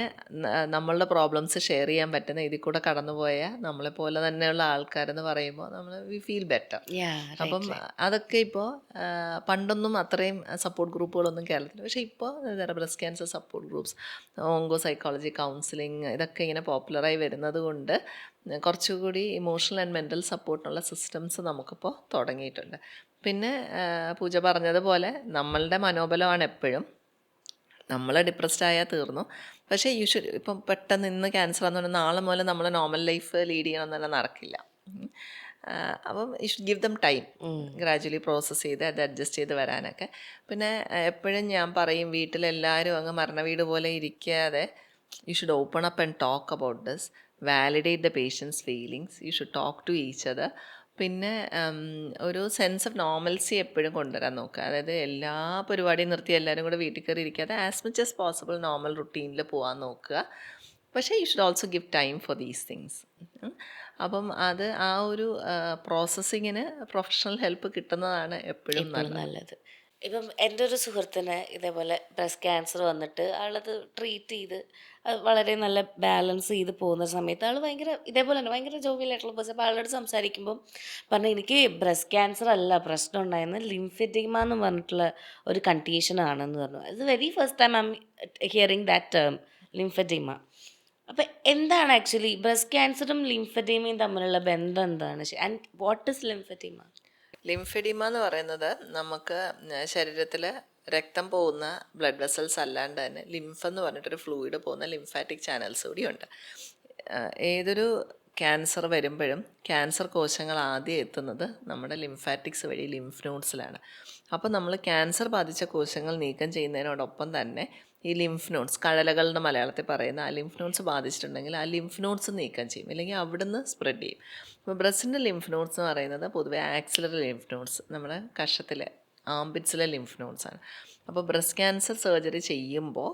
നമ്മളുടെ പ്രോബ്ലംസ് ഷെയർ ചെയ്യാൻ പറ്റുന്ന ഇതിൽ കൂടെ കടന്നുപോയ നമ്മളെപ്പോലെ തന്നെയുള്ള ആൾക്കാരെന്ന് പറയുമ്പോൾ വി ഫീൽ ബെറ്റർ. അപ്പം അതൊക്കെ ഇപ്പോൾ പണ്ടൊന്നും അത്രയും സപ്പോർട്ട് ഗ്രൂപ്പുകളൊന്നും കേരളത്തിൽ, പക്ഷേ ഇപ്പോൾ breast cancer support groups, onco psychology, counselling, ഇതൊക്കെ ഇങ്ങനെ പോപ്പുലറായി വരുന്നത് കൊണ്ട് കുറച്ചുകൂടി ഇമോഷണൽ ആൻഡ് മെൻ്റൽ സപ്പോർട്ടിനുള്ള സിസ്റ്റംസ് നമുക്കിപ്പോൾ തുടങ്ങിയിട്ടുണ്ട്. പിന്നെ പൂജ പറഞ്ഞതുപോലെ നമ്മളുടെ മനോബലമാണ് എപ്പോഴും. നമ്മൾ ഡിപ്രസ്ഡ് ആയാൽ തീർന്നു. പക്ഷേ ഇപ്പം പെട്ടെന്ന് ഇന്ന് ക്യാൻസർ എന്ന് പറഞ്ഞാൽ നാളെ മുതൽ നമ്മൾ നോർമൽ ലൈഫ് ലീഡ് ചെയ്യണമെന്ന് തന്നെ നടക്കില്ല. അപ്പം you should give them time, gradually process ചെയ്ത് അത് അഡ്ജസ്റ്റ് ചെയ്ത് വരാനൊക്കെ. പിന്നെ എപ്പോഴും ഞാൻ പറയും, വീട്ടിലെല്ലാവരും അങ്ങ് മരണ വീട് പോലെ ഇരിക്കാതെ you should open up and talk about this, validate the patient's feelings, you should talk to each other. പിന്നെ ഒരു സെൻസ് ഓഫ് നോർമൽസി എപ്പോഴും കൊണ്ടുവരാൻ നോക്കുക. അതായത് എല്ലാ പരിപാടിയും നിർത്തി എല്ലാവരും കൂടെ വീട്ടിൽ കയറി ഇരിക്കാതെ as much as possible normal റുട്ടീനിൽ പോകാൻ നോക്കുക. പക്ഷേ you should also give time for these things. അപ്പം അത് ആ ഒരു പ്രോസസ്സിങ്ങിന് പ്രൊഫഷണൽ ഹെൽപ്പ് കിട്ടുന്നതാണ് എപ്പോഴും നല്ലത്. ഇപ്പം എൻ്റെ ഒരു സുഹൃത്തിന് ഇതേപോലെ ബ്രസ്റ്റ് ക്യാൻസർ വന്നിട്ട് ആളത് ട്രീറ്റ് ചെയ്ത് വളരെ നല്ല ബാലൻസ് ചെയ്ത് പോകുന്ന സമയത്ത് ആൾ ഇതേപോലെ തന്നെ ഭയങ്കര ജോവിയലായിട്ടുള്ള പേഴ്സൺ. അപ്പോൾ ആളോട് സംസാരിക്കുമ്പം പറഞ്ഞു, എനിക്ക് ബ്രസ്റ്റ് ക്യാൻസർ അല്ല പ്രശ്നം ഉണ്ടായിരുന്നത്, ലിംഫെഡിമ എന്ന് പറഞ്ഞിട്ടുള്ള ഒരു കണ്ടീഷനാണെന്ന് പറഞ്ഞു. ഇത് very first time I M hearing that term, lymphoedema. അപ്പം എന്താണ് ആക്ച്വലി ബ്രസ്റ്റ് ക്യാൻസറും ലിംഫെഡിമയും തമ്മിലുള്ള ബന്ധം എന്താണ്? And what is lymphoedema? Lymphoedema എന്ന് പറയുന്നത് നമുക്ക് ശരീരത്തിൽ രക്തം പോകുന്ന ബ്ലഡ് വെസൽസ് അല്ലാണ്ട് തന്നെ ലിംഫ് എന്ന് പറഞ്ഞിട്ടൊരു ഫ്ലൂയിഡ് പോകുന്ന ലിംഫാറ്റിക് ചാനൽസ് കൂടിയുണ്ട്. ഏതൊരു ക്യാൻസർ വരുമ്പോഴും ക്യാൻസർ കോശങ്ങൾ ആദ്യം എത്തുന്നത് നമ്മുടെ ലിംഫാറ്റിക്സ് വഴി ലിംഫ് നോഡ്സിലാണ്. അപ്പോൾ നമ്മൾ ക്യാൻസർ ബാധിച്ച കോശങ്ങൾ നീക്കം ചെയ്യുന്നതിനോടൊപ്പം തന്നെ ഈ ലിംഫ് നോഡ്സ്, കഴലകളുടെ മലയാളത്തിൽ പറയുന്ന ആ ലിംഫ് നോഡ്സ് ബാധിച്ചിട്ടുണ്ടെങ്കിൽ ആ ലിംഫ് നോഡ്സ് നീക്കം ചെയ്യും, അല്ലെങ്കിൽ അവിടുന്ന് സ്പ്രെഡ് ചെയ്യും. അപ്പോൾ ബ്രസ്റ്റിൻ്റെ ലിംഫ് നോഡ്സ് എന്ന് പറയുന്നത് പൊതുവെ ആക്സിലറി ലിംഫ് നോഡ്സ്, നമ്മുടെ കഷത്തിലെ ആംബിറ്റ്സിലെ ലിംഫ് നോഡ്സാണ്. അപ്പോൾ ബ്രസ്റ്റ് ക്യാൻസർ സർജറി ചെയ്യുമ്പോൾ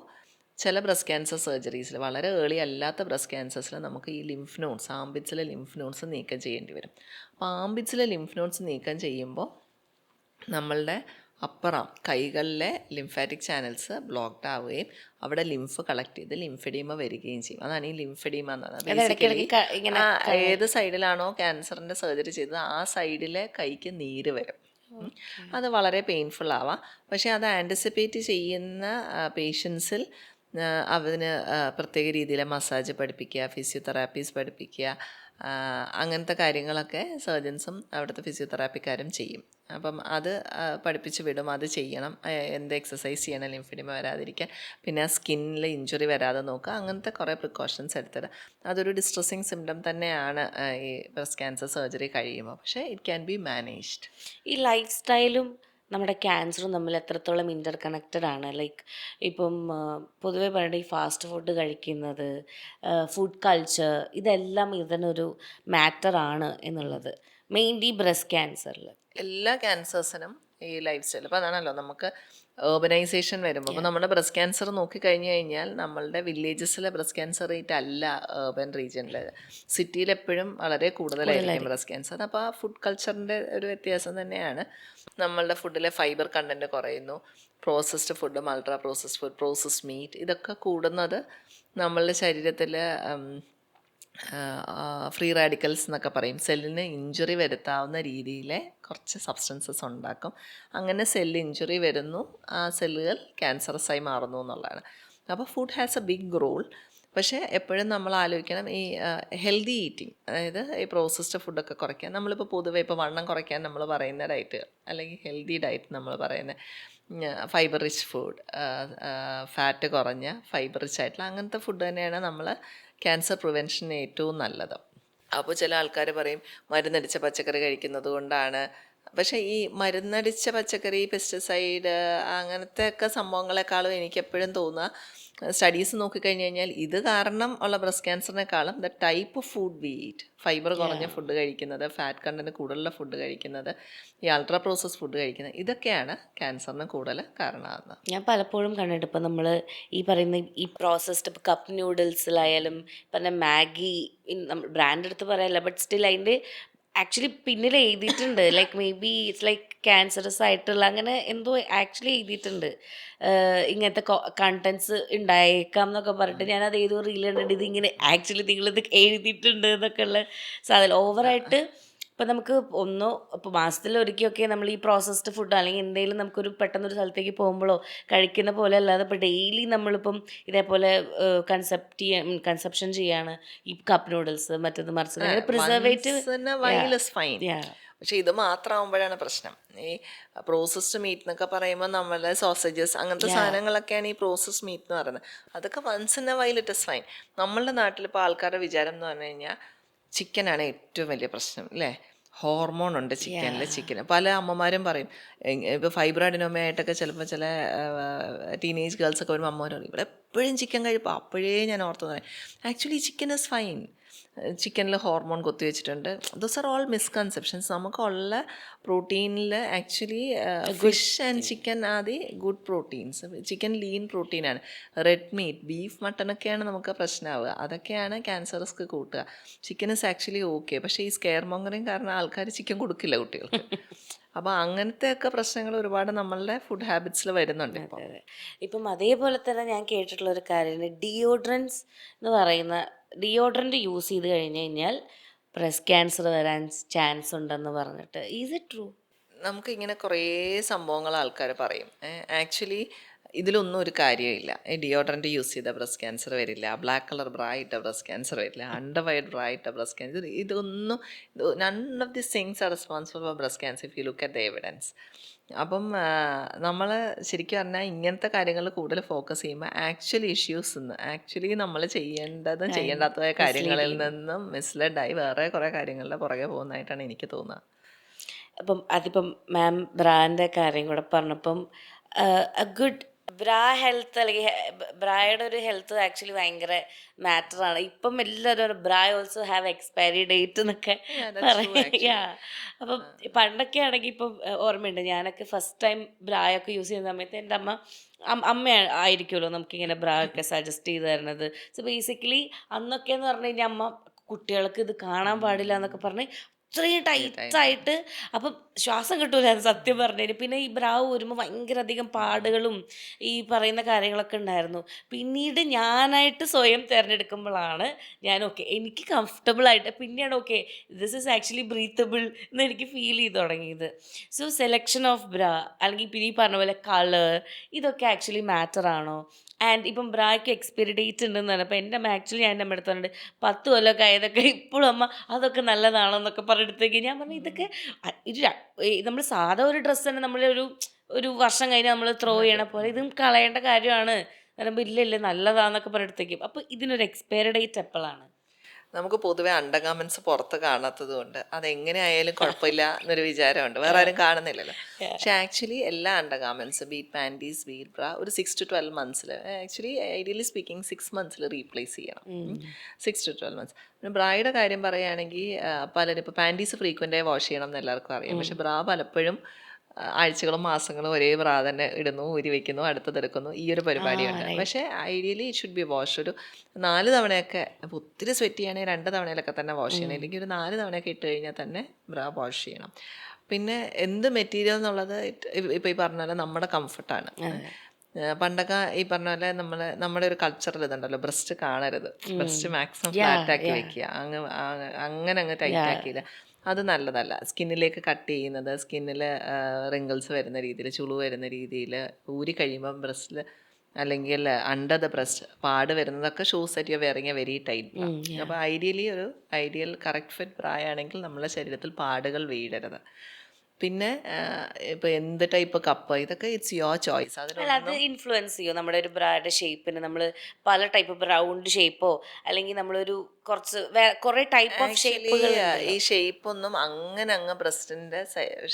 ചില ബ്രസ്റ്റ് ക്യാൻസർ സർജറീസിൽ, വളരെ ഏർലി അല്ലാത്ത ബ്രസ്റ്റ് ക്യാൻസേഴ്സിൽ നമുക്ക് ഈ ലിംഫ് നോഡ്സ്, ആംബിറ്റ്സിലെ ലിംഫ് നോഡ്സ് നീക്കം ചെയ്യേണ്ടി വരും. അപ്പോൾ ആംബിറ്റ്സിലെ ലിംഫ് നോഡ്സ് നീക്കം ചെയ്യുമ്പോൾ നമ്മളുടെ അപ്പുറം കൈകളിലെ ലിംഫാറ്റിക് ചാനൽസ് ബ്ലോക്ക്ഡ് ആവുകയും അവിടെ ലിംഫ് കളക്ട് ചെയ്ത് ലിംഫെഡീമ വരികയും ചെയ്യും. അതാണ് ഈ ലിംഫെഡീമ എന്ന് പറയുന്നത്. ബേസിക്കലി ഏത് സൈഡിലാണോ ക്യാൻസറിൻ്റെ സർജറി ചെയ്തത് ആ സൈഡിലെ കൈക്ക് നീര് വരും. അത് വളരെ പെയിൻഫുൾ ആവാം. പക്ഷേ അത് ആൻറ്റിസിപ്പേറ്റ് ചെയ്യുന്ന പേഷ്യൻസിൽ അതിന് പ്രത്യേക രീതിയിലെ മസാജ് പഠിപ്പിക്കുക, ഫിസിയോതെറാപ്പീസ് പഠിപ്പിക്കുക, അങ്ങനത്തെ കാര്യങ്ങളൊക്കെ സർജൻസും അവിടുത്തെ ഫിസിയോതെറാപ്പിക്കാരും ചെയ്യും. അപ്പം അത് പഠിപ്പിച്ച് വിടും, അത് ചെയ്യണം, എന്ത് എക്സസൈസ് ചെയ്യണം ലിംഫിഡിമ വരാതിരിക്കാൻ, പിന്നെ ആ സ്കിന്നിൽ ഇഞ്ചുറി വരാതെ നോക്കുക, അങ്ങനത്തെ കുറേ പ്രിക്കോഷൻസ് എടുത്തിട്ട്. അതൊരു ഡിസ്ട്രസിങ് സിംറ്റം തന്നെയാണ് ഈ ബ്രസ്റ്റ് ക്യാൻസർ സർജറി കഴിയുമ്പോൾ, പക്ഷേ ഇറ്റ് ക്യാൻ ബി മാനേജ്ഡ്. ഈ ലൈഫ് സ്റ്റൈലും നമ്മുടെ ക്യാൻസറും തമ്മിൽ എത്രത്തോളം ഇൻ്റർ കണക്റ്റഡ് ആണ്? ലൈക്ക് ഇപ്പം പൊതുവേ പറയേണ്ട ഈ ഫാസ്റ്റ് ഫുഡ് കഴിക്കുന്നത്, ഫുഡ് കൾച്ചർ, ഇതെല്ലാം ഇതിനൊരു മാറ്ററാണ് എന്നുള്ളത് മെയിൻലി ബ്രസ്റ്റ് ക്യാൻസറിൽ. എല്ലാ ക്യാൻസേഴ്സിനും ഈ ലൈഫ് സ്റ്റൈൽ, അപ്പോൾ അതാണല്ലോ നമുക്ക് urbanization വരുമ്പോൾ, അപ്പോൾ നമ്മുടെ ബ്രസ്റ്റ് ക്യാൻസർ നോക്കിക്കഴിഞ്ഞ് കഴിഞ്ഞാൽ നമ്മളുടെ വില്ലേജസിലെ ബ്രസ്റ്റ് ക്യാൻസർ റേറ്റ് അല്ല urban റീജിയനിൽ. സിറ്റിയിൽ എപ്പോഴും വളരെ കൂടുതലായിരിക്കും ബ്രസ്റ്റ് ക്യാൻസർ. അപ്പോൾ ആ ഫുഡ് കൾച്ചറിൻ്റെ ഒരു വ്യത്യാസം തന്നെയാണ്. നമ്മളുടെ ഫുഡിലെ ഫൈബർ കണ്ടൻറ്റ് കുറയുന്നു, പ്രോസസ്ഡ് ഫുഡും ultra processed food, processed meet, ഇതൊക്കെ കൂടുന്നത് നമ്മളുടെ ശരീരത്തിൽ ഫ്രീ റാഡിക്കൽസ് എന്നൊക്കെ പറയും, സെല്ലിന് ഇഞ്ചുറി വരുത്താവുന്ന രീതിയിലെ കുറച്ച് സബ്സ്റ്റൻസസ് ഉണ്ടാക്കും. അങ്ങനെ സെല്ല് ഇഞ്ചുറി വരുന്നു, ആ സെല്ലുകൾ ക്യാൻസറസായി മാറുന്നു എന്നുള്ളതാണ്. അപ്പോൾ food has a big role. പക്ഷേ എപ്പോഴും നമ്മൾ ആലോചിക്കണം ഈ ഹെൽത്തി ഈറ്റിംഗ്, അതായത് ഈ പ്രോസസ്ഡ് ഫുഡൊക്കെ കുറയ്ക്കാൻ. നമ്മളിപ്പോൾ പൊതുവെ ഇപ്പോൾ വണ്ണം കുറയ്ക്കാൻ നമ്മൾ പറയുന്ന ഡയറ്റ്, അല്ലെങ്കിൽ ഹെൽത്തി ഡയറ്റ് നമ്മൾ പറയുന്ന ഫൈബർ റിച്ച് ഫുഡ്, ഫാറ്റ് കുറഞ്ഞ ഫൈബർ റിച്ച് ആയിട്ടുള്ള അങ്ങനത്തെ ഫുഡ് തന്നെയാണ് നമ്മൾ ക്യാൻസർ പ്രിവെൻഷന് ഏറ്റവും നല്ലത്. അപ്പോൾ ചില ആൾക്കാർ പറയും മരുന്നടിച്ച പച്ചക്കറി കഴിക്കുന്നത് കൊണ്ടാണ്. പക്ഷേ ഈ മരുന്നടിച്ച പച്ചക്കറി, പെസ്റ്റിസൈഡ്, അങ്ങനത്തെ ഒക്കെ സംഭവങ്ങളെക്കാളും എനിക്കെപ്പോഴും തോന്നുക, സ്റ്റഡീസ് നോക്കിക്കഴിഞ്ഞ് കഴിഞ്ഞാൽ ഇത് കാരണം ഉള്ള ബ്രസ്റ്റ് ക്യാൻസറിനേക്കാളും the type of food we eat, fibre കുറഞ്ഞ ഫുഡ് കഴിക്കുന്നത്, ഫാറ്റ് കണ്ടൻറ്റ് കൂടുതലുള്ള ഫുഡ് കഴിക്കുന്നത്, ഈ അൾട്രാ പ്രോസസ് ഫുഡ് കഴിക്കുന്നത്, ഇതൊക്കെയാണ് ക്യാൻസറിന് കൂടുതൽ കാരണമാകുന്നത്. ഞാൻ പലപ്പോഴും കണ്ടിട്ട് ഇപ്പം നമ്മൾ ഈ പറയുന്ന ഈ പ്രോസസ്ഡ് ഇപ്പോൾ കപ്പ് നൂഡിൽസിലായാലും പറഞ്ഞ മാഗി, ബ്രാൻഡ് എടുത്ത് പറയല്ല, ബട്ട് സ്റ്റിൽ അതിൻ്റെ ആക്ച്വലി പിന്നിൽ എഴുതിയിട്ടുണ്ട് like may be it's like cancerous ആയിട്ടുള്ള അങ്ങനെ എന്തോ ആക്ച്വലി എഴുതിയിട്ടുണ്ട്, ഇങ്ങനത്തെ കണ്ടൻസ് ഉണ്ടായേക്കാം എന്നൊക്കെ പറഞ്ഞിട്ട്. ഞാനത് ഏതോ റീൽ കണ്ടിട്ട് ഇതിങ്ങനെ ആക്ച്വലി നിങ്ങളിത് എഴുതിയിട്ടുണ്ട് എന്നൊക്കെ ഉള്ള സാധനം ഓവറായിട്ട്. ഇപ്പം നമുക്ക് ഒന്നോ ഇപ്പോൾ മാസത്തിലൊരിക്കലൊക്കെ നമ്മൾ ഈ പ്രോസസ്ഡ് ഫുഡ് അല്ലെങ്കിൽ എന്തെങ്കിലും നമുക്കൊരു പെട്ടെന്നൊരു സ്ഥലത്തേക്ക് പോകുമ്പോഴോ കഴിക്കുന്ന പോലെ അല്ലാതെ ഇപ്പോൾ ഡെയിലി നമ്മളിപ്പം ഇതേപോലെ കൺസെപ്ഷൻ ചെയ്യാണ് ഈ കപ്പ് നൂഡിൽസ് മറ്റേത് മറിച്ചത്, അങ്ങനെ പ്രിസർവേറ്റീവ്. ഫൈൻ. പക്ഷെ ഇത് മാത്രമാകുമ്പോഴാണ് പ്രശ്നം. ഈ പ്രോസസ്ഡ് മീറ്റ് എന്നൊക്കെ പറയുമ്പോൾ നമ്മളെ സോസേജസ് അങ്ങനത്തെ സാധനങ്ങളൊക്കെയാണ് ഈ പ്രോസസ്ഡ് മീറ്റ് എന്ന് പറയുന്നത്. അതൊക്കെ once in a while it is fine. നമ്മളുടെ നാട്ടിലിപ്പോൾ ആൾക്കാരുടെ വിചാരം എന്ന് പറഞ്ഞു കഴിഞ്ഞാൽ ചിക്കനാണ് ഏറ്റവും വലിയ പ്രശ്നം, അല്ലേ? ഹോർമോൺ ഉണ്ട് ചിക്കന്. പല അമ്മമാരും പറയും, ഇപ്പോൾ ഫൈബർ അഡിനോമയായിട്ടൊക്കെ ചിലപ്പോൾ ചില ടീനേജ് ഗേൾസൊക്കെ വരുമ്പോൾ അമ്മമാർ പറയും ഇവിടെ എപ്പോഴും ചിക്കൻ കഴിപ്പോൾ. അപ്പോഴേ ഞാൻ ഓർത്തു പറയാം, ആക്ച്വലി ചിക്കൻ ഇസ് ഫൈൻ. ചിക്കനിൽ ഹോർമോൺ കൊത്തിവെച്ചിട്ടുണ്ട്. Those are all misconceptions. നമുക്കുള്ള പ്രോട്ടീനിൽ actually fish and chicken are the good proteins. Chicken lean പ്രോട്ടീനാണ്. റെഡ് മീറ്റ്, ബീഫ്, മട്ടനൊക്കെയാണ് നമുക്ക് പ്രശ്നമാവുക. അതൊക്കെയാണ് ക്യാൻസർ റിസ്ക് കൂട്ടുക. Chicken is actually okay. പക്ഷേ ഈ സ്കെയർ മോങ്ങറിങ് കാരണം ആൾക്കാർ ചിക്കൻ കൊടുക്കില്ല കുട്ടികൾക്ക്. അപ്പോൾ അങ്ങനത്തെയൊക്കെ പ്രശ്നങ്ങൾ ഒരുപാട് നമ്മളുടെ ഫുഡ് ഹാബിറ്റ്സിൽ വരുന്നുണ്ട് ഇപ്പോൾ. ഇപ്പം അതേപോലെ തന്നെ ഞാൻ കേട്ടിട്ടുള്ളൊരു കാര്യമാണ് ഡിയോഡ്രൻസ് എന്ന് പറയുന്ന ഡിയോഡ്രൻറ്റ് യൂസ് ചെയ്ത് കഴിഞ്ഞ് കഴിഞ്ഞാൽ ബ്രസ്റ്റ് ക്യാൻസർ വരാൻ ചാൻസ് ഉണ്ടെന്ന് പറഞ്ഞിട്ട്. Is it true? നമുക്കിങ്ങനെ കുറേ സംഭവങ്ങൾ ആൾക്കാർ പറയും. ആക്ച്വലി ഇതിലൊന്നും ഒരു കാര്യമില്ല. ഡിയോഡ്രൻറ്റ് യൂസ് ചെയ്ത ബ്രസ്റ്റ് ക്യാൻസർ വരില്ല, ബ്ലാക്ക് കളർ ബ്രാ ഇട്ട ബ്രസ്റ്റ് ക്യാൻസർ വരില്ല, അണ്ടർവൈഡ് ബ്രാ ഇട്ട ബ്രസ്റ്റ് ക്യാൻസർ, ഇതൊന്നും none of this things are responsible for breast cancer if you look at the evidence. അപ്പം നമ്മൾ ശരിക്കും പറഞ്ഞാൽ ഇങ്ങനത്തെ കാര്യങ്ങൾ കൂടുതൽ ഫോക്കസ് ചെയ്യുമ്പോൾ ആക്ച്വലി ഇഷ്യൂസ് ആക്ച്വലി നമ്മൾ ചെയ്യേണ്ടതും ചെയ്യേണ്ടാത്തതായ കാര്യങ്ങളിൽ നിന്നും മിസ്ലെഡായി വേറെ കുറേ കാര്യങ്ങളുടെ പുറകെ പോകുന്നതായിട്ടാണ് എനിക്ക് തോന്നുന്നത്. അപ്പം അതിപ്പം മാം ബ്രാൻ്റെ കാര്യം കൂടെ പറഞ്ഞപ്പം ഗുഡ് ബ്രാ ഹെൽത്ത് അല്ലെങ്കിൽ ബ്രായുടെ ഒരു ഹെൽത്ത് ആക്ച്വലി ഭയങ്കര മാറ്ററാണ്. ഇപ്പം എല്ലാവരും ബ്രാ ഓൾസോ ഹാവ് എക്സ്പയറി ഡേറ്റ് എന്നൊക്കെ പറയാ. അപ്പം പണ്ടൊക്കെ ആണെങ്കിൽ ഇപ്പം ഓർമ്മയുണ്ട്, ഞാനൊക്കെ ഫസ്റ്റ് ടൈം ബ്രായൊക്കെ യൂസ് ചെയ്യുന്ന സമയത്ത് എൻ്റെ അമ്മ ആയിരിക്കുമല്ലോ നമുക്കിങ്ങനെ ബ്രാ ഒക്കെ സജസ്റ്റ് ചെയ്ത് തരുന്നത്. സോ ബേസിക്കലി അന്നൊക്കെ എന്ന് പറഞ്ഞു കഴിഞ്ഞാൽ അമ്മ കുട്ടികൾക്ക് ഇത് കാണാൻ പാടില്ല എന്നൊക്കെ പറഞ്ഞ് ഇത്രയും ടൈറ്റായിട്ട് അപ്പം ശ്വാസം കിട്ടൂലായിരുന്നു സത്യം പറഞ്ഞതിന്. പിന്നെ ഈ ബ്രാ ഊരുമ്പോൾ ഭയങ്കര അധികം പാടുകളും ഈ പറയുന്ന കാര്യങ്ങളൊക്കെ ഉണ്ടായിരുന്നു. പിന്നീട് ഞാനായിട്ട് സ്വയം തിരഞ്ഞെടുക്കുമ്പോഴാണ് ഞാൻ ഓക്കെ എനിക്ക് കംഫർട്ടബിൾ ആയിട്ട് പിന്നെയാണ് okay this is actually breathable എന്ന് എനിക്ക് ഫീൽ ചെയ്ത് തുടങ്ങിയത്. സോ സെലക്ഷൻ ഓഫ് ബ്രാ അല്ലെങ്കിൽ പിന്നെ ഈ പറഞ്ഞ പോലെ കളർ ഇതൊക്കെ ആക്ച്വലി മാറ്റർ ആണോ? ആൻഡ് ഇപ്പം ബ്രായ്ക്ക് എക്സ്പയറി ഡേറ്റ് ഉണ്ടെന്ന് പറഞ്ഞപ്പോൾ എൻ്റെ അമ്മ ആക്ച്വലി ഞാൻ എൻ്റെ അമ്മ അടുത്ത് പറഞ്ഞിട്ട് 10 കൊല്ലമൊക്കെ ആയതൊക്കെ ഇപ്പോഴും അമ്മ അതൊക്കെ നല്ലതാണോ എന്നൊക്കെ പറഞ്ഞെടുത്തേക്ക് ഞാൻ പറഞ്ഞു ഇതൊക്കെ നമ്മൾ സാധാ ഒരു ഡ്രസ്സ് തന്നെ നമ്മളൊരു ഒരു വർഷം കഴിഞ്ഞ് നമ്മൾ ത്രോ ചെയ്യണ പോലെ ഇതും കളയേണ്ട കാര്യമാണ് പറയുമ്പോൾ ഇല്ല ഇല്ല നല്ലതാന്നൊക്കെ പറഞ്ഞെടുത്തേക്കും. അപ്പോൾ ഇതിനൊരു എക്സ്പയറി ഡേറ്റ് എപ്പോഴാണ്? നമുക്ക് പൊതുവെ അണ്ടർഗാർമെന്റ്സ് പുറത്ത് കാണാത്തത് കൊണ്ട് അതെങ്ങനെ ആയാലും കുഴപ്പമില്ല എന്നൊരു വിചാരമുണ്ട്, വേറെ ആരും കാണുന്നില്ലല്ലോ. പക്ഷെ ആക്ച്വലി എല്ലാ അണ്ടർഗാർമെന്റ്സ് ബീറ്റ് പാൻറ്റീസ് ബീറ്റ് ബ്രാ ഒരു 6 to 12 months actually ideally speaking 6 months replace ചെയ്യണം. 6 to 12 months. പിന്നെ ബ്രായുടെ കാര്യം പറയുകയാണെങ്കിൽ പലരും ഇപ്പോൾ പാൻറ്റീസ് ഫ്രീക്വൻ്റായി വാഷ് ചെയ്യണം എന്ന് എല്ലാവർക്കും അറിയാം. പക്ഷെ ബ്രാ പലപ്പോഴും ആഴ്ചകളും മാസങ്ങളും ഒരേ ബ്രാ തന്നെ ഇടുന്നു, ഊരി വെക്കുന്നു, അടുത്തതെടുക്കുന്നു, ഈ ഒരു പരിപാടിയുണ്ട്. പക്ഷേ ideally it should be wash ഒരു 4 തവണയൊക്കെ. അപ്പോൾ ഒത്തിരി സ്വെറ്റ് ചെയ്യുകയാണെങ്കിൽ 2 തവണയിലൊക്കെ തന്നെ വാഷ് ചെയ്യണം, അല്ലെങ്കിൽ ഒരു 4 തവണയൊക്കെ ഇട്ട് കഴിഞ്ഞാൽ തന്നെ ബ്രാ വാഷ് ചെയ്യണം. പിന്നെ എന്ത് മെറ്റീരിയൽ എന്നുള്ളത് ഇപ്പോൾ ഈ പറഞ്ഞ പോലെ നമ്മുടെ കംഫർട്ടാണ്. പണ്ടൊക്കെ ഈ പറഞ്ഞ പോലെ നമ്മുടെ ഒരു കൾച്ചറിൽ ഇതുണ്ടല്ലോ, ബ്രസ്റ്റ് കാണരുത്, ബ്രസ്റ്റ് മാക്സിമം ഫ്ലാറ്റ് ആക്കി വെക്കുക, അങ്ങനെ ടൈറ്റ് ആക്കിയില്ല, അത് നല്ലതല്ല. സ്കിന്നിലേക്ക് കട്ട് ചെയ്യുന്നത്, സ്കിന്നിൽ റിങ്കിൾസ് വരുന്ന രീതിയിൽ, ചുളു വരുന്ന രീതിയിൽ ഊരി കഴിയുമ്പം ബ്രസ്റ്റിൽ അല്ലെങ്കിൽ അണ്ടർ ദ ബ്രസ്റ്റ് പാട് വരുന്നതൊക്കെ shoes that you are wearing A very tight. അപ്പോൾ ഐഡിയൽ കറക്റ്റ് ഫിറ്റ് ബ്രായാണെങ്കിൽ നമ്മുടെ ശരീരത്തിൽ പാടുകൾ വീഴരുത്. പിന്നെ ഇപ്പോൾ എന്ത് ടൈപ്പ് കപ്പ് ഇതൊക്കെ ഇറ്റ്സ് യുവർ ചോയ്സ്. അല്ല അത് ഇൻഫ്ലുവൻസ് ചെയ്യോ നമ്മുടെ ഒരു ബ്രായുടെ ഷേപ്പിന്? നമ്മൾ പല ടൈപ്പ് റൗണ്ട് ഷേപ്പോ അല്ലെങ്കിൽ നമ്മളൊരു കുറച്ച് കുറേ ടൈപ്പ് ഓഫ് ഷേപ്പുകൾ. ഈ ഷേപ്പൊന്നും അങ്ങ് ബ്രസ്റ്റിൻ്റെ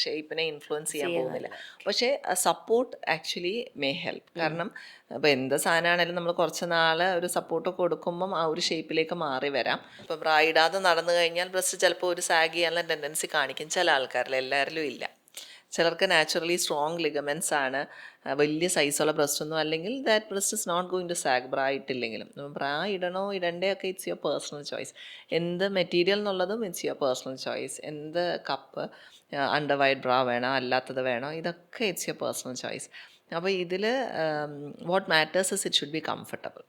ഷേപ്പിനെ ഇൻഫ്ലുവൻസ് ചെയ്യാൻ പോകുന്നില്ല. പക്ഷേ സപ്പോർട്ട് ആക്ച്വലി മേ ഹെൽപ്പ്. കാരണം ഇപ്പോൾ എന്ത് സാധനമാണെങ്കിലും നമ്മൾ കുറച്ച് നാൾ ഒരു സപ്പോർട്ടൊക്കെ കൊടുക്കുമ്പം ആ ഒരു ഷേപ്പിലേക്ക് മാറി വരാം. ഇപ്പോൾ ബ്രാ ഇടാതെ നടന്നു കഴിഞ്ഞാൽ ബ്രസ്റ്റ് ചിലപ്പോൾ ഒരു സാഗ് ചെയ്യാനുള്ള ടെൻഡൻസി കാണിക്കും ചില ആൾക്കാരിൽ, എല്ലാവരിലും ഇല്ല. ചിലർക്ക് നാച്ചുറലി സ്ട്രോങ് ലിഗമെൻറ്റ്സ് ആണ്, വലിയ സൈസുള്ള ബ്രസ്റ്റൊന്നും അല്ലെങ്കിൽ that breast is not going to sag bra ഇട്ടില്ലെങ്കിലും. ബ്രാ ഇടണോ ഇടണ്ടേ ഇറ്റ്സ് യുവർ പേഴ്സണൽ ചോയ്സ്. എന്ത് മെറ്റീരിയൽ എന്നുള്ളതും ഇറ്റ്സ് യുവർ പേഴ്സണൽ ചോയ്സ്. എന്ത് കപ്പ് അണ്ടർ വൈഡ് ബ്രാ വേണോ അല്ലാത്തത് വേണോ ഇതൊക്കെ ഇറ്റ്സ് യുവർ പേഴ്സണൽ ചോയ്സ്. അപ്പോൾ ഇതിൽ what matters is it should be comfortable,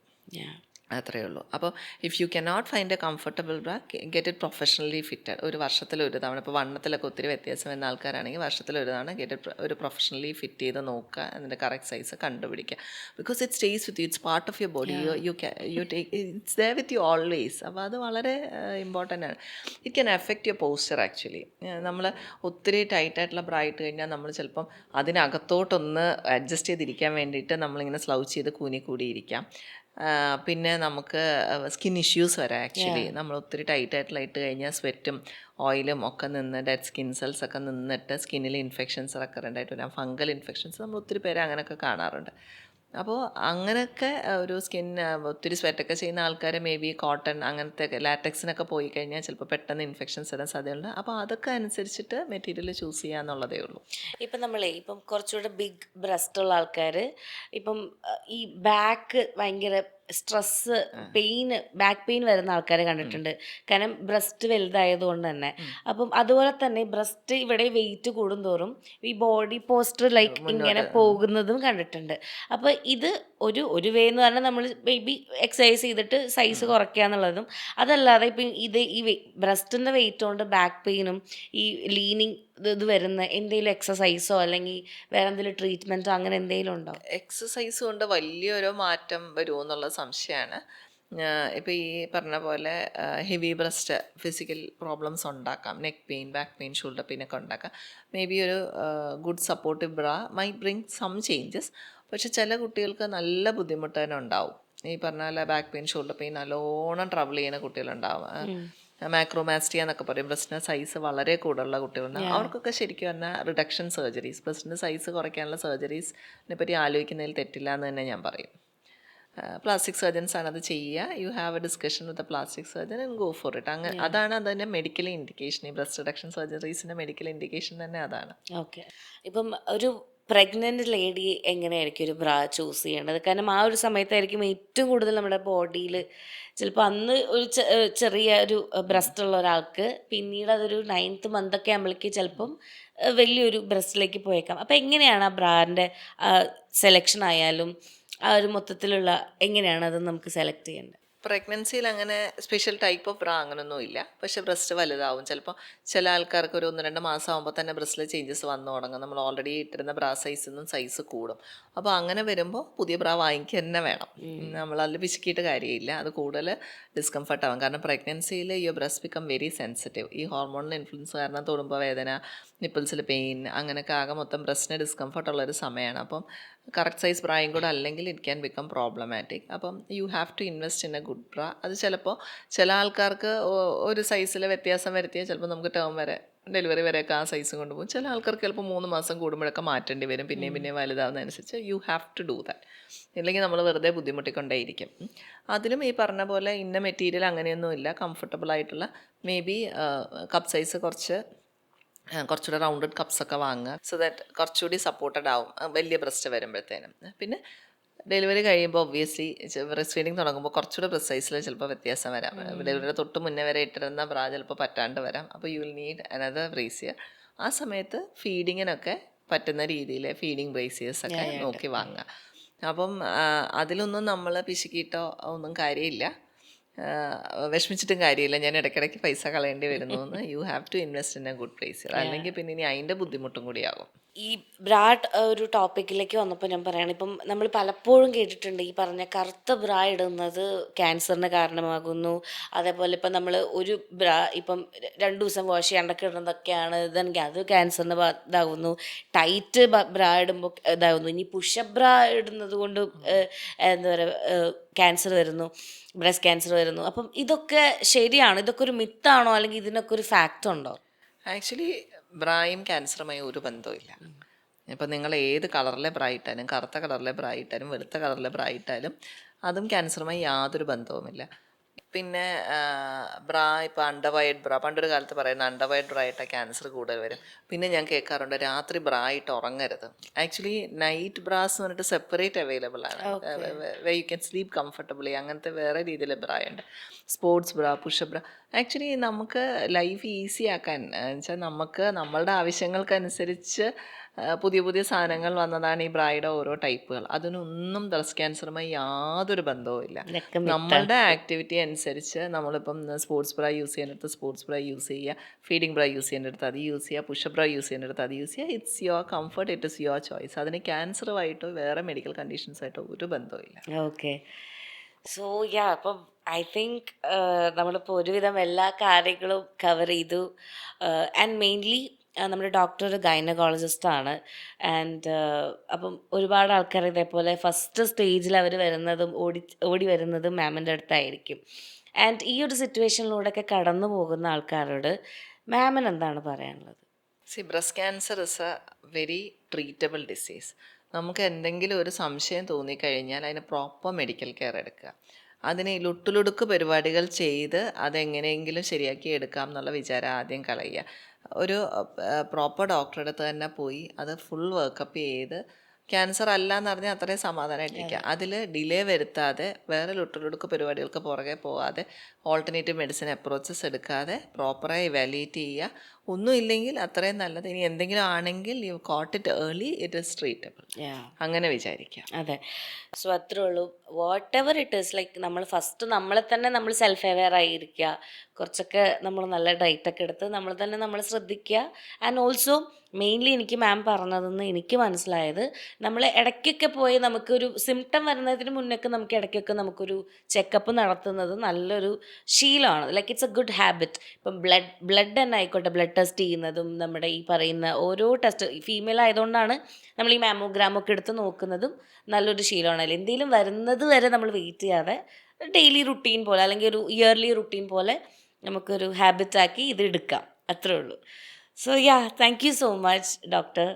അത്രയേ ഉള്ളൂ. അപ്പോൾ if you cannot find A comfortable bra, get it professionally fitted. ഒരു വർഷത്തിലൊരു തവണ, ഇപ്പോൾ വണ്ണത്തിലൊക്കെ ഒത്തിരി വ്യത്യാസം വരുന്ന ആൾക്കാരാണെങ്കിൽ വർഷത്തിലൊരു തവണ ഗെറ്റ് ഇറ്റ് ഒരു പ്രൊഫഷണലി ഫിറ്റ് ചെയ്ത് നോക്കുക, അതിൻ്റെ കറക്റ്റ് സൈസ് കണ്ടുപിടിക്കുക. Because it stays with you, it's part of your body, you take it's there with you always. അപ്പോൾ അത് വളരെ ഇമ്പോർട്ടൻ്റ് ആണ്. It can affect your posture actually. നമ്മൾ ഒത്തിരി ടൈറ്റായിട്ടുള്ള ബ്രാ ഇട്ട് കഴിഞ്ഞാൽ നമ്മൾ ചിലപ്പം അതിനകത്തോട്ടൊന്ന് അഡ്ജസ്റ്റ് ചെയ്തിരിക്കാൻ വേണ്ടിയിട്ട് നമ്മളിങ്ങനെ സ്ലൗച്ച് ചെയ്ത് കൂടിയിരിക്കാം. പിന്നെ നമുക്ക് സ്കിൻ ഇഷ്യൂസ് വരാം ആക്ച്വലി. നമ്മൾ ഒത്തിരി ടൈറ്റായിട്ടുള്ള ഇട്ട് കഴിഞ്ഞാൽ സ്വെറ്റും ഓയിലും ഒക്കെ നിന്ന് ഡെഡ് സ്കിൻ സെൽസ് ഒക്കെ നിന്നിട്ട് സ്കിന്നിൽ ഇൻഫെക്ഷൻസ് റെക്കറൻ്റ് ആയിട്ട് വരാം, ഫംഗൽ ഇൻഫെക്ഷൻസ്. നമ്മൾ ഒത്തിരി പേരെ അങ്ങനെയൊക്കെ കാണാറുണ്ട്. അപ്പോൾ അങ്ങനെയൊക്കെ ഒരു ഒത്തിരി സ്വെറ്റൊക്കെ ചെയ്യുന്ന ആൾക്കാർ മേ ബി കോട്ടൺ അങ്ങനത്തെ ലാറ്റക്സിനൊക്കെ പോയി കഴിഞ്ഞാൽ ചിലപ്പോൾ പെട്ടെന്ന് ഇൻഫെക്ഷൻസ് വരാൻ സാധ്യതയുണ്ട്. അപ്പോൾ അതൊക്കെ അനുസരിച്ചിട്ട് മെറ്റീരിയൽ ചൂസ് ചെയ്യുക എന്നുള്ളതേ ഉള്ളൂ. ഇപ്പം ഇപ്പം കുറച്ചുകൂടെ ബിഗ് ബ്രസ്റ്റ് ഉള്ള ആൾക്കാർ ഇപ്പം ഈ ബാക്ക് ഭയങ്കര സ്ട്രെസ്സ് ബാക്ക് പെയിൻ വരുന്ന ആൾക്കാരെ കണ്ടിട്ടുണ്ട്. കാരണം ബ്രസ്റ്റ് വലുതായതുകൊണ്ട് തന്നെ. അപ്പം അതുപോലെ തന്നെ ബ്രസ്റ്റ് ഇവിടെ വെയിറ്റ് കൂടുന്തോറും ഈ ബോഡി പോസ്റ്റർ ലൈക്ക് ഇങ്ങനെ പോകുന്നതും കണ്ടിട്ടുണ്ട്. അപ്പോൾ ഇത് ഒരു വേ എന്ന് പറഞ്ഞാൽ നമ്മൾ ബേബി എക്സസൈസ് ചെയ്തിട്ട് സൈസ് കുറയ്ക്കുക എന്നുള്ളതും, അതല്ലാതെ ഇപ്പം ഈ ബ്രസ്റ്റിൻ്റെ വെയിറ്റ് കൊണ്ട് ബാക്ക് പെയിനും ഈ ലീനിങ് ഇത് വരുന്ന എന്തെങ്കിലും എക്സസൈസോ അല്ലെങ്കിൽ വേറെ എന്തെങ്കിലും ട്രീറ്റ്മെൻറ്റോ അങ്ങനെ എന്തെങ്കിലും ഉണ്ടോ? എക്സസൈസ് കൊണ്ട് വലിയൊരു മാറ്റം വരുമോ എന്നുള്ള സംശയമാണ്. ഇപ്പോൾ ഈ പറഞ്ഞ പോലെ ഹെവി ബ്രസ്റ്റ് ഫിസിക്കൽ പ്രോബ്ലംസ് ഉണ്ടാക്കാം, neck pain, back pain, shoulder pain ഒക്കെ ഉണ്ടാക്കാം. മേ ബി ഒരു good supportive bra may bring some changes. പക്ഷെ ചില കുട്ടികൾക്ക് നല്ല ബുദ്ധിമുട്ട് തന്നെ ഉണ്ടാവും. ഈ പറഞ്ഞ പോലെ ബാക്ക് പെയിൻ, ഷോൾഡർ പെയിൻ നല്ലോണം ട്രബിൾ ചെയ്യുന്ന കുട്ടികളുണ്ടാവും. മാക്രോമാസ്റ്റിയ എന്നൊക്കെ പറയും, ബ്രസ്റ്റിൻ്റെ സൈസ് വളരെ കൂടുതലുള്ള കുട്ടികളുണ്ടാവും. അവർക്കൊക്കെ ശരിക്കും പറഞ്ഞാൽ റിഡക്ഷൻ സർജറീസ്, ബ്രസ്റ്റിൻ്റെ സൈസ് കുറയ്ക്കാനുള്ള സർജറീസിനെ പറ്റി ആലോചിക്കുന്നതിൽ തെറ്റില്ല എന്ന് തന്നെ ഞാൻ പറയും. പ്ലാസ്റ്റിക് സർജൻസ് ആണ് അത് ചെയ്യുക. You have A discussion with a plastic surgeon and go for it. അതാണ് അതിൻ്റെ മെഡിക്കൽ ഇൻഡിക്കേഷൻ. ഈ ബ്രസ്റ്റ് റിഡക്ഷൻ സർജറീസിൻ്റെ മെഡിക്കൽ ഇൻഡിക്കേഷൻ തന്നെ അതാണ്. ഓക്കെ. ഇപ്പം ഒരു പ്രഗ്നൻ്റ് ലേഡി എങ്ങനെയായിരിക്കും ഒരു ബ്രാ ചൂസ് ചെയ്യേണ്ടത്? കാരണം ആ ഒരു സമയത്തായിരിക്കും ഏറ്റവും കൂടുതൽ നമ്മുടെ ബോഡിയിൽ ചിലപ്പോൾ അന്ന് ഒരു ചെറിയ ഒരു ബ്രസ്റ്റ് ഉള്ള ഒരാൾക്ക് പിന്നീട് അതൊരു 9th മന്തൊക്കെ ആകുമ്പോഴേക്ക് ചിലപ്പം വലിയൊരു ബ്രസ്റ്റിലേക്ക് പോയേക്കാം. അപ്പോൾ എങ്ങനെയാണ് ആ ബ്രാൻ്റെ സെലക്ഷൻ ആയാലും ആ ഒരു മൊത്തത്തിലുള്ള എങ്ങനെയാണ് അത് നമുക്ക് സെലക്ട് ചെയ്യേണ്ടത്? പ്രഗ്നൻസിയിൽ അങ്ങനെ സ്പെഷ്യൽ ടൈപ്പ് ഓഫ് ബ്രാ അങ്ങനൊന്നും ഇല്ല. പക്ഷേ ബ്രസ്റ്റ് വലുതാവും. ചിലപ്പോൾ ചില ആൾക്കാർക്ക് ഒരു 1-2 മാസം ആകുമ്പോൾ തന്നെ ബ്രസ്റ്റിൽ ചേഞ്ചസ് വന്നു തുടങ്ങും. നമ്മൾ ഓൾറെഡി ഇട്ടിരുന്ന ബ്രാ സൈസിൽ നിന്നും സൈസ് കൂടും. അപ്പോൾ അങ്ങനെ വരുമ്പോൾ പുതിയ ബ്രാ വാങ്ങിക്കുക തന്നെ വേണം. നമ്മളതിൽ പിശുക്കിയിട്ട് കാര്യമില്ല. അത് കൂടുതൽ ഡിസ്കംഫർട്ട് ആവും. കാരണം പ്രഗ്നൻസിയിൽ your breast become very sensitive. ഈ ഹോർമോണൽ ഇൻഫ്ലുവൻസ് കാരണം തൊടുമ്പോൾ വേദന, നിപ്പിൾസിൽ പെയിൻ, അങ്ങനെയൊക്കെ ആകെ മൊത്തം ബ്രസ്റ്റിന് ഡിസ്കംഫർട്ട് ഉള്ളൊരു സമയമാണ്. അപ്പം കറക്റ്റ് സൈസ് ബ്രായും കൂടെ അല്ലെങ്കിൽ ഇറ്റ് ക്യാൻ ബിക്കം പ്രോബ്ലമാറ്റിക്. അപ്പം you have to invest in a good bra. അത് ചിലപ്പോൾ ചില ആൾക്കാർക്ക് ഒരു സൈസിൽ വ്യത്യാസം വരുത്തിയാൽ ചിലപ്പോൾ നമുക്ക് ടേം വരെ ഡെലിവറി വരെയൊക്കെ ആ സൈസ് കൊണ്ടുപോകും. ചില ആൾക്കാർക്ക് ചിലപ്പോൾ 3 മാസം കൂടുമ്പോഴൊക്കെ മാറ്റേണ്ടി വരും. പിന്നെയും വലുതാവുന്നതനുസരിച്ച് you have to do that. ഇല്ലെങ്കിൽ നമ്മൾ വെറുതെ ബുദ്ധിമുട്ടിക്കൊണ്ടേയിരിക്കും. അതിലും ഈ പറഞ്ഞ പോലെ ഇന്ന മെറ്റീരിയൽ അങ്ങനെയൊന്നുമില്ല. കംഫർട്ടബിൾ ആയിട്ടുള്ള മേ ബി കപ്പ് സൈസ് കുറച്ചുകൂടെ റൗണ്ടഡ് കപ്സൊക്കെ വാങ്ങുക. സോ ദാറ്റ് കുറച്ചുകൂടി സപ്പോർട്ടഡ് ആവും വലിയ ബ്രസ്റ്റ് വരുമ്പോഴത്തേനും. പിന്നെ ഡെലിവറി കഴിയുമ്പോൾ ഒബ്വിയസ്ലി ബ്രസ്റ്റ് ഫീഡിങ് തുടങ്ങുമ്പോൾ കുറച്ചുകൂടെ ബ്രസ്റ്റ് സൈസിൽ ചിലപ്പോൾ വ്യത്യാസം വരാം. ഡെലിവറിയുടെ തൊട്ട് മുന്നേ വരെ ഇട്ടിരുന്ന ബ്രാ ചിലപ്പോൾ പറ്റാണ്ട് വരാം. അപ്പോൾ you will need another brassiere. ആ സമയത്ത് ഫീഡിങ്ങിനൊക്കെ പറ്റുന്ന രീതിയിൽ ഫീഡിങ് ബ്രേസിയേഴ്സൊക്കെ നോക്കി വാങ്ങുക. അപ്പം അതിലൊന്നും നമ്മൾ പിശുക്കിയിട്ടോ ഒന്നും കാര്യമില്ല, വിഷമിച്ചിട്ടും കാര്യമില്ല. ഞാൻ ഇടയ്ക്കിടയ്ക്ക് പൈസ കളയേണ്ടി വരുന്നു എന്ന്. You have to invest in a good price. അല്ലെങ്കിൽ പിന്നെ ഇനി അതിൻ്റെ ബുദ്ധിമുട്ടും കൂടിയാകും. ഈ ബ്രാഡ് ഒരു ടോപ്പിക്കിലേക്ക് വന്നപ്പോൾ ഞാൻ പറയുകയാണ്, ഇപ്പം നമ്മൾ പലപ്പോഴും കേട്ടിട്ടുണ്ട് ഈ പറഞ്ഞ കറുത്ത ബ്രാ ഇടുന്നത് ക്യാൻസറിന് കാരണമാകുന്നു. അതേപോലെ ഇപ്പം നമ്മൾ ഒരു ബ്രാ ഇപ്പം 2 ദിവസം വാഷ് ചെയ്യാണ്ടൊക്കെ ഇടുന്നതൊക്കെയാണ് ഇതെങ്കിൽ അത് ക്യാൻസറിന് ഇതാകുന്നു. ടൈറ്റ് ബ്രാ ഇടുമ്പോൾ ഇതാകുന്നു. ഇനി പുഷപ്പ് ബ്രാ ഇടുന്നത് കൊണ്ട് എന്താ പറയുക ക്യാൻസർ വരുന്നു, ബ്രസ്റ്റ് ക്യാൻസർ വരുന്നു. അപ്പം ഇതൊക്കെ ശരിയാണോ? ഇതൊക്കെ ഒരു മിത്താണോ? അല്ലെങ്കിൽ ഇതിനൊക്കെ ഒരു ഫാക്റ്റ് ഉണ്ടോ? ആക്ച്വലി ബ്രായും ക്യാൻസറുമായി ഒരു ബന്ധവുമില്ല. ഇപ്പം നിങ്ങൾ ഏത് കളറിലെ ബ്രാ ഇട്ടാലും, കറുത്ത കളറിലെ ബ്രാ ഇട്ടാലും വെളുത്ത കളറിലെ ബ്രാ ഇട്ടാലും അതും ക്യാൻസറുമായി യാതൊരു ബന്ധവുമില്ല. പിന്നെ ബ്രാ ഇപ്പോൾ അണ്ടർവയർഡ് ബ്രാ, പണ്ടൊരു കാലത്ത് പറയുന്ന അണ്ടർവയർഡ് ബ്രാ ഇട്ടാൽ ക്യാൻസർ കൂടുതൽ വരും. പിന്നെ ഞാൻ കേൾക്കാറുണ്ട് രാത്രി ബ്രാ ഇട്ട് ഉറങ്ങരുത്. ആക്ച്വലി നൈറ്റ് ബ്രാസ് എന്ന് പറഞ്ഞിട്ട് സെപ്പറേറ്റ് അവൈലബിൾ ആണ്. You can sleep comfortably. അങ്ങനത്തെ വേറെ രീതിയിൽ ബ്രാ ഉണ്ട്. സ്പോർട്സ് ബ്രാ, പുഷപ്പ് ബ്രാ. ആക്ച്വലി നമുക്ക് ലൈഫ് ഈസി ആക്കാൻ വെച്ചാൽ നമുക്ക് നമ്മളുടെ ആവശ്യങ്ങൾക്കനുസരിച്ച് പുതിയ പുതിയ സാധനങ്ങൾ വന്നതാണ് ഈ ബ്രായുടെ ഓരോ ടൈപ്പുകൾ. അതിനൊന്നും ബ്രസ്റ്റ് ക്യാൻസറുമായി യാതൊരു ബന്ധവുമില്ല. നമ്മളുടെ ആക്ടിവിറ്റി അനുസരിച്ച് നമ്മളിപ്പം സ്പോർട്സ് ബ്രാ യൂസ് ചെയ്യുന്നിടത്ത് സ്പോർട്സ് ബ്രാ യൂസ് ചെയ്യുക, ഫീഡിങ് ബ്രാ യൂസ് ചെയ്യുന്നിടത്ത് അത് യൂസ് ചെയ്യുക, പുഷപ്പ് ബ്രാ യൂസ് ചെയ്യുന്നിടത്ത് അത് യൂസ് ചെയ്യുക. It's your comfort, it is your choice. അതിന് ക്യാൻസറുമായിട്ടോ വേറെ മെഡിക്കൽ കണ്ടീഷൻസായിട്ടോ ഒരു ബന്ധവുമില്ല. ഓക്കെ. സോ അപ്പം ഐ തിങ്ക് നമ്മളിപ്പോൾ ഒരുവിധം എല്ലാ കാര്യങ്ങളും കവർ ചെയ്തു. ആൻഡ് മെയിൻലി നമ്മുടെ ഡോക്ടർ ഒരു ഗൈനക്കോളജിസ്റ്റാണ്. ആൻഡ് അപ്പം ഒരുപാട് ആൾക്കാർ ഇതേപോലെ ഫസ്റ്റ് സ്റ്റേജിൽ അവർ വരുന്നതും ഓടി വരുന്നതും മാമിൻ്റെ അടുത്തായിരിക്കും. ആൻഡ് ഈ ഒരു സിറ്റുവേഷനിലൂടെയൊക്കെ കടന്നു പോകുന്ന ആൾക്കാരോട് മാമിന് എന്താണ് പറയാനുള്ളത്? Breast cancer is A very treatable disease. നമുക്ക് എന്തെങ്കിലും ഒരു സംശയം തോന്നിക്കഴിഞ്ഞാൽ അതിന് പ്രോപ്പർ മെഡിക്കൽ കെയർ എടുക്കുക. അതിന് ലുട്ടുലുടുക്ക് പരിപാടികൾ ചെയ്ത് അതെങ്ങനെയെങ്കിലും ശരിയാക്കി എടുക്കാം എന്നുള്ള വിചാരം ആദ്യം കളയുക. ഒരു പ്രോപ്പർ ഡോക്ടറുടെ അടുത്ത് തന്നെ പോയി അത് ഫുൾ വർക്കപ്പ് ചെയ്ത് ക്യാൻസർ അല്ല എന്ന് പറഞ്ഞാൽ അത്രയും സമാധാനമായിട്ടിരിക്കുക. അതിൽ ഡിലേ വരുത്താതെ വേറെ ലുട്ടുലുടുക്ക് പരിപാടികൾക്ക് പുറകെ പോകാതെ ഓൾട്ടർനേറ്റീവ് മെഡിസിൻ അപ്രോച്ചസ് എടുക്കാതെ പ്രോപ്പറായി ഇവാലുവേറ്റ് ചെയ്യുക. ഒന്നുമില്ലെങ്കിൽ അത്രയും നല്ലത്. ഇനി എന്തെങ്കിലും ആണെങ്കിൽ you caught it early, it is treatable. അങ്ങനെ വിചാരിക്കുക. അതെ. സോ അത്രേ ഉള്ളൂ. Whatever it is like നമ്മൾ ഫസ്റ്റ് നമ്മളെ തന്നെ നമ്മൾ സെൽഫ് അവെയർ ആയിരിക്കുക. കുറച്ചൊക്കെ നമ്മൾ നല്ല ഡയറ്റൊക്കെ എടുത്ത് നമ്മൾ തന്നെ നമ്മൾ ശ്രദ്ധിക്കുക. ആൻഡ് ഓൾസോ മെയിൻലി എനിക്ക് മാം പറഞ്ഞതെന്ന് എനിക്ക് മനസ്സിലായത്, നമ്മൾ ഇടയ്ക്കൊക്കെ പോയി നമുക്കൊരു സിംറ്റം വരുന്നതിന് മുന്നൊക്കെ നമുക്ക് ഇടയ്ക്കൊക്കെ നമുക്കൊരു ചെക്കപ്പ് നടത്തുന്നത് നല്ലൊരു ശീലമാണ്. Like it's A good habit. ഇപ്പം ബ്ലഡ് തന്നെ ആയിക്കോട്ടെ, ബ്ലഡ് ടെസ്റ്റ് ചെയ്യുന്നതും നമ്മുടെ ഈ പറയുന്ന ഓരോ ടെസ്റ്റ്, ഫീമെയിൽ ആയതുകൊണ്ടാണ് നമ്മൾ ഈ മാമോഗ്രാമൊക്കെ എടുത്ത് നോക്കുന്നതും നല്ലൊരു ശീലമാണ്. എന്തെങ്കിലും വരുന്നത് വരെ നമ്മൾ വെയിറ്റ് ചെയ്യാതെ ഡെയിലി റുട്ടീൻ പോലെ അല്ലെങ്കിൽ ഒരു ഇയർലി റുട്ടീൻ പോലെ നമുക്കൊരു ഹാബിറ്റാക്കി ഇത് എടുക്കാം. അത്രേ ഉള്ളൂ. So thank you so much doctor.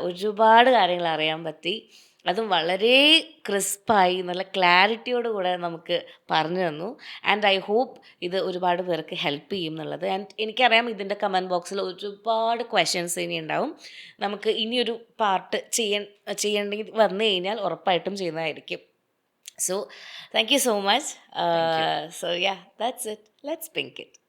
ഒരുപാട് കാര്യങ്ങൾ അറിയാൻ പറ്റി. അതും വളരെ ക്രിസ്പായി നല്ല ക്ലാരിറ്റിയോട് കൂടെ നമുക്ക് പറഞ്ഞു തന്നു. ആൻഡ് ഐ ഹോപ്പ് ഇത് ഒരുപാട് പേർക്ക് ഹെൽപ്പ് ചെയ്യും എന്നുള്ളത്. ആൻഡ് എനിക്കറിയാം ഇതിൻ്റെ കമൻറ്റ് ബോക്സിൽ ഒരുപാട് ക്വസ്റ്റ്യൻസ് ഇനി ഉണ്ടാവും. നമുക്ക് ഇനിയൊരു പാർട്ട് ചെയ്യേണ്ടി വന്നു കഴിഞ്ഞാൽ ഉറപ്പായിട്ടും ചെയ്യുന്നതായിരിക്കും. So thank you so much. So yeah, that's it. Let's pink it.